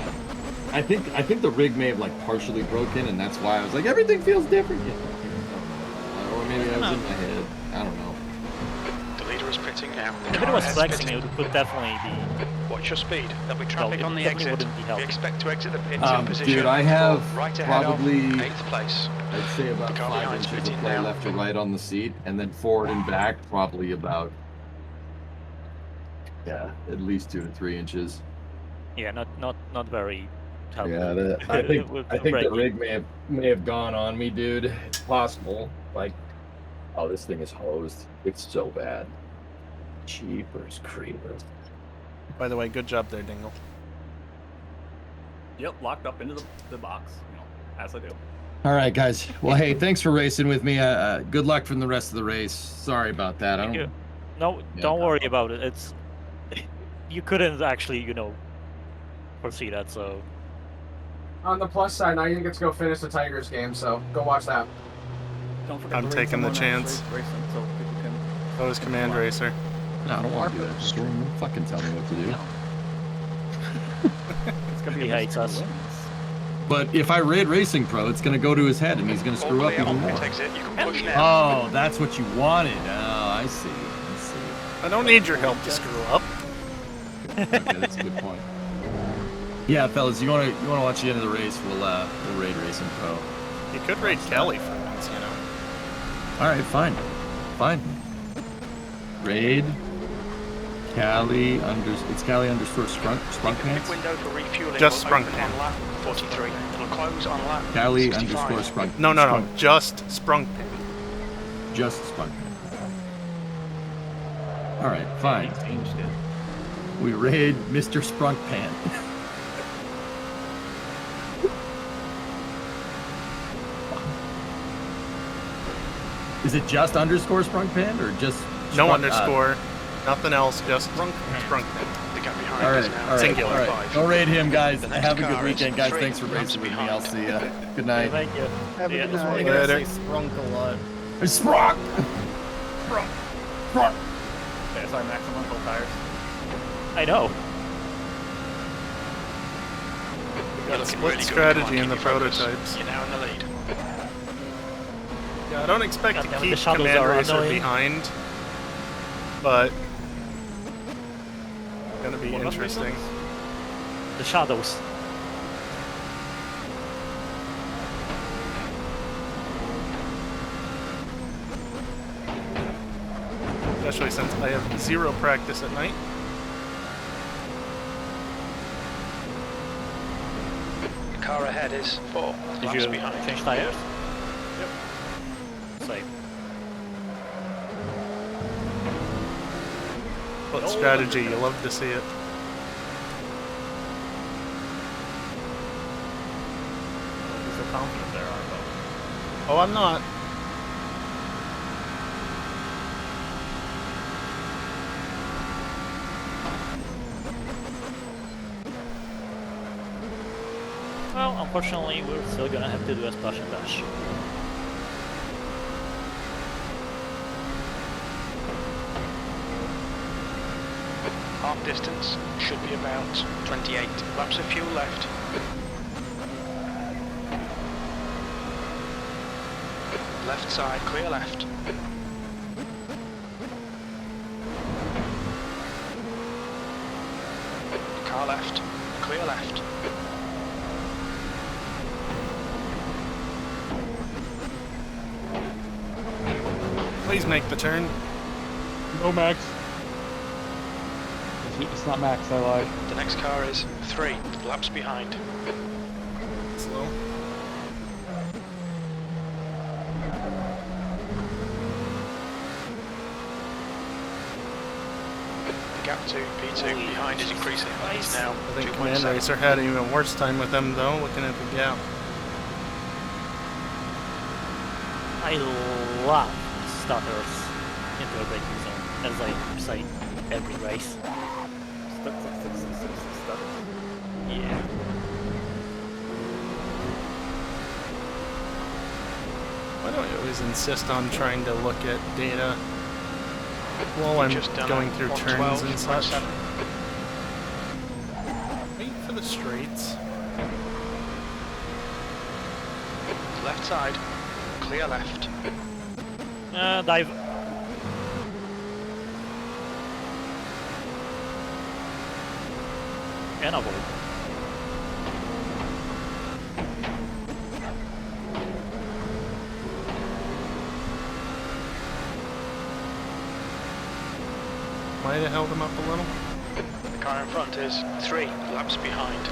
I think the rig may have like partially broken, and that's why I was like, everything feels different. Or maybe I was in my head. I don't know. The leader is pitting now. If it was flexing, it would definitely be. Watch your speed. There'll be traffic Well, on the definitely exit. wouldn't be We healthy. expect to exit the pits in position. Dude, I have right ahead probably, of 8th place. I'd say about The car 5 behind's inches of pitting play now. left to right on the seat, and then forward and back probably about, yeah, at least 2 to 3 inches. Yeah, not very healthy. Yeah, I think With the braking. rig may have gone on me, dude. It's possible. Like, oh, this thing is hosed. It's so bad. Cheapers creepers. By the way, good job there, Dingle. Yep, locked up into the box, you know, as I do. All right, guys. Well, hey, thanks for racing with me. Good luck from the rest of the race. Sorry about that. I Thank don't. you. No, Yeah. don't worry about it. It's you couldn't actually, foresee that. So On the plus side, now you get to go finish the Tigers game, so go watch that. Don't forget I'm to rate taking the someone else chance. racing so people can. That was Command Racer. No, I don't want to do that. Just don't fucking tell me what to do. It's gonna be He a hates race us. to win. But if I raid Racing Pro, it's gonna go to his head, and he's gonna screw All up clear even on more. pit exit. You can push now. Oh, that's what you wanted. Oh, I see. I see. I don't need your help to screw up. Okay, that's a good point. Yeah, fellas, you wanna watch the end of the race? We'll raid Racing Pro. You could raid Kelly for once, you know. All right, fine. Raid Cali it's Cali underscore sprunk The pants. window for refueling Just will sprung open pan. on lap 43. It'll close on lap Cali 65. underscore sprunk. No, just Sprung Pin. Just sprunk pan. All right, fine. He changed it. We raid Mr. Sprunk Pan. Is it just underscore Sprunk Pan or just No Sprunk- underscore, nothing else, just Sprung Pin. The gap behind All right, is now all right, Singular. all right. Go raid him, guys. The next Have a good car is weekend, guys. 3 Thanks for laps racing with me. behind. I'll see ya. Good night. thank you. Have a Yeah, good that's night. what You're gonna Later. say sprunk a lot. Sprunk! Okay, sorry, Max, I'm on full tires. I know. Got a Looking split really good. strategy Come on, in the keep your focus. prototypes. You're now in the lead. Yeah, I don't expect to Goddamn it, keep the shadows Command are Racer annoying. behind, but gonna be What about interesting. The shadows. Especially since I have 0 practice at night. The car ahead is 4 Did laps you behind. change tires? Yep. Same. What strategy? You love to see it. You're so confident there, Arvo. Oh, I'm not. Well, unfortunately, we're still gonna have to do a splash and dash. Half distance should be about 28 laps of fuel left. Left side, clear left. Car left, clear left. Please make the turn. No, Max. It's not Max, I lied. The next car is 3 laps behind. Slow. The gap to P2 behind is increasing. It's now I think 2.7. Command Racer had an even worse time with them, though, looking at the gap. I love stutters into a braking zone, as I say every race. Yeah. Why don't you always insist on trying to look at data while I'm Just done going it. through 112, turns and such? 1.7. Wait for the straights. Left side, clear left. Dive. And a volt. Might have held him up a little. The car in front is 3 laps behind.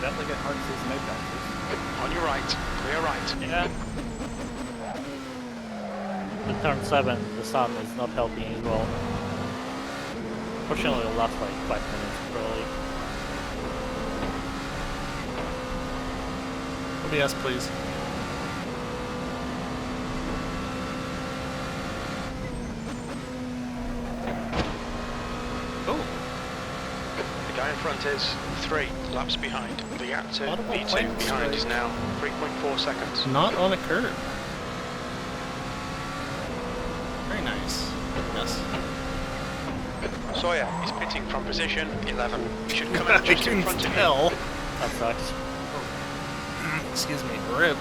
Definitely get hard to see some apexes. On your right, clear right. Yeah. In turn 7, the sun is not helping as well. Fortunately, it'll last like 5 minutes, probably. OBS, please. Oh, The guy in front is 3 laps behind. The gap to Audible B2 plane behind is strike. now 3.4 seconds. not on a curve. Very nice. Yes. Sawyer is pitting from position 11. He should come in I just in can front of you. tell. That sucks. Excuse me, rip.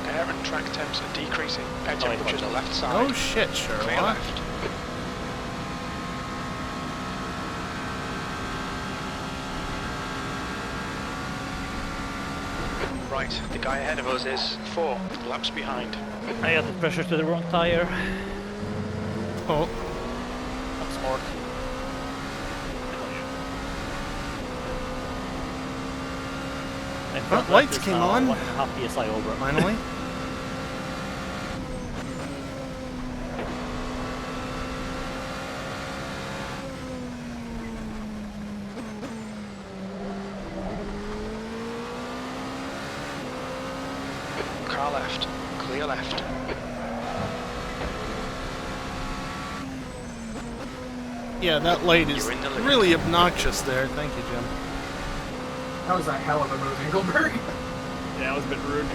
Air and track temps are decreasing. Air temperatures are left side. Oh shit, Clear Sherlock. left. Right, the guy ahead of us is 4 laps behind. I added pressure to the wrong tire. Oh, That's smart. My front lights left is came now on. 1.5 psi over. finally. Car left, clear left. Yeah, that light is You're in the lead. really obnoxious there. Thank you, Jim. That was a hell of a move, Engelberg. Yeah, it was a bit rude.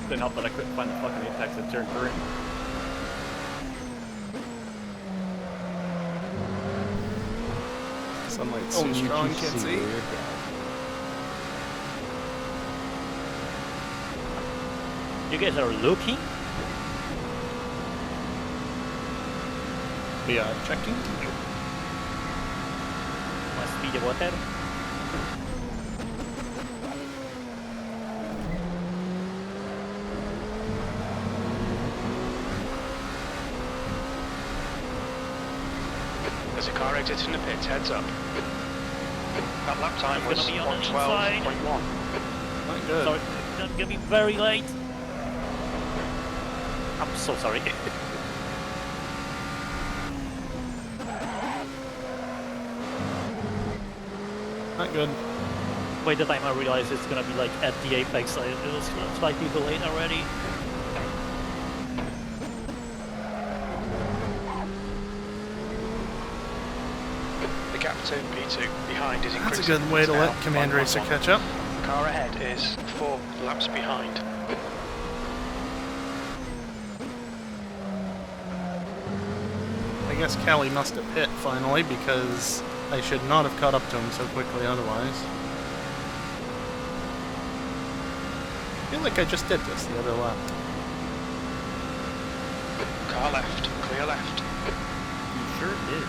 Didn't help that I couldn't find the fucking apex at turn 3. Sunlight's Oh, too you strong, can can't see see. where you're going. You guys are looking? We are checking. Must be the water. There's a car exiting the pits, heads up. That lap time was Gonna be on the 1:12.1. Not good. Sorry, that's gonna be very late. I'm so sorry. Not good. By the time I realize it's gonna be like at the apex, it was slightly delayed already. The gap to P2 behind is increasing. That's a good way to It's let now Command Racer 5.1. catch up. The car ahead is 4 laps behind. I guess Callie must have hit finally because I should not have caught up to him so quickly otherwise. I feel like I just did this the other lap. Car left, clear left. You sure did.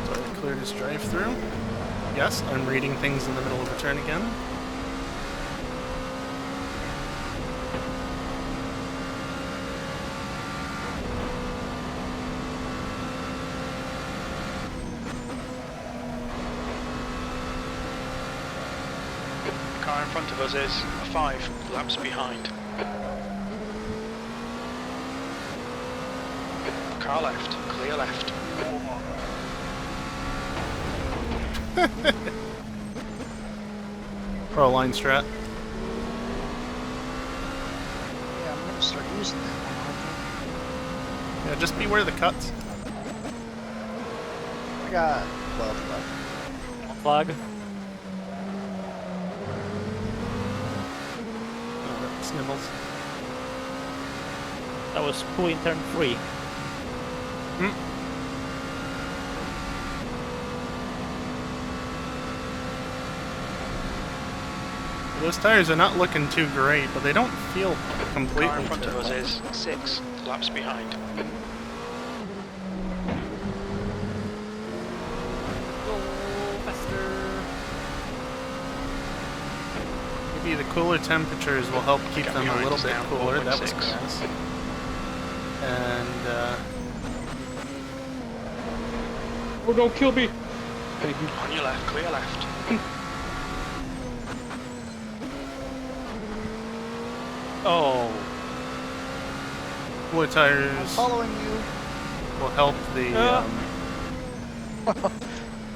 So I cleared his drive through. Yes, I'm reading things in the middle of a turn again. The car in front of us is 5 laps behind. Car left, clear left. Pro line strat. Yeah, I'm gonna start using that one. Yeah, just beware the cuts. I got 12 left. Flag. Oh, that snibbles. That was cool in turn 3. Those tires are not looking too great, but they don't feel The car completely in front of us terrible. is 6 laps behind. Maybe the cooler temperatures will help keep Gap them a behind little is bit now cooler. That was 4.6. nice. And Oh, don't kill me! Thank you. On your left, clear left. Oh, cooler I'm tires following you. will help the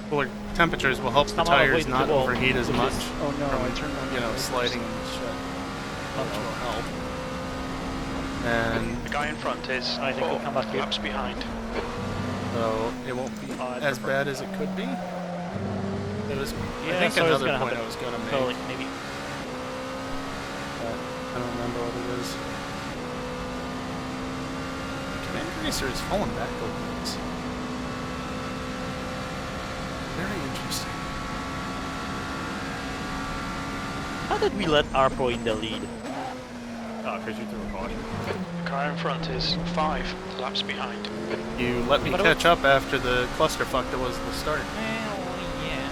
cooler temperatures will help the I'm on the way tires to not the wall, overheat as which much. is- Oh no, From, I turned on you my know, wipers. sliding and shit. Which will help. And The guy in front is I think 4 we'll come back here. laps behind. so it won't be I'd as prefer- bad as it could be. It was, yeah, I think, so it's another gonna point happen. I was going to make, Totally, maybe. but I don't remember what it is. Command Racer is falling back a little bit. Very interesting. How did we let Arpo in the lead? Oh, because you threw a caution. The car in front is 5 laps behind. You let me But it catch up after the clusterfuck that was the start. Well, yeah.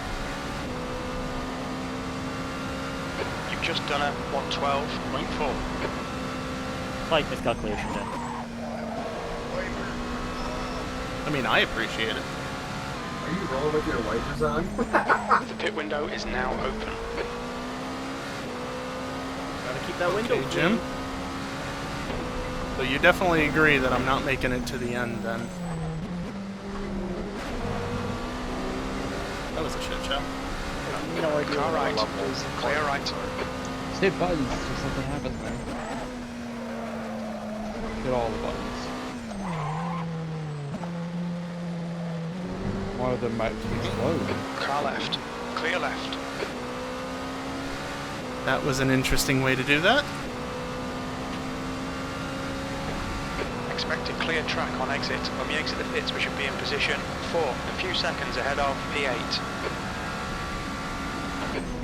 You've just done a 1:12.4. Slight miscalculation then. I mean, I appreciate it. Are you rolling with your wipers on? The pit window is now open. Gotta keep that window Okay, clean. Jim. So you definitely agree that I'm not making it to the end then. That was a shit show. No idea Car what right, level is. clear right. Just hit buttons so something happens, man. Hit all the buttons. One of them might explode. Car left, clear left. That was an interesting way to do that. Expect a clear track on exit. When we exit the pits, we should be in position 4, a few seconds ahead of P8.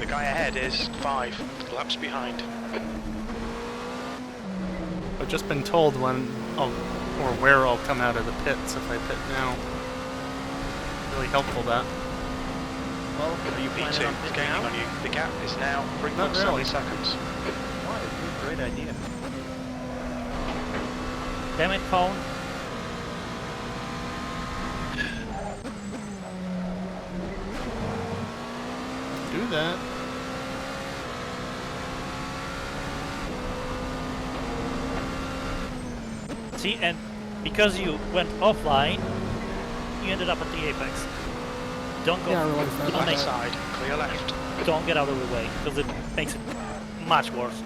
The guy ahead is 5 laps behind. I've just been told when I'll, or where I'll come out of the pits if I pit now. Really helpful, that. Well, are you planning P2 on is pitting gaining now? on you. The gap is now 3.7 really. seconds. Why? Great idea. Damn it, phone. Do that. See, and because you went offline, you ended up at the apex. Don't go. Yeah, I realized that. Don't, Left make, side, clear left. don't get out of the way, because it makes it much worse.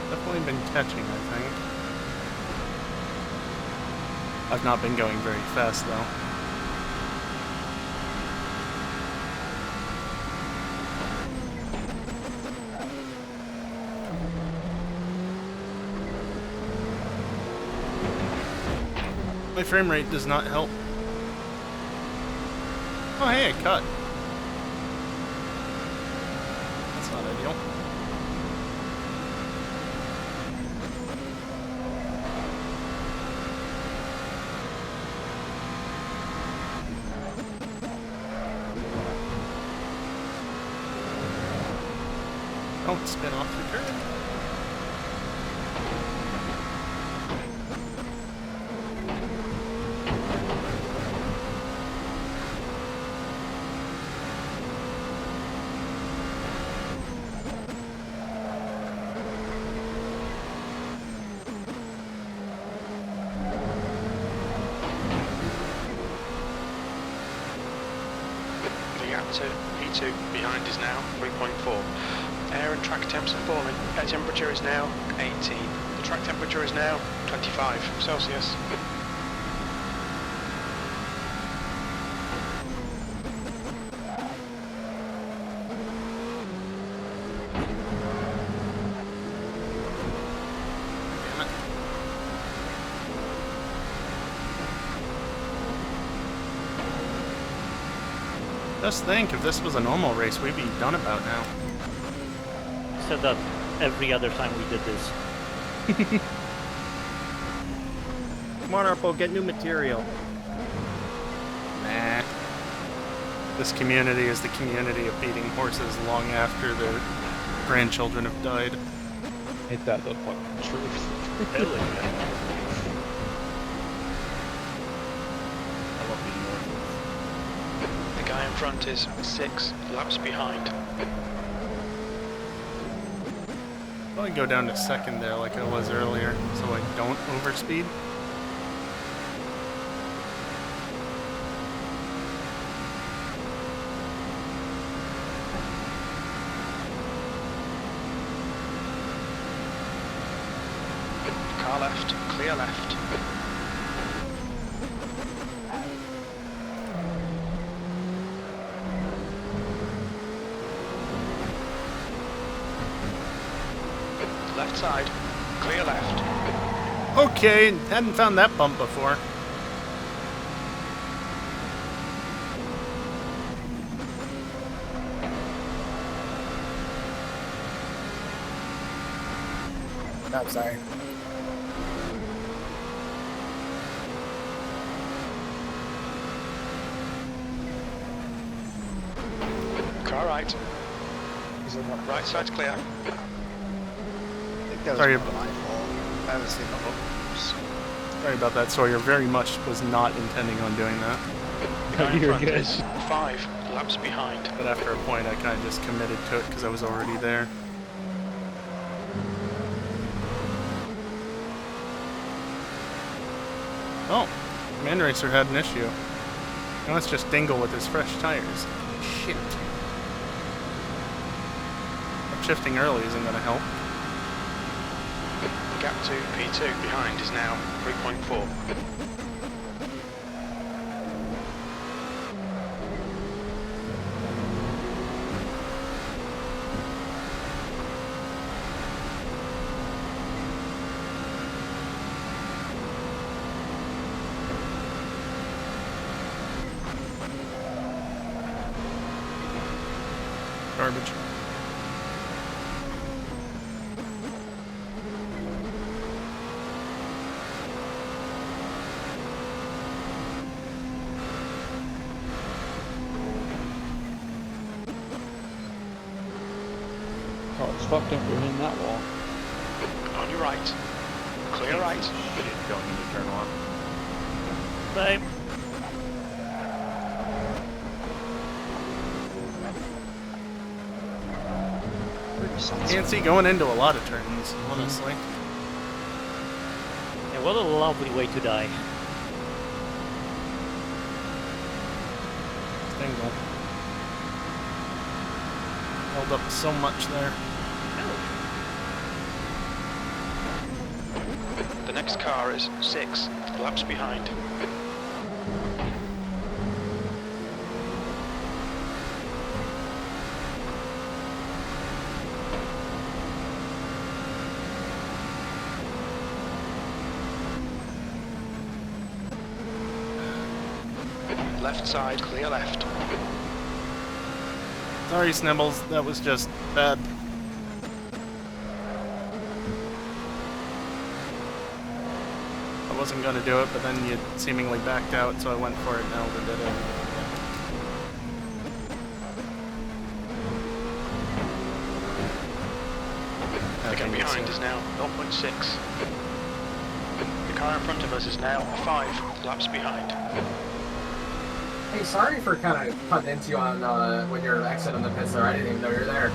Definitely been catching, I think. I've not been going very fast, though. My frame rate does not help. Oh, hey, I cut. That's not ideal. Don't spin off the curb. The gap to P2 behind is now 3.4. Air and track temps are falling. Air temperature is now 18. The track temperature is now 25 Celsius. Damn it. Just think, if this was a normal race, we'd be done about now. Said that every other time we did this. Come on, Arpo, get new material. Nah. This community is the community of beating horses long after their grandchildren have died. Ain't that the fucking truth? Hell yeah. I love beating horses. The guy in front is 6 laps behind. Probably go down to second there like I was earlier, so I don't overspeed. Car left, clear left. Left side, clear left. Okay, hadn't found that bump before. I'm sorry. Car right. Right side's clear. I think that was Sorry. my fault. I was thinking, Sorry about that, Sawyer. Very much was not intending on doing that. The guy in You're front good. is 5 laps behind. But after a point, I kind of just committed to it because I was already there. Oh, Man Racer had an issue. Now let's just dingle with his fresh tires. Shit. Shifting early isn't going to help. The gap to P2 behind is now 3.4. Garbage. Oh, it's fucked up. We're hitting that wall. On your right. Clear right. Shit, don't need to turn on. Same. Can't see going into a lot of turns, honestly. Yeah, what a lovely way to die. Dingle. Held up so much there. The next car is 6 laps behind. Left side, clear left. Sorry, Snibbles, that was just bad. I wasn't going to do it, but then you seemingly backed out, so I went for it and Elder did it. The gap behind is now 0.6. The car in front of us is now 5 laps behind. Hey, sorry for kind of cutting into you on when you're exiting the pits there. I didn't even know you were there.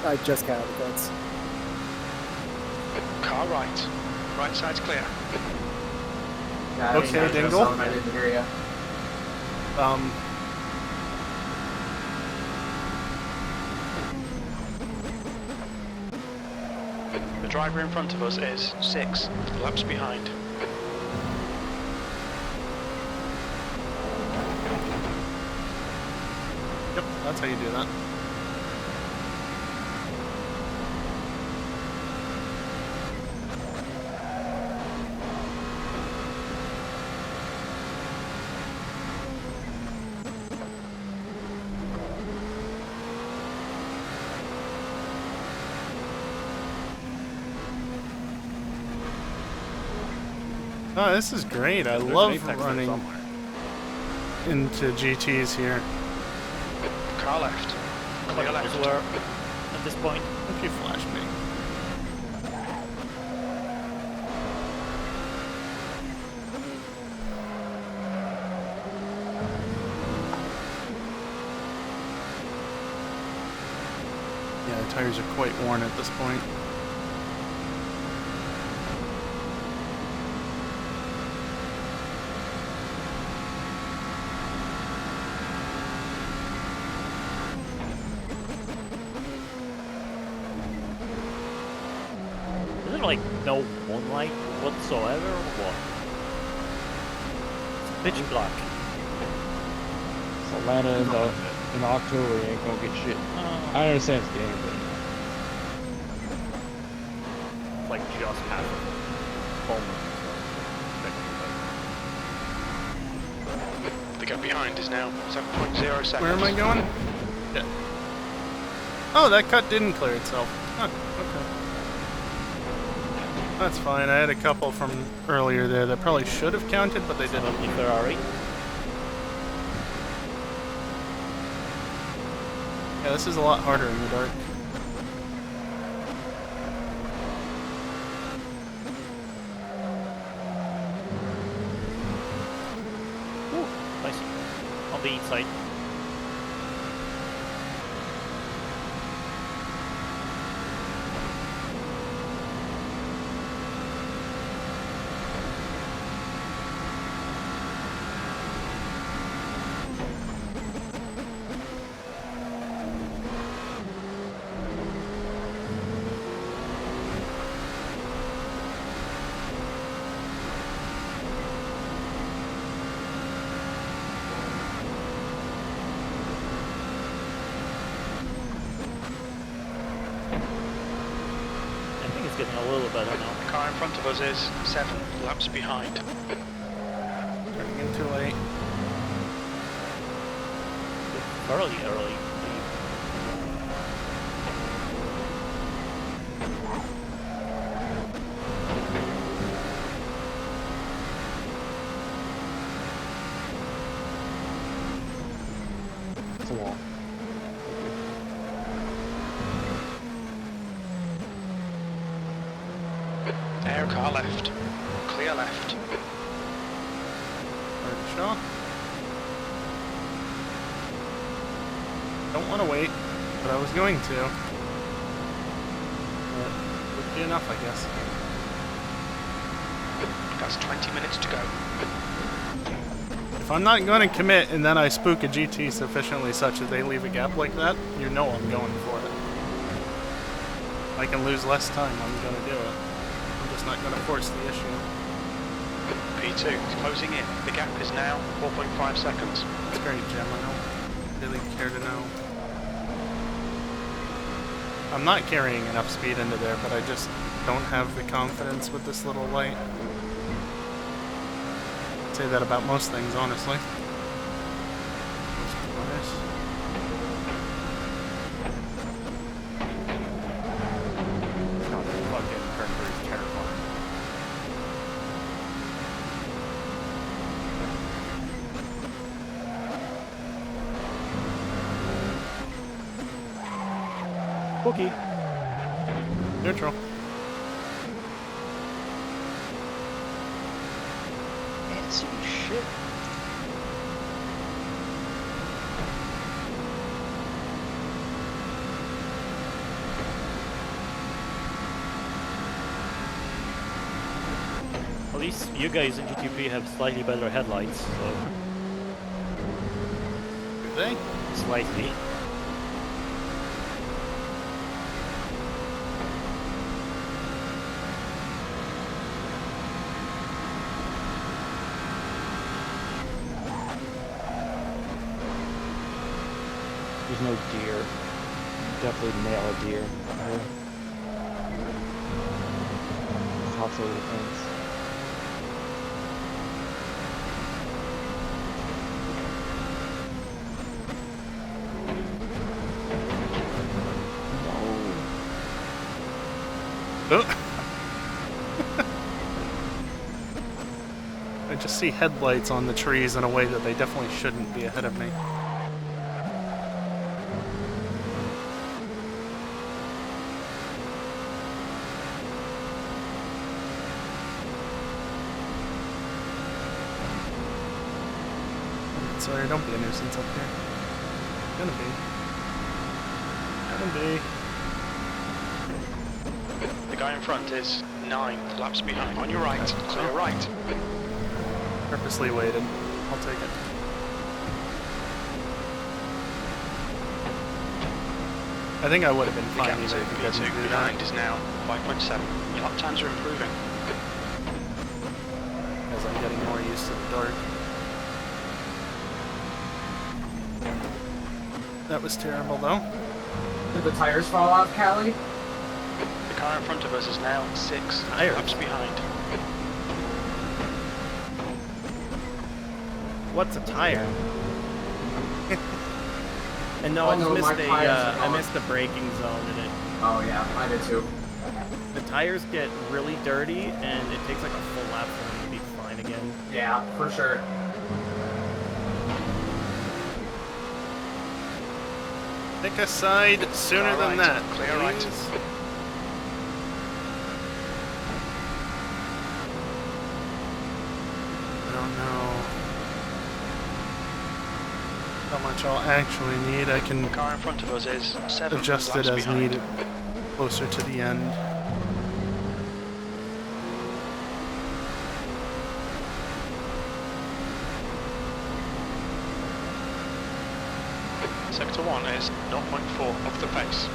I just got out of the pits. Car right. Right side's clear. Yeah, Okay, I was just Dingle. telling him I didn't hear you. The driver in front of us is 6 laps behind. Yep, that's how you do that. Oh, this is great. I There's an love Apex there running somewhere. into GTs here. Car left. Clear left. Where at this point? Don't you flash me. Yeah, the tires are quite worn at this point. Is there like no moonlight whatsoever or what? It's pitch black. So Atlanta in October, you ain't gonna get shit. I understand it's game, but Like just past Pullman. The gap behind is now 7.0 seconds. Where am I going? Yeah. Oh, that cut didn't clear itself. Huh, okay. That's fine. I had a couple from earlier there that probably should have counted, but they didn't. Lovely Ferrari. Yeah, this is a lot harder in the dark. Ooh, nice. On the inside. I think it's getting a little better now. The car in front of us is 7 laps behind. Turning in too late. early. It's a wall. Air car left. Clear left. Shaw. Don't want to wait, but I was going to. But would be enough, I guess. That's 20 minutes to go. If I'm not going to commit and then I spook a GT sufficiently such that they leave a gap like that, you know I'm going for it. If I can lose less time, I'm going to do it. I'm just not going to force the issue. P2 is closing in. The gap is now 4.5 seconds. That's great, Jim. I don't really care to know. I'm not carrying enough speed into there, but I just don't have the confidence with this little light. I'd say that about most things, honestly. God, that fucking turn 3 is terrifying. Bookie. Neutral. Can't see shit. At least you guys in GTP have slightly better headlights, so Do they? slightly. There's no deer. Definitely nail a deer. Here. Lots of little things. Oh. I just see headlights on the trees in a way that they definitely shouldn't be ahead of me. Sorry, don't be a nuisance up here. Gonna be. Gonna be. The guy in front is 9 laps behind. On your right. Clear right. Purposely waited. I'll take it. I think I would have been The fine gap even to if you didn't P2 do that. behind is now 5.7. Your lap times are improving. As I'm getting more used to the dark. That was terrible though. Did the tires fall off, Callie? The car in front of us is now 6 Tires. laps behind. What's a tire? And no, Oh, I just no, my missed tires are I gone. missed the braking zone in it. Oh yeah, I did too. The tires get really dirty, and it takes like a full lap for them to be fine again. Yeah, for sure. Pick a side sooner Clear than right. that. Clear right. please. I don't know how much I'll actually need. I can The car in front of us is 7 adjust it laps as behind. needed closer to the end. Sector 1 is 0.4 of the pace.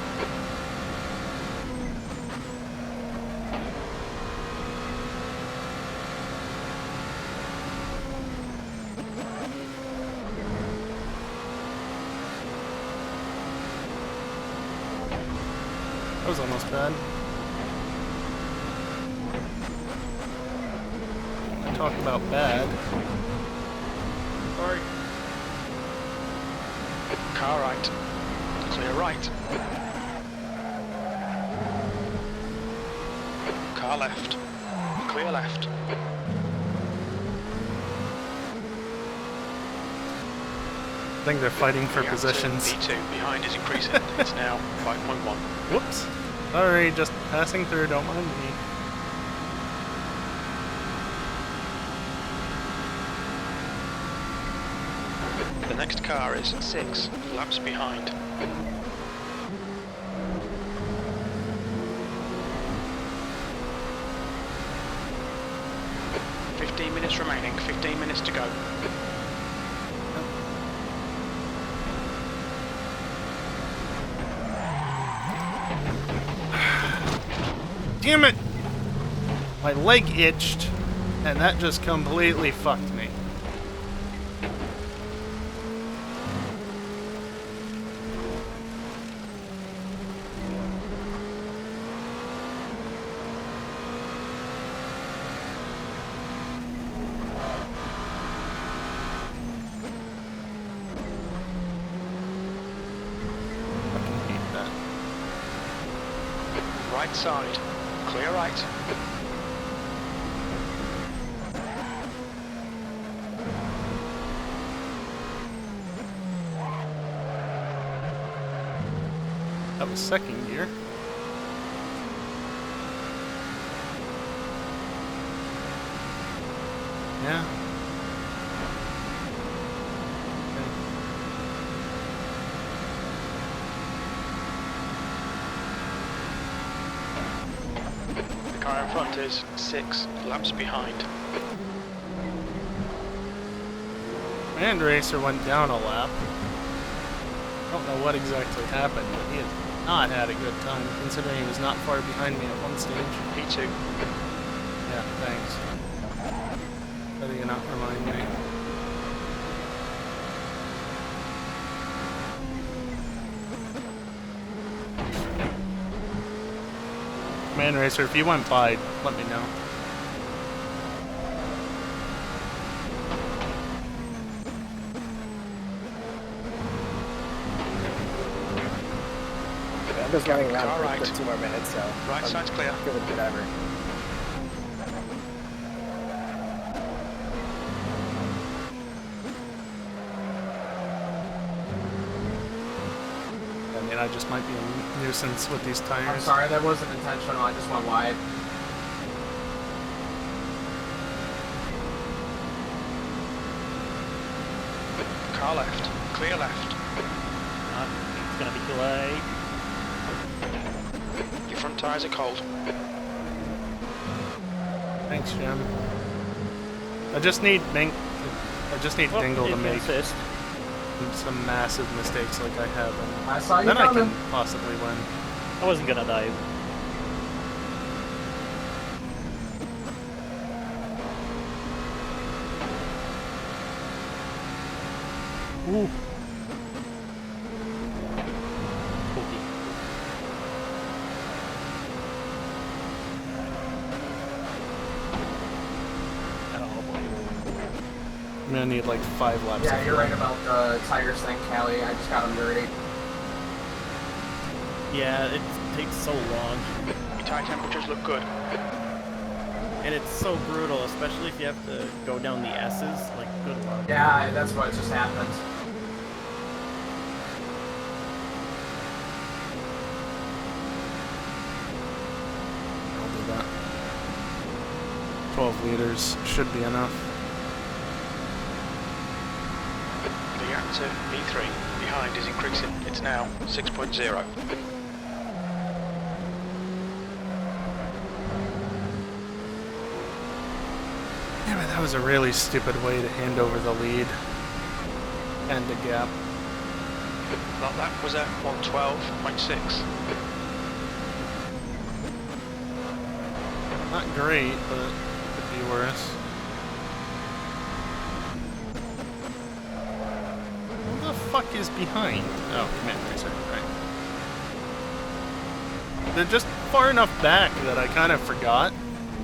That was almost bad. I talk about bad. Sorry. Car right. Clear right. Car left. Clear left. I think they're fighting for positions. P2 behind is increasing. It's now 5.1. Whoops. Sorry, just passing through, don't mind me. The next car is 6 laps behind. Minutes remaining, 15 minutes to go. Damn it! My leg itched, and that just completely fucked me. Right side, clear right. That was second gear. Yeah. The car in front is 6 laps behind. Command Racer went down a lap. I don't know what exactly happened, but he has not had a good time, considering he was not far behind me at one stage. P2. Yeah, thanks. Better you not remind me. Command Racer, if you went by, let me know. I'm just running around Car for right. 2 more minutes, so Right side's clear. good with whatever. I mean, I just might be a nuisance with these tires. I'm sorry, that wasn't intentional. I just went wide. Car left, clear left. It's gonna be delayed. Your front tyres are cold. Thanks, Jim. I just need Dingle to If you make insist. some massive mistakes like I have, and I saw you then I coming. can possibly win. I wasn't gonna dive. Ooh. Spooky. I'm gonna need like 5 laps. Yeah, of you're fuel. right about the tires thing, Callie. I just got them dirty. Yeah, it takes so long. Your tyre temperatures look good. And it's so brutal, especially if you have to go down the S's. Like, good luck. Yeah, that's what just happened. I'll do that. 12 liters should be enough. The gap to P3 behind is increasing. It's now 6.0. Yeah, but that was a really stupid way to hand over the lead and the gap. That was at 112.6. Not great, but could be worse. Who the fuck is behind? Oh, Command Racer, right. They're just far enough back that I kind of forgot,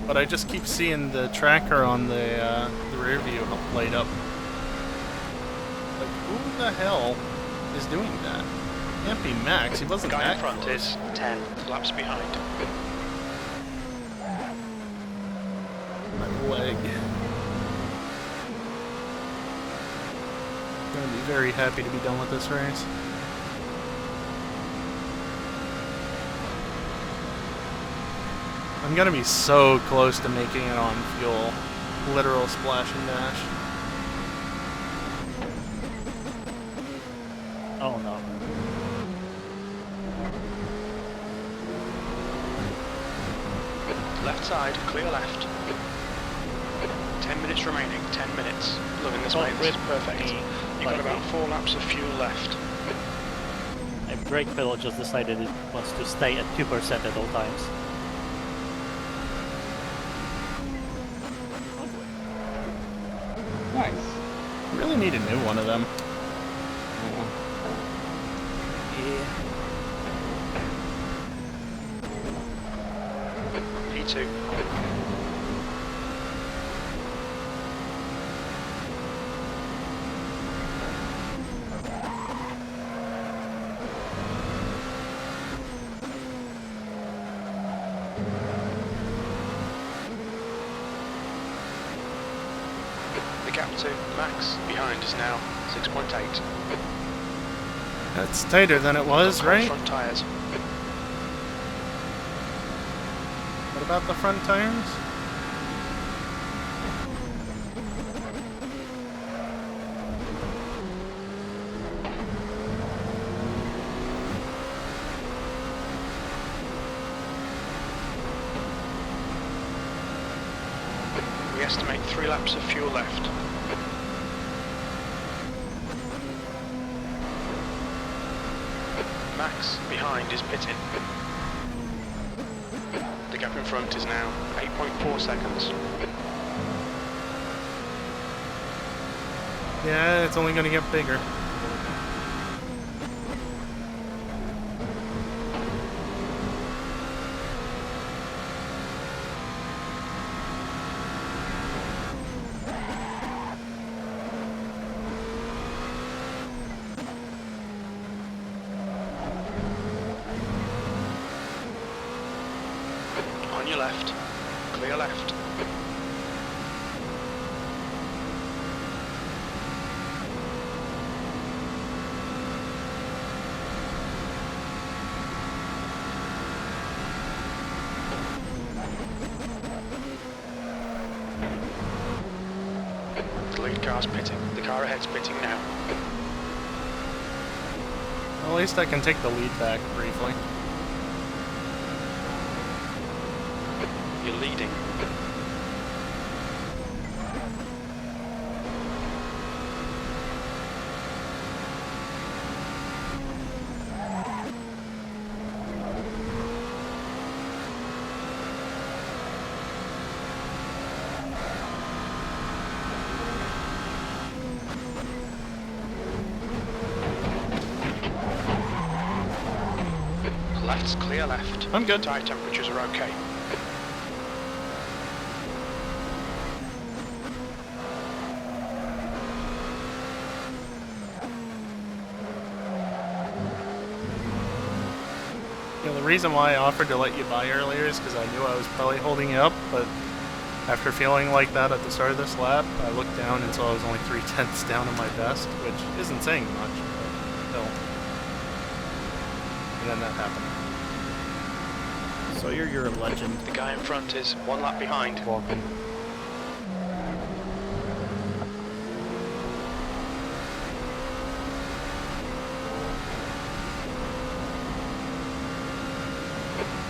but I just keep seeing the tracker on the rear view light up. Like, who the hell is doing that? Can't be Max. He wasn't Guy that in front close. is 10 laps behind. My leg. Gonna be very happy to be done with this race. I'm gonna be so close to making it on fuel. Literal splash and dash. Oh no. Left side, clear left. 10 minutes remaining, 10 minutes. Loving this Don't way, this is rip perfect. me You've got like about 4 laps of fuel left. A brake pedal just decided it wants to stay at 2% at all times. Nice. Really need a new one of them. P2. The gap to Max behind is now 6.8. That's tighter than it was, Cold right? front tyres. What about the front tires? We estimate 3 laps of fuel left. Max behind is pitting. The gap in front is now 8.4 seconds. Yeah, it's only gonna get bigger. On your left. Clear left. The lead car's pitting. The car ahead's pitting now. At least I can take the lead back briefly. You're leading. Left's clear left. I'm good. Tire temperatures are okay. Yeah, the reason why I offered to let you by earlier is because I knew I was probably holding you up, but after feeling like that at the start of this lap, I looked down and saw I was only 3/10 down on my best, which isn't saying much, but still. And then that happened. So you're a legend. The guy in front is 1 lap behind. Welcome.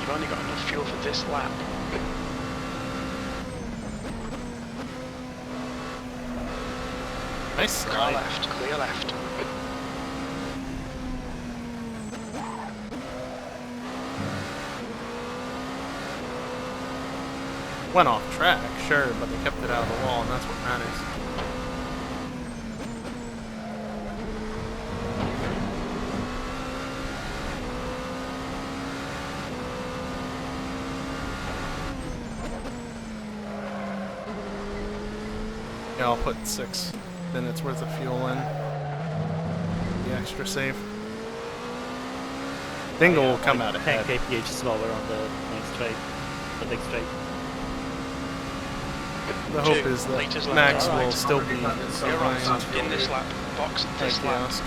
You've only got enough fuel for this lap. Nice Car slide. left, clear left. Went off track, sure, but they kept it out of the wall, and that's what matters. Yeah, I'll put 6 minutes worth of fuel in. be extra safe. Dingle will come out ahead. 10 kph slower on the main straight, the big straight. The hope is Liters that left. Max will Alright. still be You're right. behind. In this lap. Box this lap. Kiosk.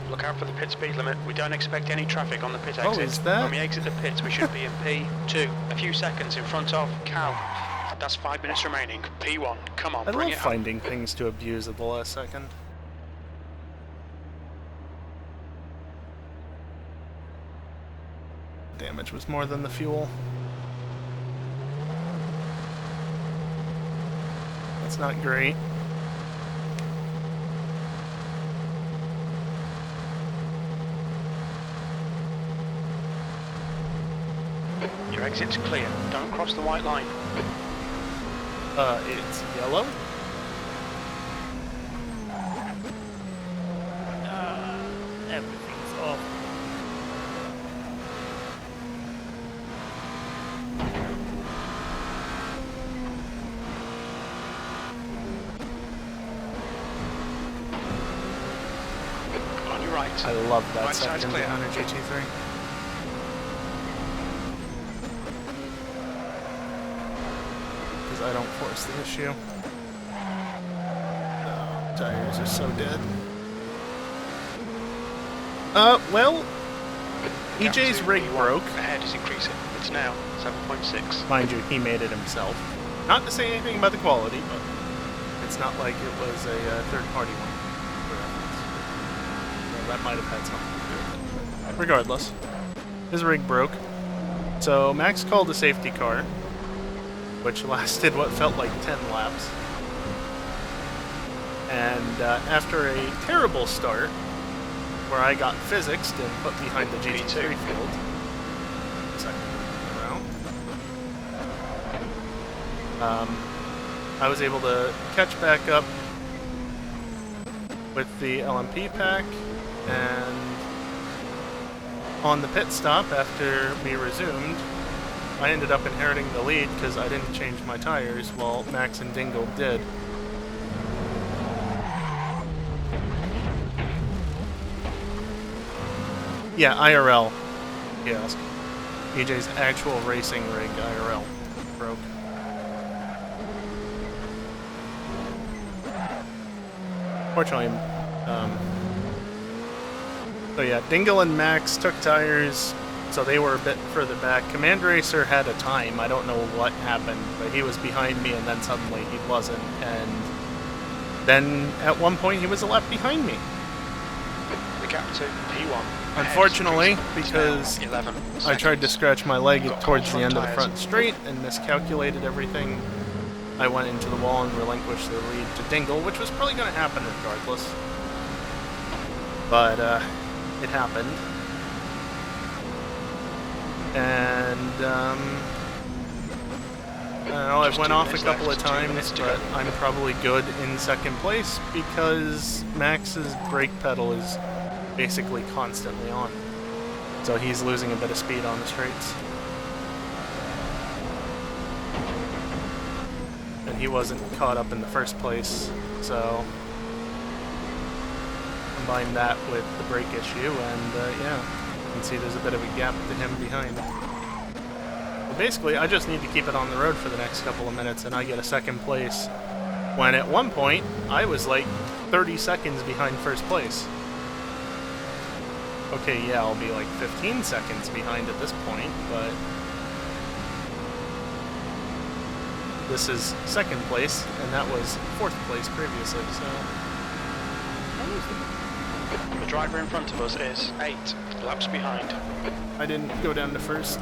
Look out for the pit speed limit. We don't expect any traffic on the pit Oh, exit. is that- When we exit the pits, we should be in P2, a few seconds in front of Cal. That's 5 minutes remaining. P1, come on, I bring love it home. finding things to abuse at the last second. Damage was more than the fuel. That's not great. Your exit's clear. Don't cross the white line. It's yellow? Everything's off. On your right. I love that Right side's second clear. behind a GT3. Because I don't force the issue. No, tires are so dead. Well, EJ's rig broke. Ahead is increasing. It's now 7.6. Mind you, he made it himself. Not to say anything about the quality, but it's not like it was a third-party one. For reference. Well, that might have had something to do with it. Regardless, his rig broke. So Max called a safety car, which lasted what felt like 10 laps. And after a terrible start, where I got physicsed and put behind the GT3 field, second round, I was able to catch back up with the LMP pack, and on the pit stop after we resumed, I ended up inheriting the lead because I didn't change my tires while Max and Dingle did. Yeah, IRL kiosk. EJ's actual racing rig IRL broke. Fortunately, so yeah, Dingle and Max took tires, so they were a bit further back. Command Racer had a time, I don't know what happened, but he was behind me and then suddenly he wasn't, and then at one point he was a lap behind me. The gap to P1. Unfortunately, because I tried to scratch my leg towards the end of the front straight and miscalculated everything, I went into the wall and relinquished the lead to Dingle, which was probably going to happen regardless. But, it happened. And, I don't know, I've went off a couple of times, but I'm probably good in second place because Max's brake pedal is basically constantly on. So he's losing a bit of speed on the straights. And he wasn't caught up in the first place, so combine that with the brake issue, and yeah, you can see there's a bit of a gap to him behind. But basically, I just need to keep it on the road for the next couple of minutes, and I get a second place, when at one point, I was like 30 seconds behind first place. Okay, yeah, I'll be like 15 seconds behind at this point, but this is second place, and that was fourth place previously, so The driver in front of us is 8 laps behind. I didn't go down to first.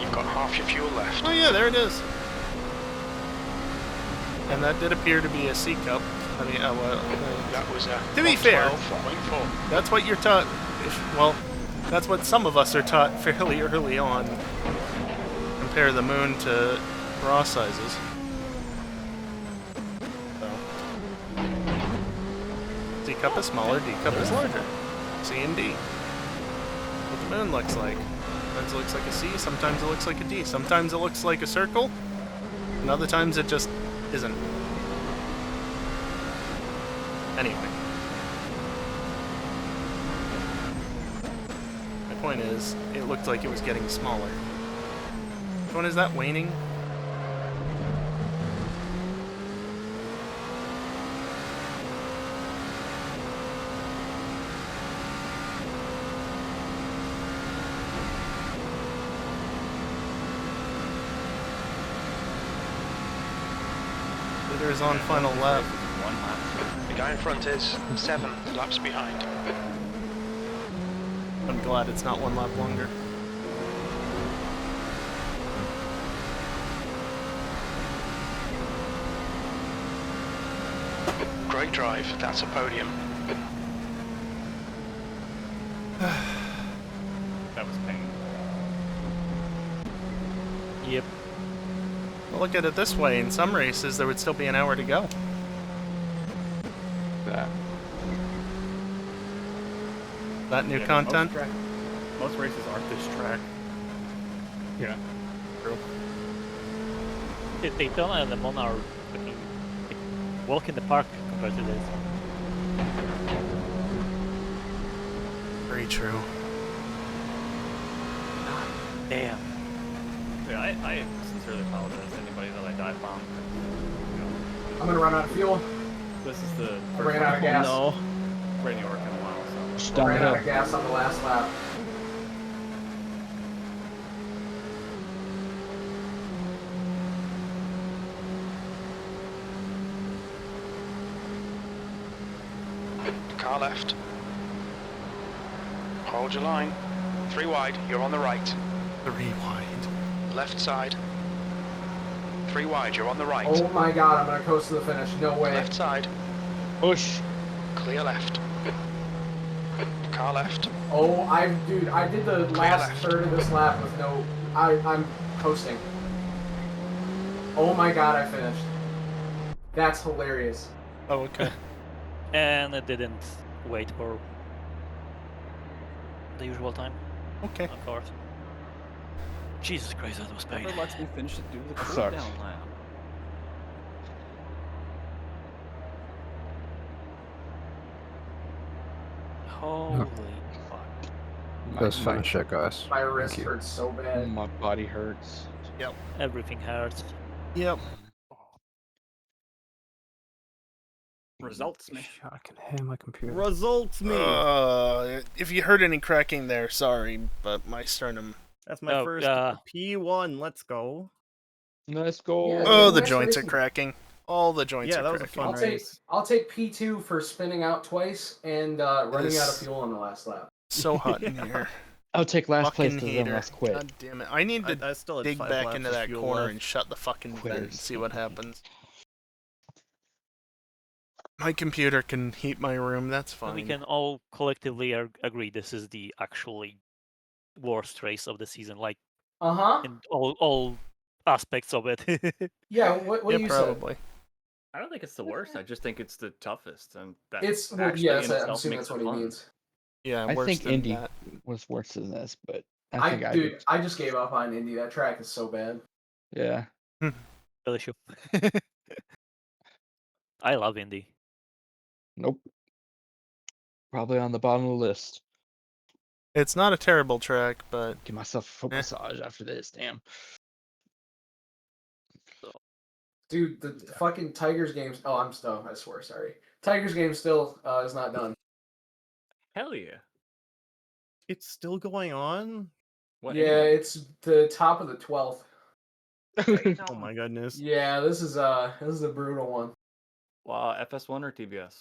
You've got half your fuel left. Oh yeah, there it is. And that did appear to be a C cup. I mean, That was to be fair, 112.4. that's what you're taught. Well, that's what some of us are taught fairly early on. Compare the moon to bra sizes. So, cup is smaller, D cup is larger. C and D. What the moon looks like. Sometimes it looks like a C, sometimes it looks like a D. Sometimes it looks like a circle, and other times it just isn't. Anyway. My point is, it looked like it was getting smaller. Which one is that, waning? Leader's on final lap. One lap. The guy in front is 7 laps behind. I'm glad it's not 1 lap longer. Great drive, that's a podium. That was pain. Yep. Well, look at it this way, in some races there would still be an hour to go. That new Yeah, content? Most races aren't this track. Yeah. True. Daytona and Le Mans are fucking walk in the park compared to this. Very true. Damn. Yeah, I sincerely apologize to anybody that I dive bombed. You know, I'm gonna run out of fuel. this is the I first ran out of time gas. No. I've ran New York in a while, so. Just I down the ran out hill. of gas on the last lap. Car left. Hold your line. 3 wide, you're on the right. 3 wide. Left side. 3 wide, you're on the right. Oh my god, I'm gonna coast to the finish. No way. Left side, Push. clear left. Car left. Oh, dude, I did the last left. third of this lap with no. I'm coasting. Oh my god, I finished. That's hilarious. Oh, okay. And it didn't wait for the usual time, Okay. of course. Jesus Christ, that was pain. Never lets me finish it due to the That cool sucks. down lap. Holy fuck. My, my, it, guys. My wrist hurts so bad. my body hurts. Everything hurts. Yep. Results me. I can hear my computer. Results me. If you heard any cracking there, sorry, but my sternum. That's my Oh, first P1. Let's go. Let's go. Yeah, Oh, dude, the nice joints are racing. cracking. All the joints Yeah, are that was a cracking. fun race. I'll take P2 for spinning out twice and running out of This- fuel on the last lap. So hot in here. I'll take last place Fucking because then heater. let's quit. God damn it. I need to I still had dig 5 back laps into of that fuel corner left. and shut the fucking vent and Quitters. see what happens. My computer can heat my room, that's fine. We can all collectively agree this is the actually worst race of the season, like Uh-huh. in all aspects of it. Yeah, what Yeah, you probably. I don't think it's the worst. I just think it's the toughest, and that said? It's, well, actually yeah, in I'm itself assuming makes that's it what he fun. means. Yeah, I worse think than Indy that. was worse than this, but I think Dude, I just gave up on Indy. That track is so bad. yeah. Really sure. I love Indy. Nope. Probably on the bottom of the list. It's not a terrible track, but Give myself a foot Eh. massage after this. Damn. Dude, the fucking Tigers games. Oh, I'm still. I swear, sorry. Tigers game still is not done. Hell yeah. It's still going on? What Yeah, inning? it's the top of the 12th. Oh my goodness. Yeah, this is a brutal one. Wow, FS1 or TBS?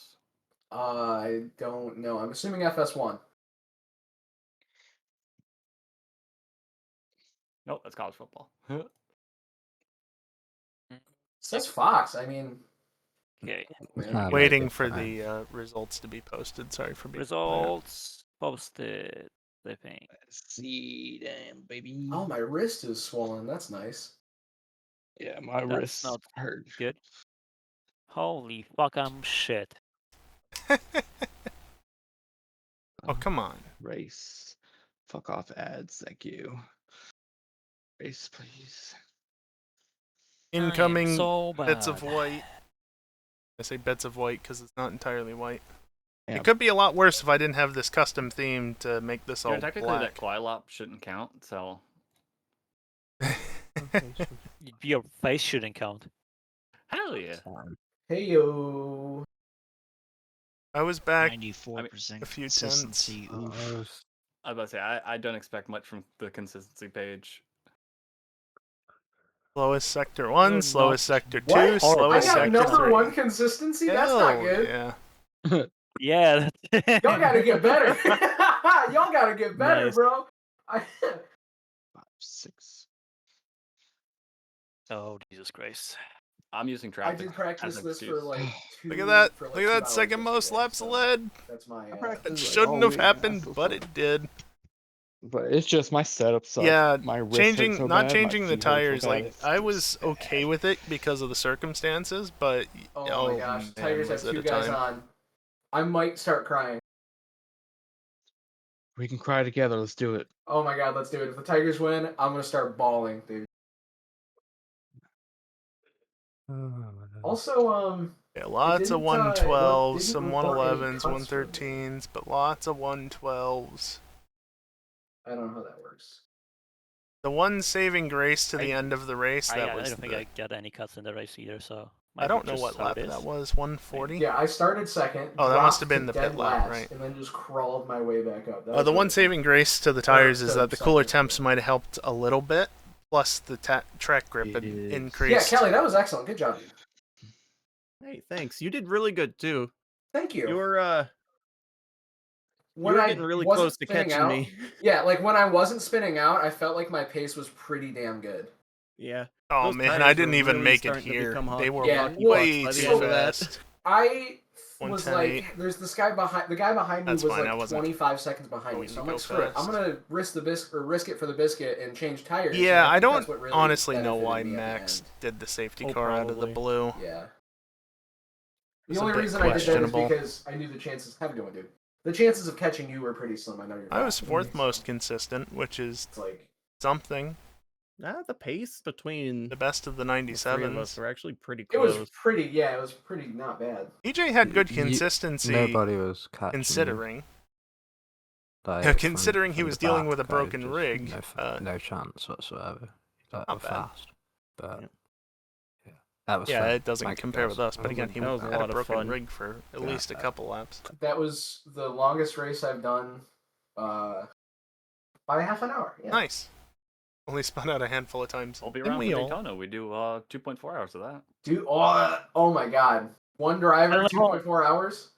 I don't know. I'm assuming FS1. Nope, that's college football. Says Fox. I mean, Okay. man. waiting for the results to be posted. Sorry for being Results posted. I think. See, damn, baby. Oh, my wrist is swollen. That's nice. Yeah, my That's wrists not hurt. good. Holy fuck, I'm shit. Oh, come on. Race. Fuck off ads. Thank you. Race, please. Incoming so bits of bad. white. I say bits of white because it's not entirely white. Yeah. It could be a lot worse if I didn't have this custom theme to make this all Technically black. that quad lap shouldn't count, so... Your face shouldn't count. Hell yeah. Hey yo. I was back 94% a few consistency. Oh, Oof. I was about to say, I don't expect much from the consistency page. Slowest sector 1, You're slowest not- sector 2, What? I slowest got sector number 3. 1 consistency? That's not Hell good. yeah. Yeah. Y'all gotta get better. Y'all gotta get better, Nice. bro. 5, 6. Oh, Jesus Christ. I'm using I traffic did practice as an this for excuse. like 2 Look at that. for like Look at 2 that hours second most yesterday, laps so led. That's my I practiced It like shouldn't all have week, man. happened, So but fun. it did. But it's just my setup sucks. Yeah, My wrist hurt so not bad, changing my the feet hurt so tires, bad, like, it's I just was bad. okay with it because of the circumstances, but Oh my gosh, man, Tigers have was it 2 a guys time. on. I might start crying. We can cry together. Let's do it. Oh my god, let's do it. If the Tigers win, I'm gonna start bawling, dude. Also, Yeah, lots of didn't, 112s, didn't some report any 111s, cuts for me. 113s, but lots of 112s. I don't know how that works. The one saving grace to the end of the race, I that was don't think the... I got any cuts in the race either, so... I don't know just what how lap it is. that was, 140? Yeah, I started second. Oh, that must have been dropped the to pit dead lap, last, right. And then just crawled my way back up. That The was one really saving fun. grace to the tires is to that the cooler second, temps yeah. might have helped a little bit, plus the track grip had Yes. increased. Yeah, Kelly, that was excellent. Good job, dude. Hey, thanks. You did really good too. Thank you. You were When you were I getting really wasn't close to spinning catching out, me. Yeah, like when I wasn't spinning out, I felt like my pace was pretty damn good. Yeah. Oh Those man, tires I didn't were even really make it starting to here. become They were Yeah, hockey way pucks by the too end of that. fast. I was 110.8. like, there's this guy behind. The guy behind me That's was fine, I like wasn't 25 seconds behind me, going so to I'm go like, screw it. I'm fast. gonna risk it for the biscuit and change tires. Yeah, and I think don't that's what really honestly know benefited why me at the Max end. did the safety Oh, car out of the probably. blue. Yeah. It's The a only bit reason I did that is questionable. because I knew the chances. Have a good one, dude. The chances of catching you were pretty slim. I know you're. I was fast, fourth so most consistent, which is It's like something. The pace between The best of the the three of us 97s. were actually pretty it close. was pretty. Yeah, it was pretty not bad. EJ had good consistency Nobody was catching considering. like, Considering he from was the dealing back, with a I broken just rig. no chance whatsoever. Like, Not we're bad. fast, but Yeah. yeah, that was Yeah, fun. it doesn't Thank you, compare guys. with us, but again, he That was a had a lot of broken fun. rig for at Yeah. least a couple laps. That was the longest race I've done. By half an hour. Yeah. Nice. Only spun out a handful of times. I'll be Didn't around for we all? Daytona. We do 2.4 hours of that. Dude, oh my god. One driver, Hello. 2.4 hours?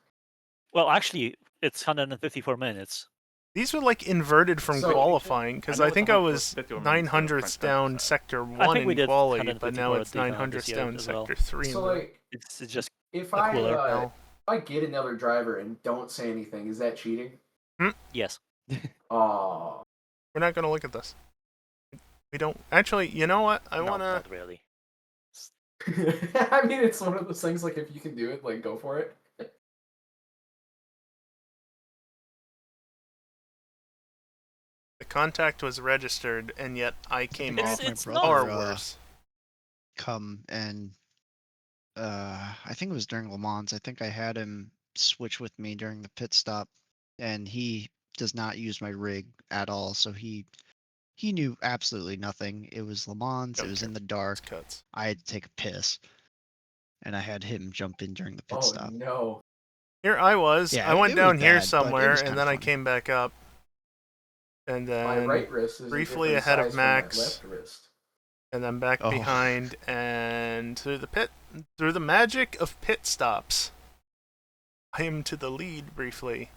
Well, actually, it's 154 minutes. These were like inverted from So- qualifying, because I know I it's think I was 151 minutes for the 900ths front down fence, so- sector I 1 think we in did quali, but 154 now at it's Daytona 900s this year down as well. sector 3 So in the like It's just if a cooler. if I get another driver and don't say anything, is that cheating? Yes. Oh. We're not going to look at this. We don't... Actually, you know what? I No, want to... not really. I mean, it's one of those things, like, if you can do it, like, go for it. The contact was registered, and yet I came It's- off it's far not- worse. Come and I think it was during Le Mans. I think I had him switch with me during the pit stop, and he does not use my rig at all. So he knew absolutely nothing. It was Le Mans. It was in the dark. Cuts. I had to take a piss, and I had him jump in during the pit Oh, stop. no. Here I was. Yeah, I went it was down here bad, but it somewhere, was and kinda then I funny. came back up. And My then right wrist is briefly a ahead different of size from my Max. left wrist. And then back Oh. behind, and through the magic of pit stops, I am to the lead briefly.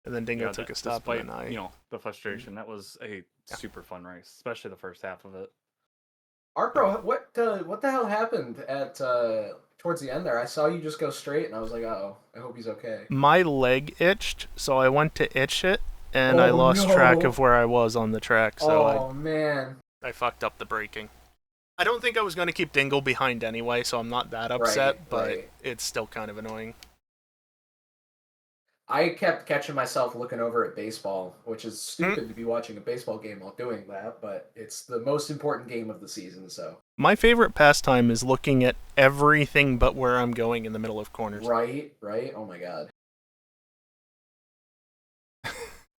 And then Dingo Yeah, took that- a stop, despite, and then I... you know, the frustration. That was a super fun race, especially the first half of it. Arcro, what the hell happened at towards the end there? I saw you just go straight, and I was like, uh-oh, I hope he's okay. My leg itched, so I went to itch it, and I Oh, lost no. track of where I was on the track, so Oh, man. I fucked up the braking. I don't think I was going to keep Dingle behind anyway, so I'm not that upset, but right. it's still kind of annoying. I kept catching myself looking over at baseball, which is stupid to be watching a baseball game while doing that, but it's the most important game of the season, so. My favorite pastime is looking at everything but where I'm going in the middle of corners. Right? Oh my god.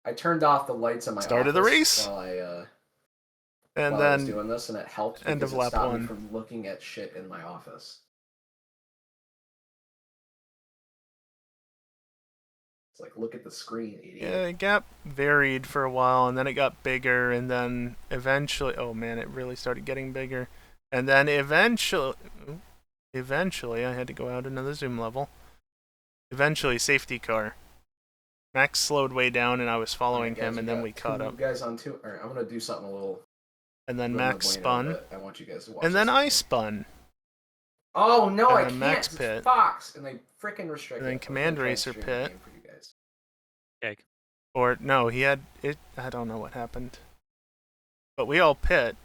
I turned off the lights in my Started the office race. while I And I was then doing this, and it helped end because of it lap stopped me 1. from looking at shit in my office. It's like, look at the screen, idiot. Yeah, the gap varied for a while, and then it got bigger, and then eventually, oh man, it really started getting bigger, and then eventually, I had to go out another zoom level. Eventually, safety car. Max slowed way down, and I was following Alright, guys, him, and then we caught up. You guys on two. Alright, I'm gonna do something a little. And then Bruno Max Bueno, spun, but I want you guys to watch and then this. I spun. Oh no, I and can't. Max It's pit. Fox, and they freaking restrict. And then it. Command I was gonna try Racer and stream pit. the game for you guys. Okay. Or no, he had it. I don't know what happened. But we all pit,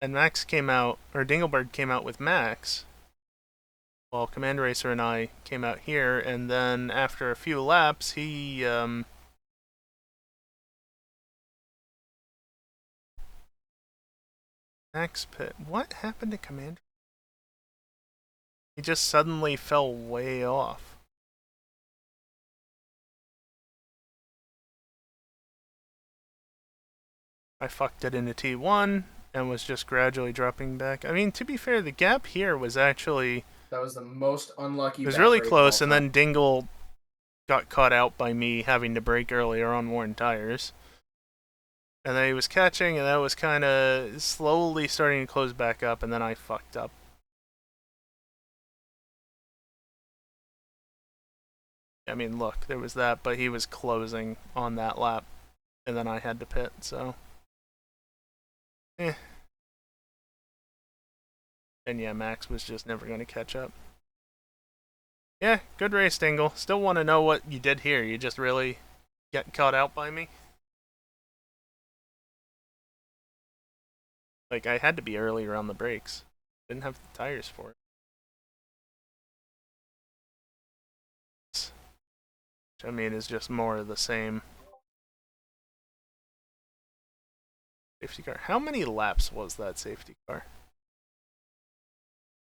and Max came out, or Dinglebird came out with Max, while Command Racer and I came out here, and then after a few laps, he Max pit. What happened to Command? He just suddenly fell way off. I fucked it into T1 and was just gradually dropping back. I mean, to be fair, the gap here was actually... That was the most unlucky. It was really close, and then Dingle got caught out by me having to brake earlier on worn tires. And then he was catching, and that was kind of slowly starting to close back up, and then I fucked up. I mean, look, there was that, but he was closing on that lap, and then I had to pit, so... And yeah, Max was just never going to catch up. Yeah, good race, Dingle. Still want to know what you did here. You just really get caught out by me? Like, I had to be earlier on the brakes. Didn't have the tires for it. Which, I mean, is just more of the same. Safety car. How many laps was that safety car?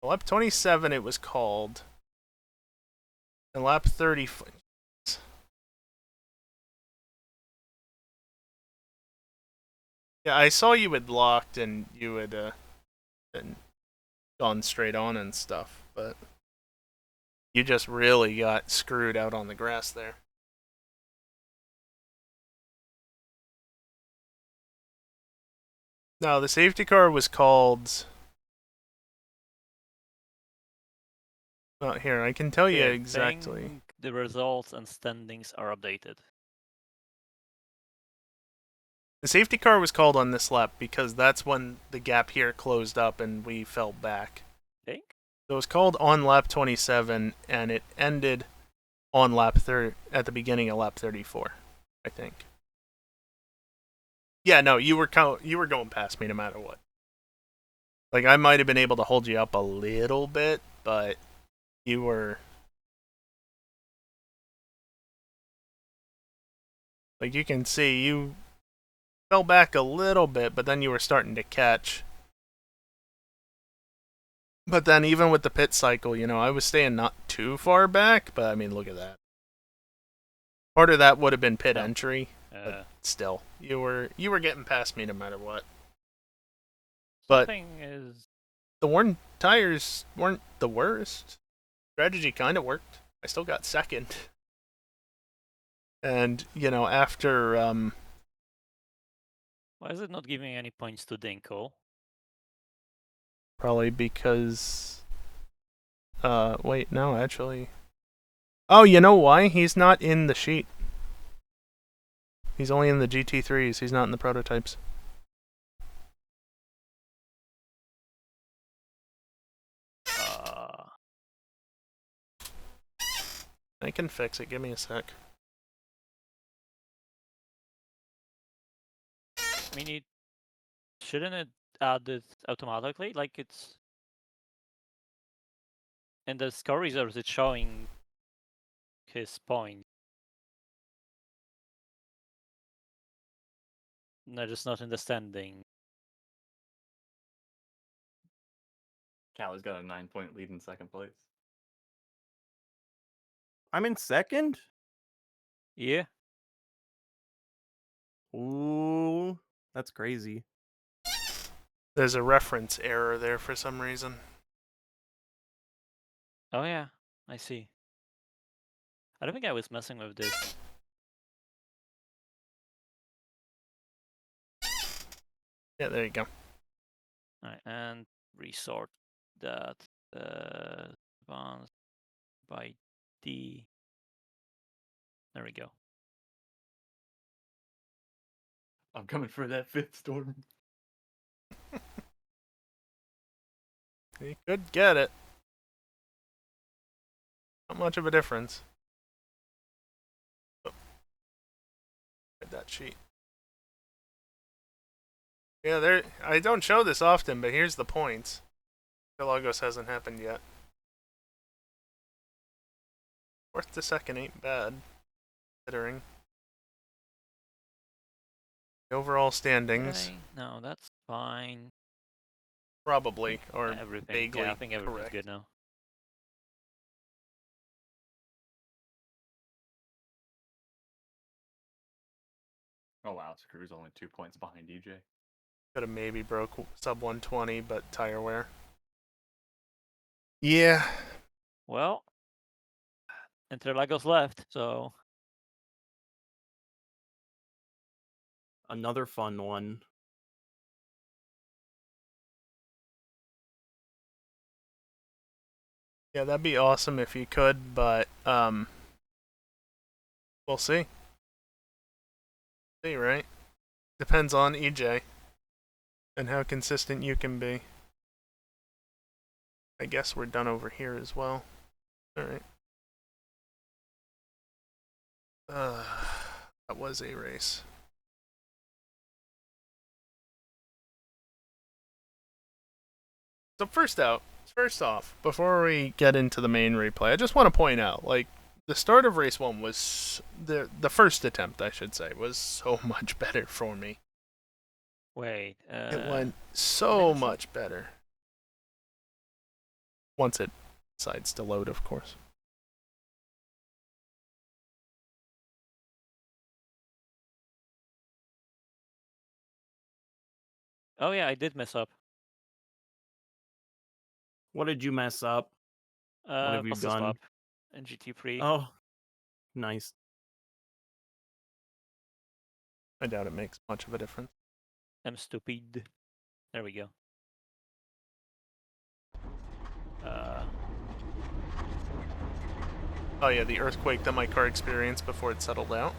Lap 27 it was called. And lap 30... Yeah, I saw you had locked and you had been gone straight on and stuff, but you just really got screwed out on the grass there. No, the safety car was called... Well, here, I can tell you exactly. The results and standings are updated. The safety car was called on this lap because that's when the gap here closed up and we fell back. Think? So it was called on lap 27 and it ended on lap 30 at the beginning of lap 34, I think. Yeah, no, you were going past me no matter what. Like I might have been able to hold you up a little bit, but you were like you can see you fell back a little bit, but then you were starting to catch. But then even with the pit cycle, you know, I was staying not too far back, but I mean, look at that. Part of that would have been pit entry, but still, you were getting past me no matter what. But the worn tires weren't the worst. Strategy kind of worked. I still got second. And, you know, after Why is it not giving any points to Dinko? Probably because... wait, no, actually... Oh, you know why? He's not in the sheet. He's only in the GT3s. He's not in the prototypes. I can fix it. Give me a sec. I mean, shouldn't it add it automatically? Like it's... In the score reserves, it's showing his point. No, just not in the standing. Callie's got a 9-point lead in second place. I'm in second? Yeah. Ooh, that's crazy. There's a reference error there for some reason. Oh yeah, I see. I don't think I was messing with this. Yeah, there you go. Alright, and resort that advanced by D. There we go. I'm coming for that 5th storm. You could get it. Not much of a difference. Oh. Read that sheet. Yeah, there. I don't show this often, but here's the points. Lagos hasn't happened yet. 4th to 2nd ain't bad, considering. The overall standings. Okay, no, that's fine. Probably, or Everything. vaguely Yeah, I think everything's correct. good now. Oh wow, Screw's only 2 points behind EJ. Could have maybe broke sub 120, but tire wear. Yeah. Well, Interlagos left, so Another fun one. Yeah, that'd be awesome if you could, but we'll see. See, right? Depends on EJ and how consistent you can be. I guess we're done over here as well. Alright. That was a race. So first off, before we get into the main replay, I just want to point out, like, the start of race 1 was the first attempt, I should say, was so much better for me. wait. It went so much better. Once it decides to load, of course. Oh yeah, I did mess up. What did you mess up? What have you Fastest done? lap in GT3. Oh, nice. I doubt it makes much of a difference. I'm stupid. There we go. Oh yeah, the earthquake that my car experienced before it settled out.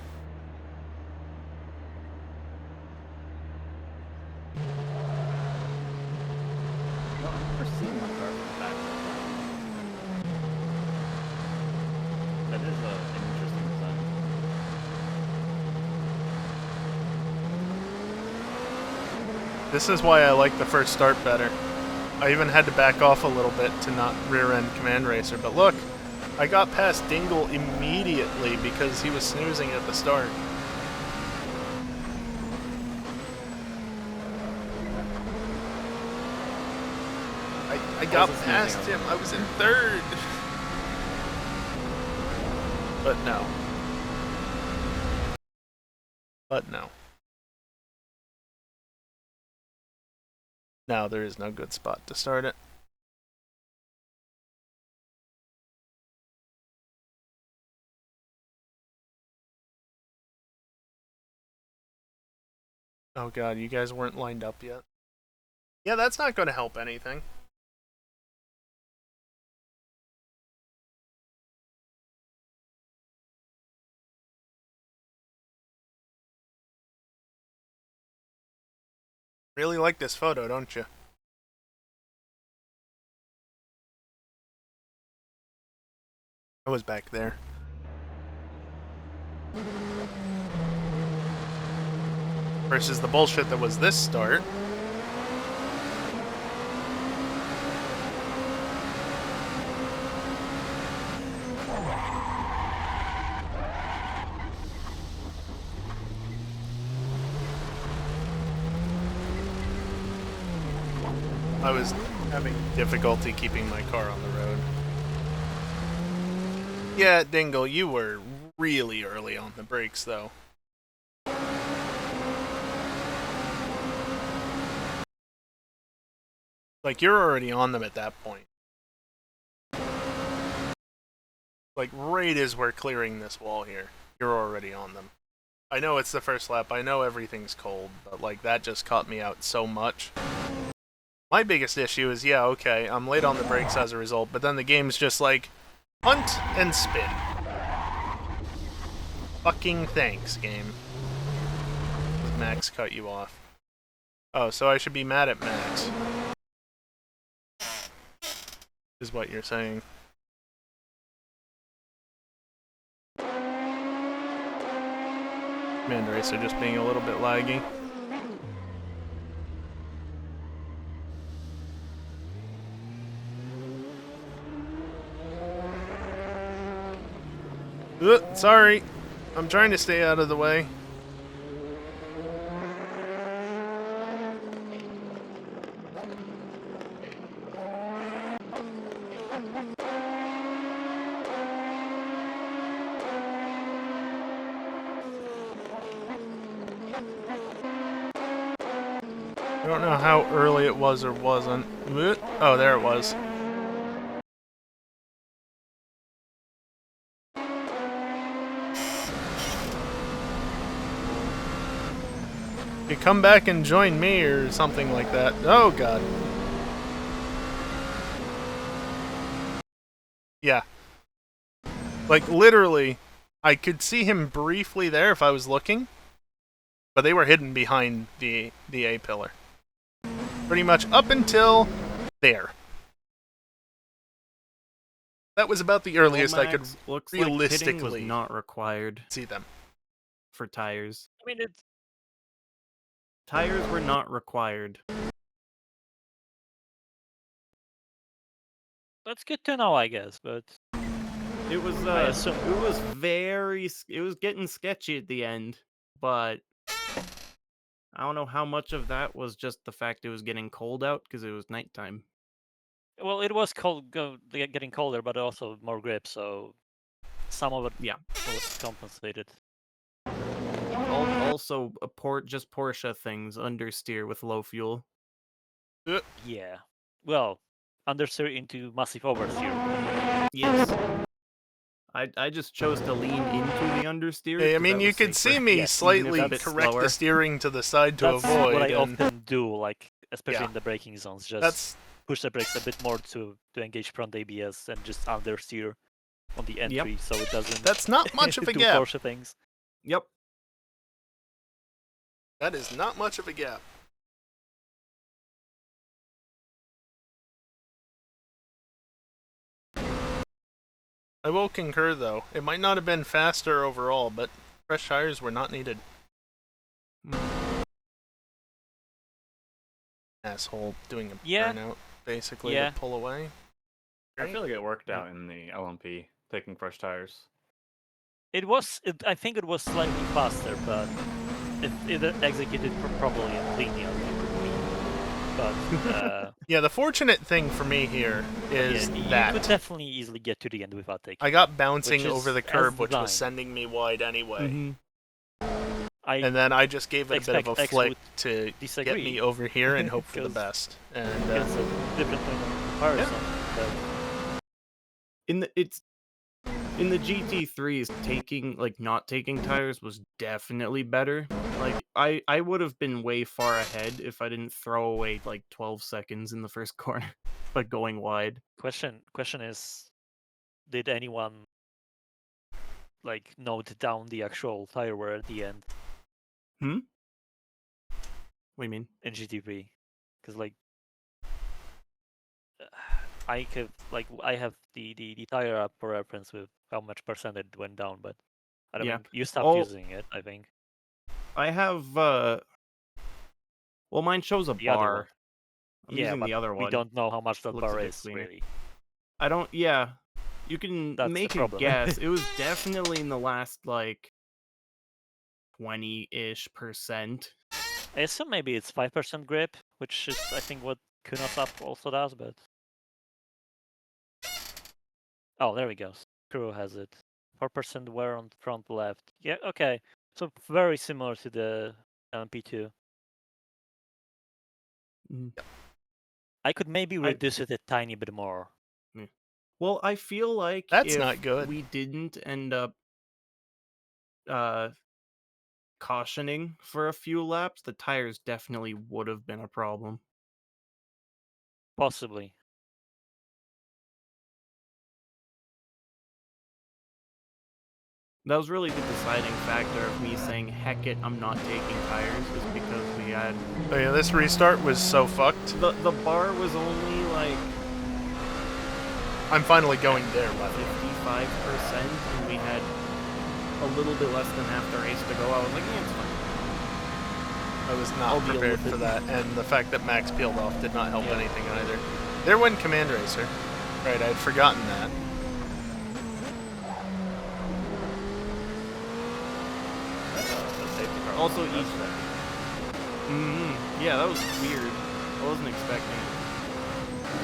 No, I've never seen my car from the back. That is an interesting design. This is why I like the first start better. I even had to back off a little bit to not rear-end Command Racer, but look, I got past Dingle immediately because he was snoozing at the start. I got past him. I was in 3rd. But no. But no. Now there is no good spot to start it. Oh god, you guys weren't lined up yet. Yeah, that's not going to help anything. Really like this photo, don't you? I was back there. Versus the bullshit that was this start. I was having difficulty keeping my car on the road. Yeah, Dingle, you were really early on the brakes, though. Like, you're already on them at that point. Like, right as we're clearing this wall here, you're already on them. I know it's the first lap, I know everything's cold, but, like, that just caught me out so much. My biggest issue is, yeah, okay, I'm late on the brakes as a result, but then the game's just like, hunt and spin. Fucking thanks, game. Max cut you off. Oh, so I should be mad at Max. Is what you're saying. Command Racer just being a little bit laggy. Sorry. I'm trying to stay out of the way. I don't know how early it was or wasn't. Oh, there it was. You come back and join me or something like that. Oh, God. Yeah. Like, literally, I could see him briefly there if I was looking, but they were hidden behind the A-pillar. Pretty much up until there. That was about the earliest I could looks realistically like hitting was not required see them. for tires. I mean, it's Tires were not required. that's good to know, I guess. But It was I assume it was it was getting sketchy at the end, but I don't know how much of that was just the fact it was getting cold out because it was nighttime. well, it was getting colder, but also more grip, so some of it was compensated. Also, just Porsche things understeer with low fuel. Yeah. Well, understeer into massive oversteer. Yes. I just chose to lean into the understeer. Hey, I 'cause mean, that you was could safer. see me Yes, even if slightly a bit correct slower. the steering to the side to That's avoid. what I and often do, like especially Yeah. in the braking zones. Just That's push the brakes a bit more to engage front ABS and just understeer on the entry, so it doesn't. That's not much of a do gap. Porsche things. Yep. That is not much of a gap. I will concur, though. It might not have been faster overall, but fresh tires were not needed. Asshole doing a burnout, basically, to pull away. I feel like it worked out in the LMP, taking fresh tires. It was. I think it was slightly faster, but if it executed properly and cleanly, but yeah, the fortunate thing for me here is that you could definitely easily get to the end without taking. I got bouncing which over is the curb, as which was designed. sending me wide anyway. And then I just gave it a bit of a X flick would to get disagree. me over here and hope for the 'Cause best. And it's a different point of comparison. But In the GT3s, not taking tires was definitely better. Like I would have been way far ahead if I didn't throw away like 12 seconds in the first corner, but going wide. question is, did anyone like note down the actual tire wear at the end? What do you mean? In GTP? Because like I have the tire up for reference with how much percent it went down, but I don't think you stopped using it, I think. I have well, mine shows a The other bar. one. I'm Yeah, using but the other one. we don't know how much that Looks a bar bit is cleaner. really. I don't. You can That's the make a problem. guess. It was definitely in the last like 20-ish%. I assume maybe it's 5% grip, which is I think what Kunos up also does, but oh, there we go. Screw has it. 4% wear on front left. Yeah, okay. So very similar to the LMP2. Mm. I could maybe reduce it a tiny bit more. Well, I feel like That's if not good. we didn't end up cautioning for a few laps, the tires definitely would have been a problem. Possibly. That was really the deciding factor of me saying, heck it, I'm not taking tires, is because we had... Oh yeah, this restart was so fucked. The bar was only like... I'm finally going there, by the way. 55%, and we had a little bit less than half the race to go. I was like, yeah, it's fine. I was not I'll deal prepared with for it. that, and the fact that Max peeled off did not help anything either. There went Command Racer. Right, I had forgotten that. Also, each... yeah, that was weird. I wasn't expecting it.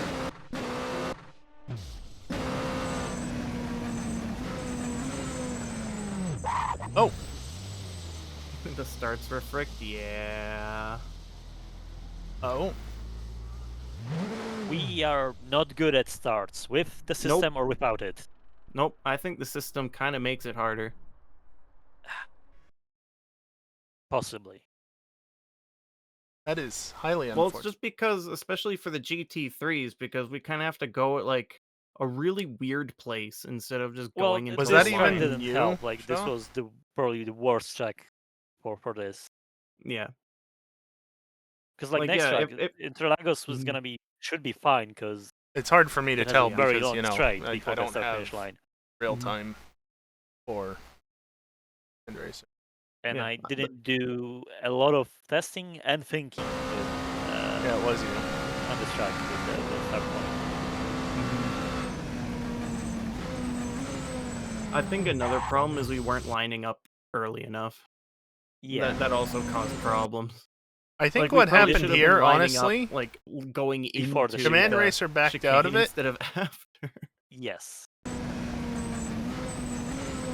Oh! The starts were fricked, yeah. Oh. We are not good at starts, with the system or without it. Nope, I think the system kind of makes it harder. Possibly. That is highly Well, unfortunate. it's just because, especially for the GT3s, because we kind of have to go at, like, a really weird place instead of just going into Was a that this line. track even didn't you, help. Like this Shaw? was probably the worst track for this. Yeah. Because like Like, next yeah, track, if- Interlagos was gonna be should be fine because It's hard for me to it has tell a very because, long you know, straight I before the don't start have finish line. real time for Command Racer. And Yeah, I but- didn't do a lot of testing and thinking with, Yeah, it was you. on this track with the start point. I think another problem is we weren't lining up early enough. Yeah. That also caused problems. I think Like, we what probably happened should have been here, lining up, honestly, like going Before into the Command the Racer backed chicane out of it, instead of after. Yes.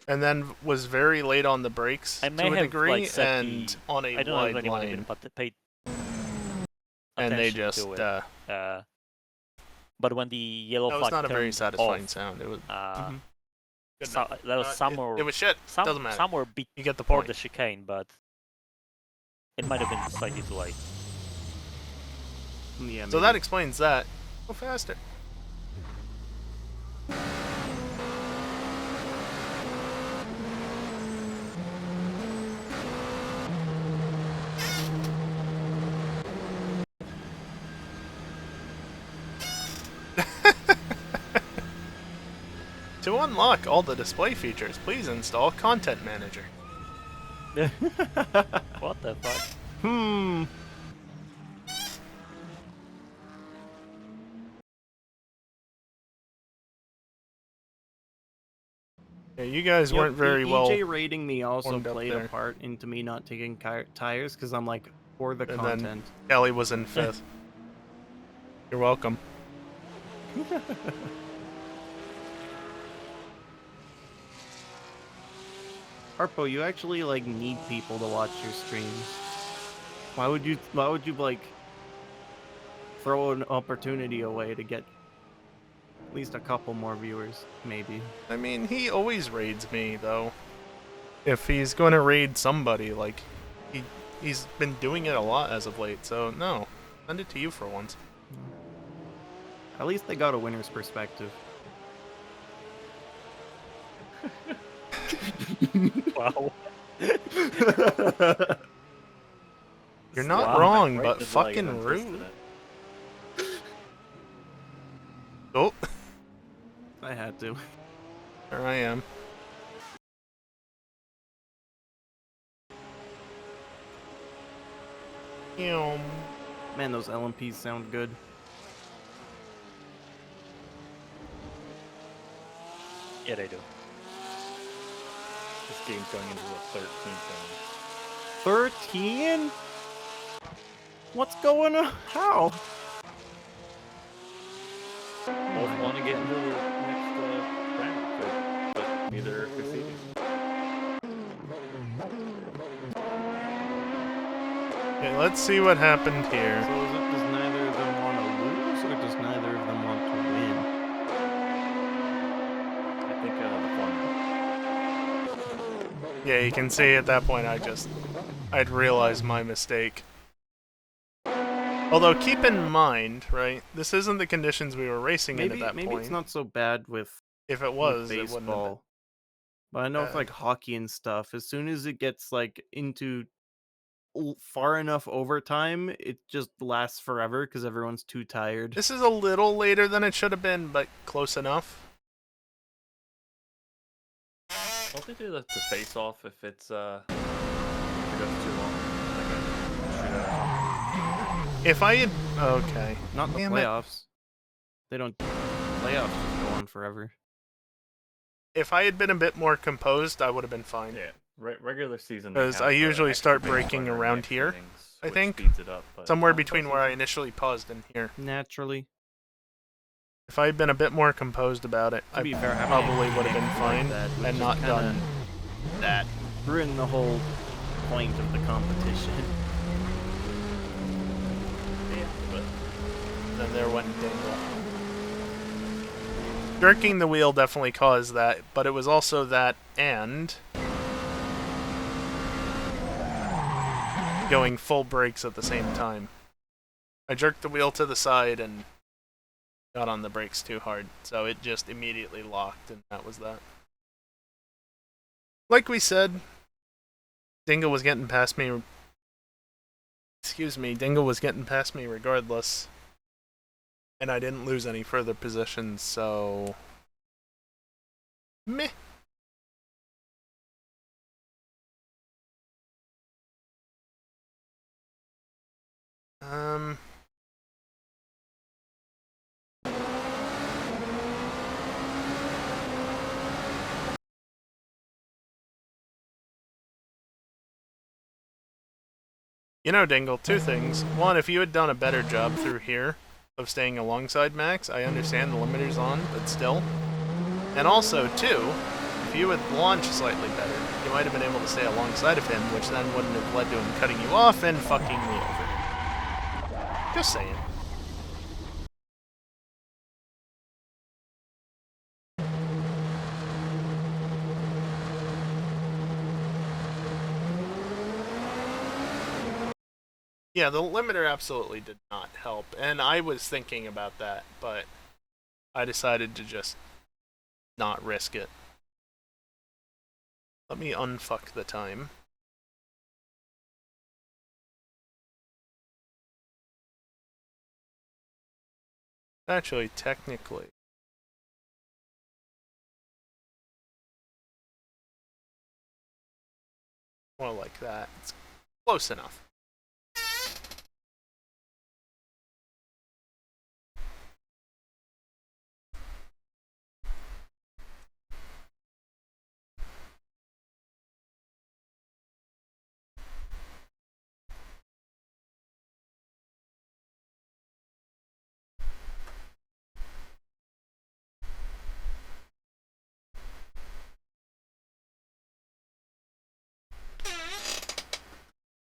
and then was very late on the brakes I may to a have degree, like set and the, on a I don't know if wide anyone even line, paid and they attention just, to it. that But when the yellow was flag not a very turned satisfying off, sound. It was good so, enough. that was somewhere It was shit. Doesn't matter. somewhere You get the before point. the chicane, but it might have been slightly too late. Yeah, So that explains that. Go faster. To unlock all the display features, please install Content Manager. What the fuck? Yeah, you guys Yep, weren't very the well. EJ rating me also warmed up played a there. part into me not taking tires because I'm like, for the And content. then Kelly was in 5th. You're welcome. Harpo, you actually like need people to watch your streams. Why would you like throw an opportunity away to get at least a couple more viewers, maybe? I mean, he always raids me, though. If he's going to raid somebody, like, he's been doing it a lot as of late, so no. Send it to you for once. At least they got a winner's perspective. Wow. You're not Wow. wrong, Right but to the leg fucking and twisted rude. it. Oh, I had to. there I am. Ew. Man, those LMPs sound good. Yeah, they do. This game's going into the 13th inning. 13? What's going on? How? get into the next round, but neither conceding. Okay, let's see what happened here. So is it, does neither of them want to lose, or does neither of them want to win? I think the former. Yeah, you can see at that point I'd realized my mistake. Although keep in mind, right, this isn't the conditions we were racing in at that Maybe point. it's not so bad with If it with was, it wouldn't have been. baseball. But I know with like hockey and stuff, as soon as it gets like into far enough overtime, it just lasts forever because everyone's too tired. This is a little later than it should have been, but close enough. Don't they do the face off if it's if it goes too long? Like a shootout? If I had okay, Not the Damn it. playoffs. They don't. Playoffs just go on forever. If I had been a bit more composed, I would have been fine. Yeah, regular season. Because I usually start braking around here, I think. Speeds it up, but Somewhere between where I initially paused and here. Naturally. If I had been a bit more composed about it, I To be fair, having probably a would have been kick fine like that would and just not kinda- done that. Ruin the whole point of the competition. yeah, but Then there went Dingle. Jerking the wheel definitely caused that, but it was also that and going full brakes at the same time. I jerked the wheel to the side and got on the brakes too hard, so it just immediately locked, and that was that. Like we said, Dingle was getting past me. Dingle was getting past me regardless. And I didn't lose any further positions, so meh. You know, Dingle, two things. One, if you had done a better job through here of staying alongside Max, I understand the limiter's on, but still. And also, two, if you had launched slightly better, you might have been able to stay alongside of him, which then wouldn't have led to him cutting you off and fucking me over. Just saying. Yeah, the limiter absolutely did not help, and I was thinking about that, but I decided to just not risk it. Let me unfuck the time. Actually, technically. More like that. It's close enough.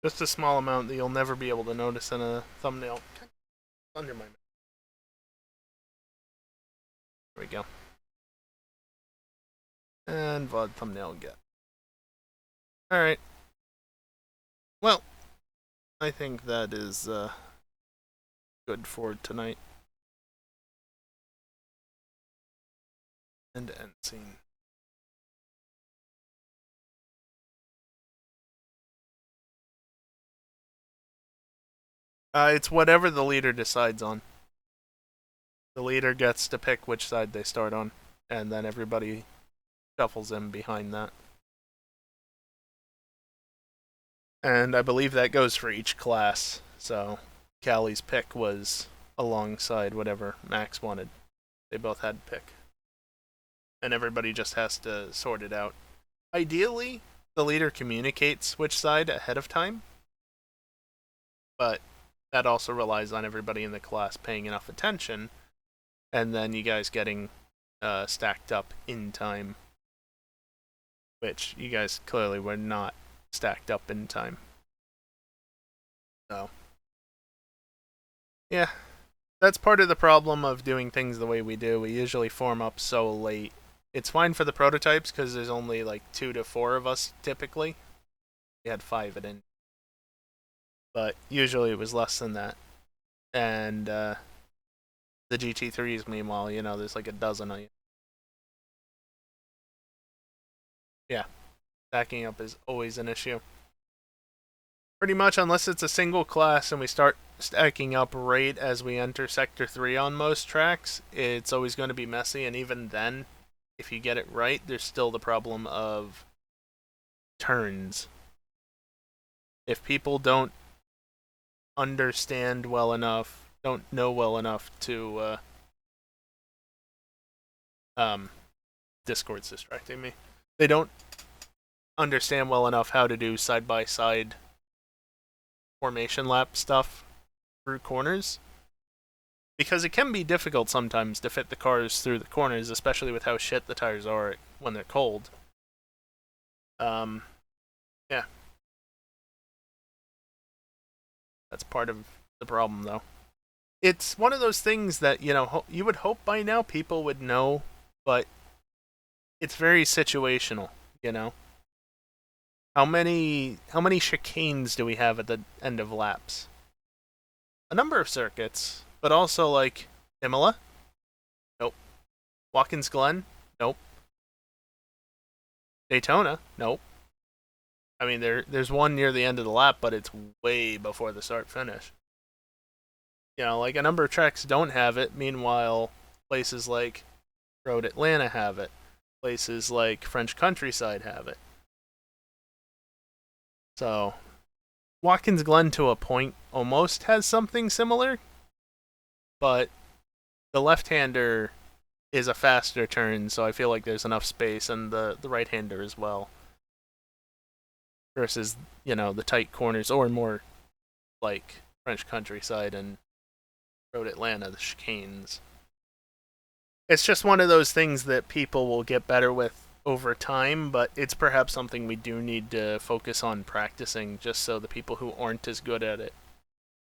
Just a small amount that you'll never be able to notice in a thumbnail. Under my... There we go. And VOD thumbnail get. Alright. Well, I think that is good for tonight. And end scene. It's whatever the leader decides on. The leader gets to pick which side they start on, and then everybody shuffles in behind that. And I believe that goes for each class, so Callie's pick was alongside whatever Max wanted. They both had to pick. And everybody just has to sort it out. Ideally, the leader communicates which side ahead of time, but that also relies on everybody in the class paying enough attention and then you guys getting stacked up in time, which you guys clearly were not stacked up in time. So, yeah, that's part of the problem of doing things the way we do. We usually form up so late. It's fine for the prototypes because there's only like 2 to 4 of us typically. We had 5 at in, but usually it was less than that. And the GT3s, meanwhile, there's like a dozen of you. Yeah, stacking up is always an issue. Pretty much, unless it's a single class and we start stacking up right as we enter Sector 3 on most tracks, it's always going to be messy, and even then, if you get it right, there's still the problem of turns. If people don't understand well enough, don't know well enough to, Discord's distracting me. They don't understand well enough how to do side-by-side formation lap stuff through corners, because it can be difficult sometimes to fit the cars through the corners, especially with how shit the tires are when they're cold. Yeah. That's part of the problem, though. It's one of those things that, you would hope by now people would know, but it's very situational, How many chicanes do we have at the end of laps? A number of circuits, but also like Imola? Nope. Watkins Glen? Nope. Daytona? Nope. I mean, there's one near the end of the lap, but it's way before the start finish. Like a number of tracks don't have it. Meanwhile, places like Road Atlanta have it. Places like French Countryside have it. So, Watkins Glen to a point almost has something similar, but the left-hander is a faster turn, so I feel like there's enough space, and the right-hander as well. Versus, the tight corners, or more like French Countryside and Road Atlanta, the chicanes. It's just one of those things that people will get better with over time, but it's perhaps something we do need to focus on practicing, just so the people who aren't as good at it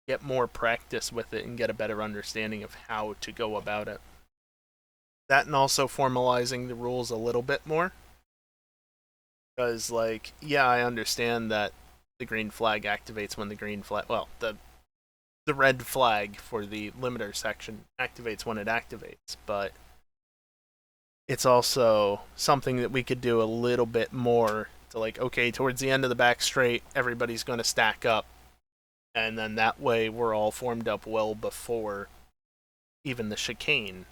get more practice with it and get a better understanding of how to go about it. That, and also formalizing the rules a little bit more. Because, I understand that the green flag activates when the green flag... Well, the red flag for the limiter section activates when it activates, but it's also something that we could do a little bit more to, okay, towards the end of the back straight, everybody's going to stack up, and then that way we're all formed up well before even the chicane,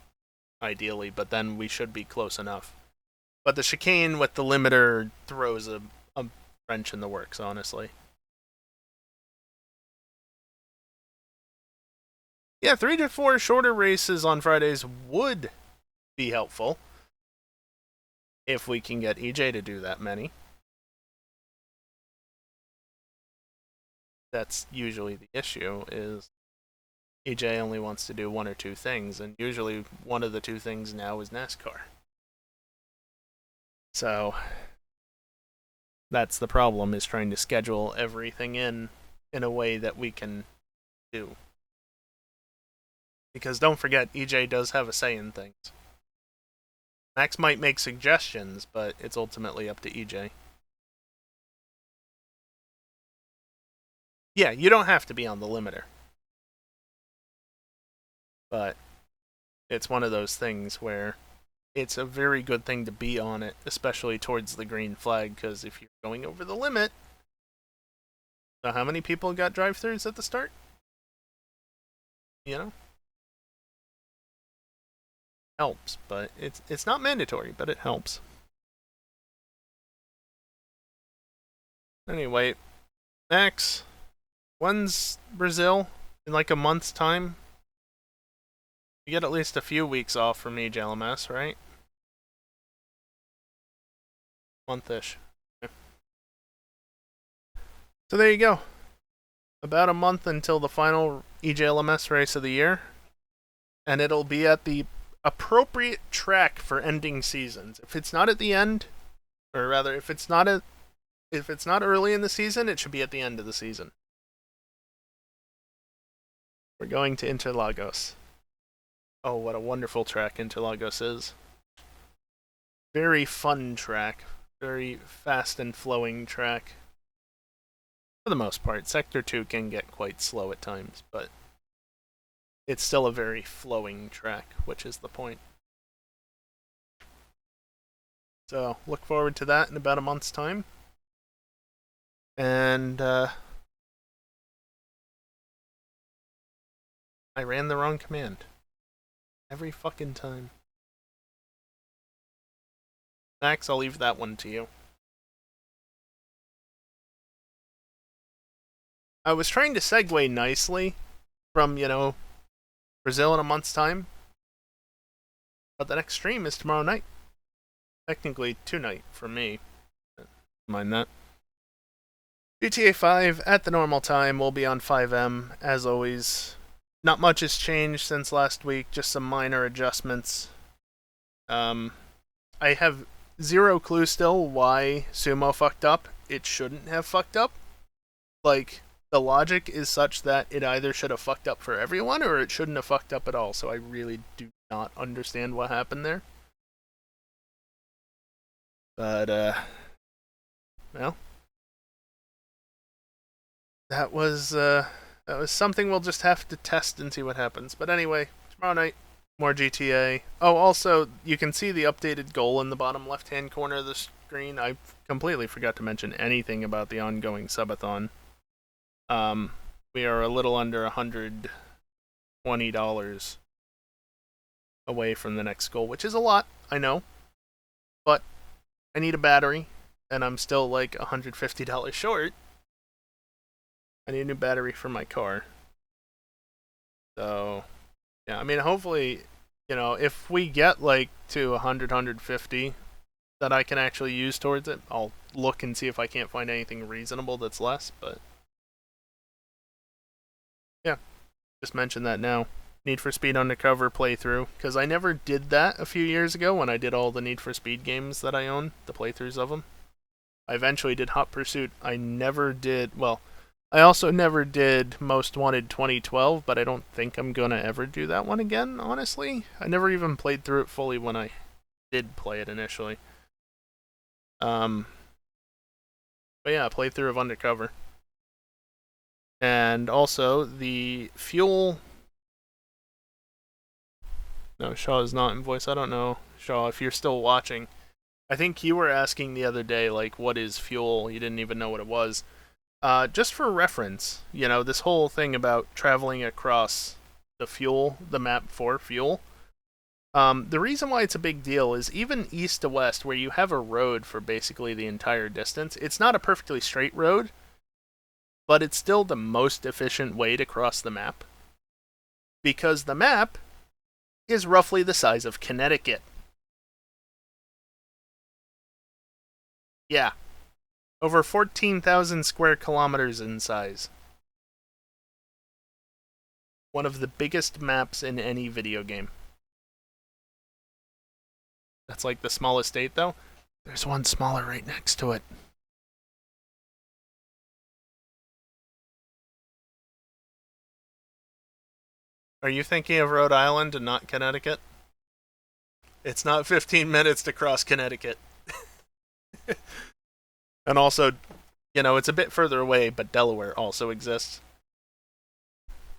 ideally, but then we should be close enough. But the chicane with the limiter throws a wrench in the works, honestly. Yeah, 3 to 4 shorter races on Fridays would be helpful if we can get EJ to do that many. That's usually the issue, is EJ only wants to do 1 or 2 things, and usually one of the 2 things now is NASCAR. So that's the problem, is trying to schedule everything in a way that we can do. Because don't forget, EJ does have a say in things. Max might make suggestions, but it's ultimately up to EJ. Yeah, you don't have to be on the limiter. But it's one of those things where it's a very good thing to be on it, especially towards the green flag, because if you're going over the limit... So how many people got drive-thrus at the start? Helps, but it's not mandatory, but it helps. Anyway, Max, when's Brazil? In like a month's time? You get at least a few weeks off from EJLMS, right? Month-ish. Okay. So there you go. About a month until the final EJLMS race of the year. and it'll be at the appropriate track for ending seasons. If it's not at the end, or rather, if it's not early in the season, it should be at the end of the season. We're going to Interlagos. Oh, what a wonderful track Interlagos is. Very fun track. Very fast and flowing track. For the most part, Sector 2 can get quite slow at times, but it's still a very flowing track, which is the point. So, look forward to that in about a month's time. And, I ran the wrong command. Every fucking time. Max, I'll leave that one to you. I was trying to segue nicely from, Brazil in a month's time. But the next stream is tomorrow night. Technically, tonight for me. Mind that. GTA 5 at the normal time will be on 5M, as always. Not much has changed since last week, just some minor adjustments. I have zero clue still why Sumo fucked up. It shouldn't have fucked up. Like, the logic is such that it either should have fucked up for everyone or it shouldn't have fucked up at all, so I really do not understand what happened there. But, well, that was something we'll just have to test and see what happens. But anyway, tomorrow night, more GTA. Oh, also, you can see the updated goal in the bottom left-hand corner of the screen. I completely forgot to mention anything about the ongoing subathon. We are a little under $120 away from the next goal, which is a lot, I know. But I need a battery, and I'm still like $150 short. I need a new battery for my car. So, yeah, I mean, hopefully, if we get like to 100, 150 that I can actually use towards it, I'll look and see if I can't find anything reasonable that's less, but yeah, just mention that now. Need for Speed Undercover playthrough, because I never did that a few years ago when I did all the Need for Speed games that I own, the playthroughs of them. I eventually did Hot Pursuit. I also never did Most Wanted 2012, but I don't think I'm gonna ever do that one again, honestly. I never even played through it fully when I did play it initially. But yeah, playthrough of Undercover. And also, the fuel... No, Shaw is not in voice. I don't know, Shaw, if you're still watching. I think you were asking the other day, like, what is fuel? You didn't even know what it was. Just for reference, this whole thing about traveling across the map for fuel, the reason why it's a big deal is even east to west, where you have a road for basically the entire distance, it's not a perfectly straight road, but it's still the most efficient way to cross the map. Because the map is roughly the size of Connecticut. Yeah. Over 14,000 square kilometers in size. One of the biggest maps in any video game. That's like the smallest state, though. There's one smaller right next to it. Are you thinking of Rhode Island and not Connecticut? It's not 15 minutes to cross Connecticut. And also, it's a bit further away, but Delaware also exists.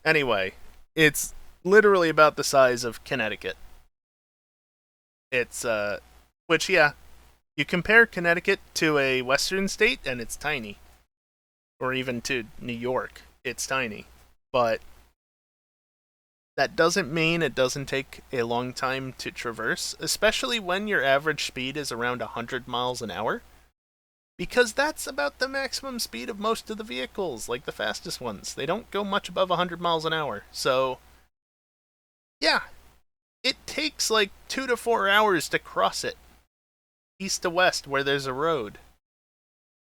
Anyway, it's literally about the size of Connecticut. It's, which, yeah, you compare Connecticut to a western state, and it's tiny. Or even to New York, it's tiny. But that doesn't mean it doesn't take a long time to traverse, especially when your average speed is around 100 miles an hour. Because that's about the maximum speed of most of the vehicles, like the fastest ones. They don't go much above 100 miles an hour. So, yeah, it takes like 2 to 4 hours to cross it, east to west, where there's a road.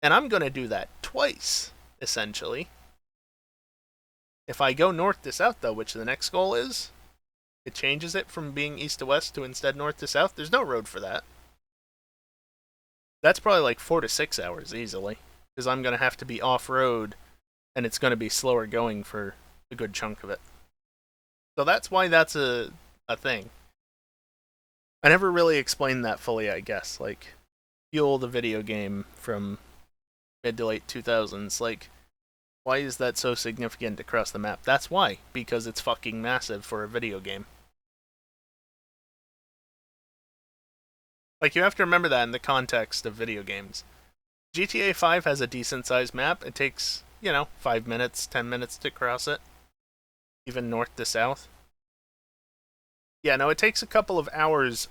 And I'm going to do that twice, essentially. If I go north to south, though, which the next goal is, it changes it from being east to west to instead north to south. There's no road for that. That's probably like 4 to 6 hours easily, because I'm going to have to be off-road, and it's going to be slower going for a good chunk of it. So that's why that's a thing. I never really explained that fully, I guess. Like, Fuel, the video game from mid to late 2000s, like, why is that so significant across the map? That's why, because it's fucking massive for a video game. Like, you have to remember that in the context of video games. GTA 5 has a decent-sized map. It takes, 5 minutes, 10 minutes to cross it. Even north to south. Yeah, no, it takes a couple of hours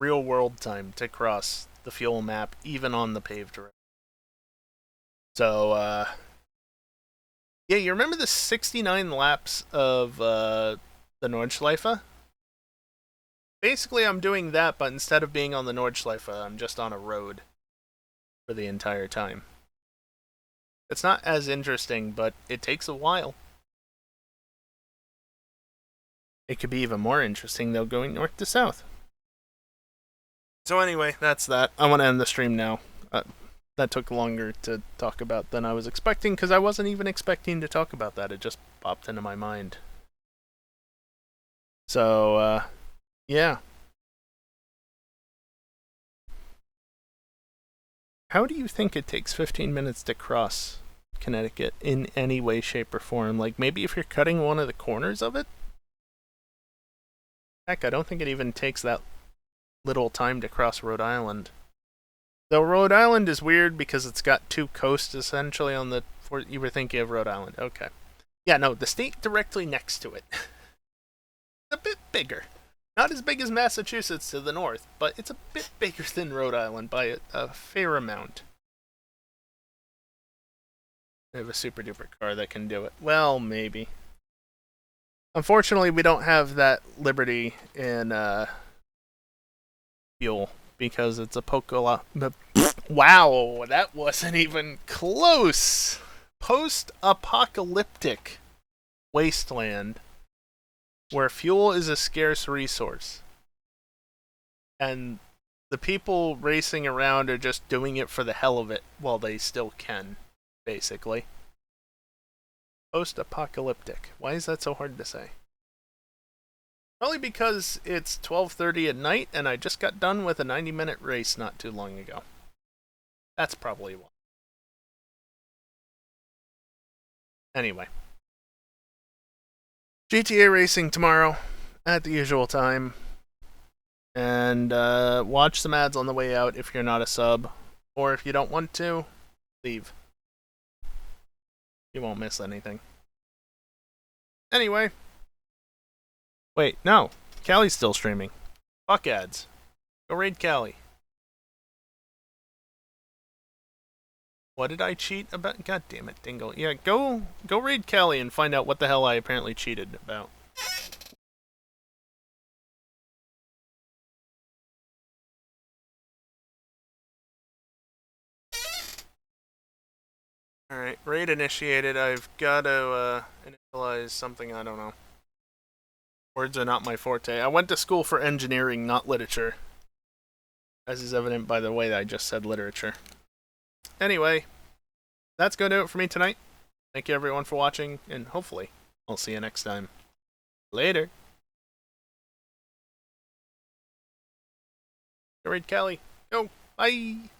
real-world time to cross the Fuel map, even on the paved road. So, yeah, you remember the 69 laps of the Nordschleife? Basically, I'm doing that, but instead of being on the Nordschleife, I'm just on a road for the entire time. It's not as interesting, but it takes a while. It could be even more interesting, though, going north to south. So anyway, that's that. I want to end the stream now. That took longer to talk about than I was expecting, because I wasn't even expecting to talk about that. It just popped into my mind. So, yeah. How do you think it takes 15 minutes to cross Connecticut in any way, shape, or form? Like, maybe if you're cutting one of the corners of it? Heck, I don't think it even takes that little time to cross Rhode Island. Though Rhode Island is weird because it's got two coasts essentially on the... You were thinking of Rhode Island. Okay. Yeah, no, the state directly next to it. A bit bigger. Not as big as Massachusetts to the north, but it's a bit bigger than Rhode Island by a fair amount. I have a super duper car that can do it. Well, maybe. Unfortunately, we don't have that liberty in Fuel, because it's a Wow, that wasn't even close! Post-apocalyptic wasteland where fuel is a scarce resource. And the people racing around are just doing it for the hell of it while they still can, basically. Post-apocalyptic. Why is that so hard to say? Probably because it's 12:30 at night and I just got done with a 90-minute race not too long ago. That's probably why. Anyway. GTA racing tomorrow at the usual time. And watch some ads on the way out if you're not a sub. Or if you don't want to, leave. You won't miss anything. Anyway. Wait, no. Callie's still streaming. Fuck ads. Go raid Callie. What did I cheat about? God damn it, Dingle. Yeah, go raid Callie and find out what the hell I apparently cheated about. Alright, raid initiated. I've got to initialize something, I don't know. Words are not my forte. I went to school for engineering, not literature. As is evident by the way that I just said literature. Anyway, that's going to do it for me tonight. Thank you everyone for watching, and hopefully I'll see you next time. Later. Go raid Callie. Go. Bye.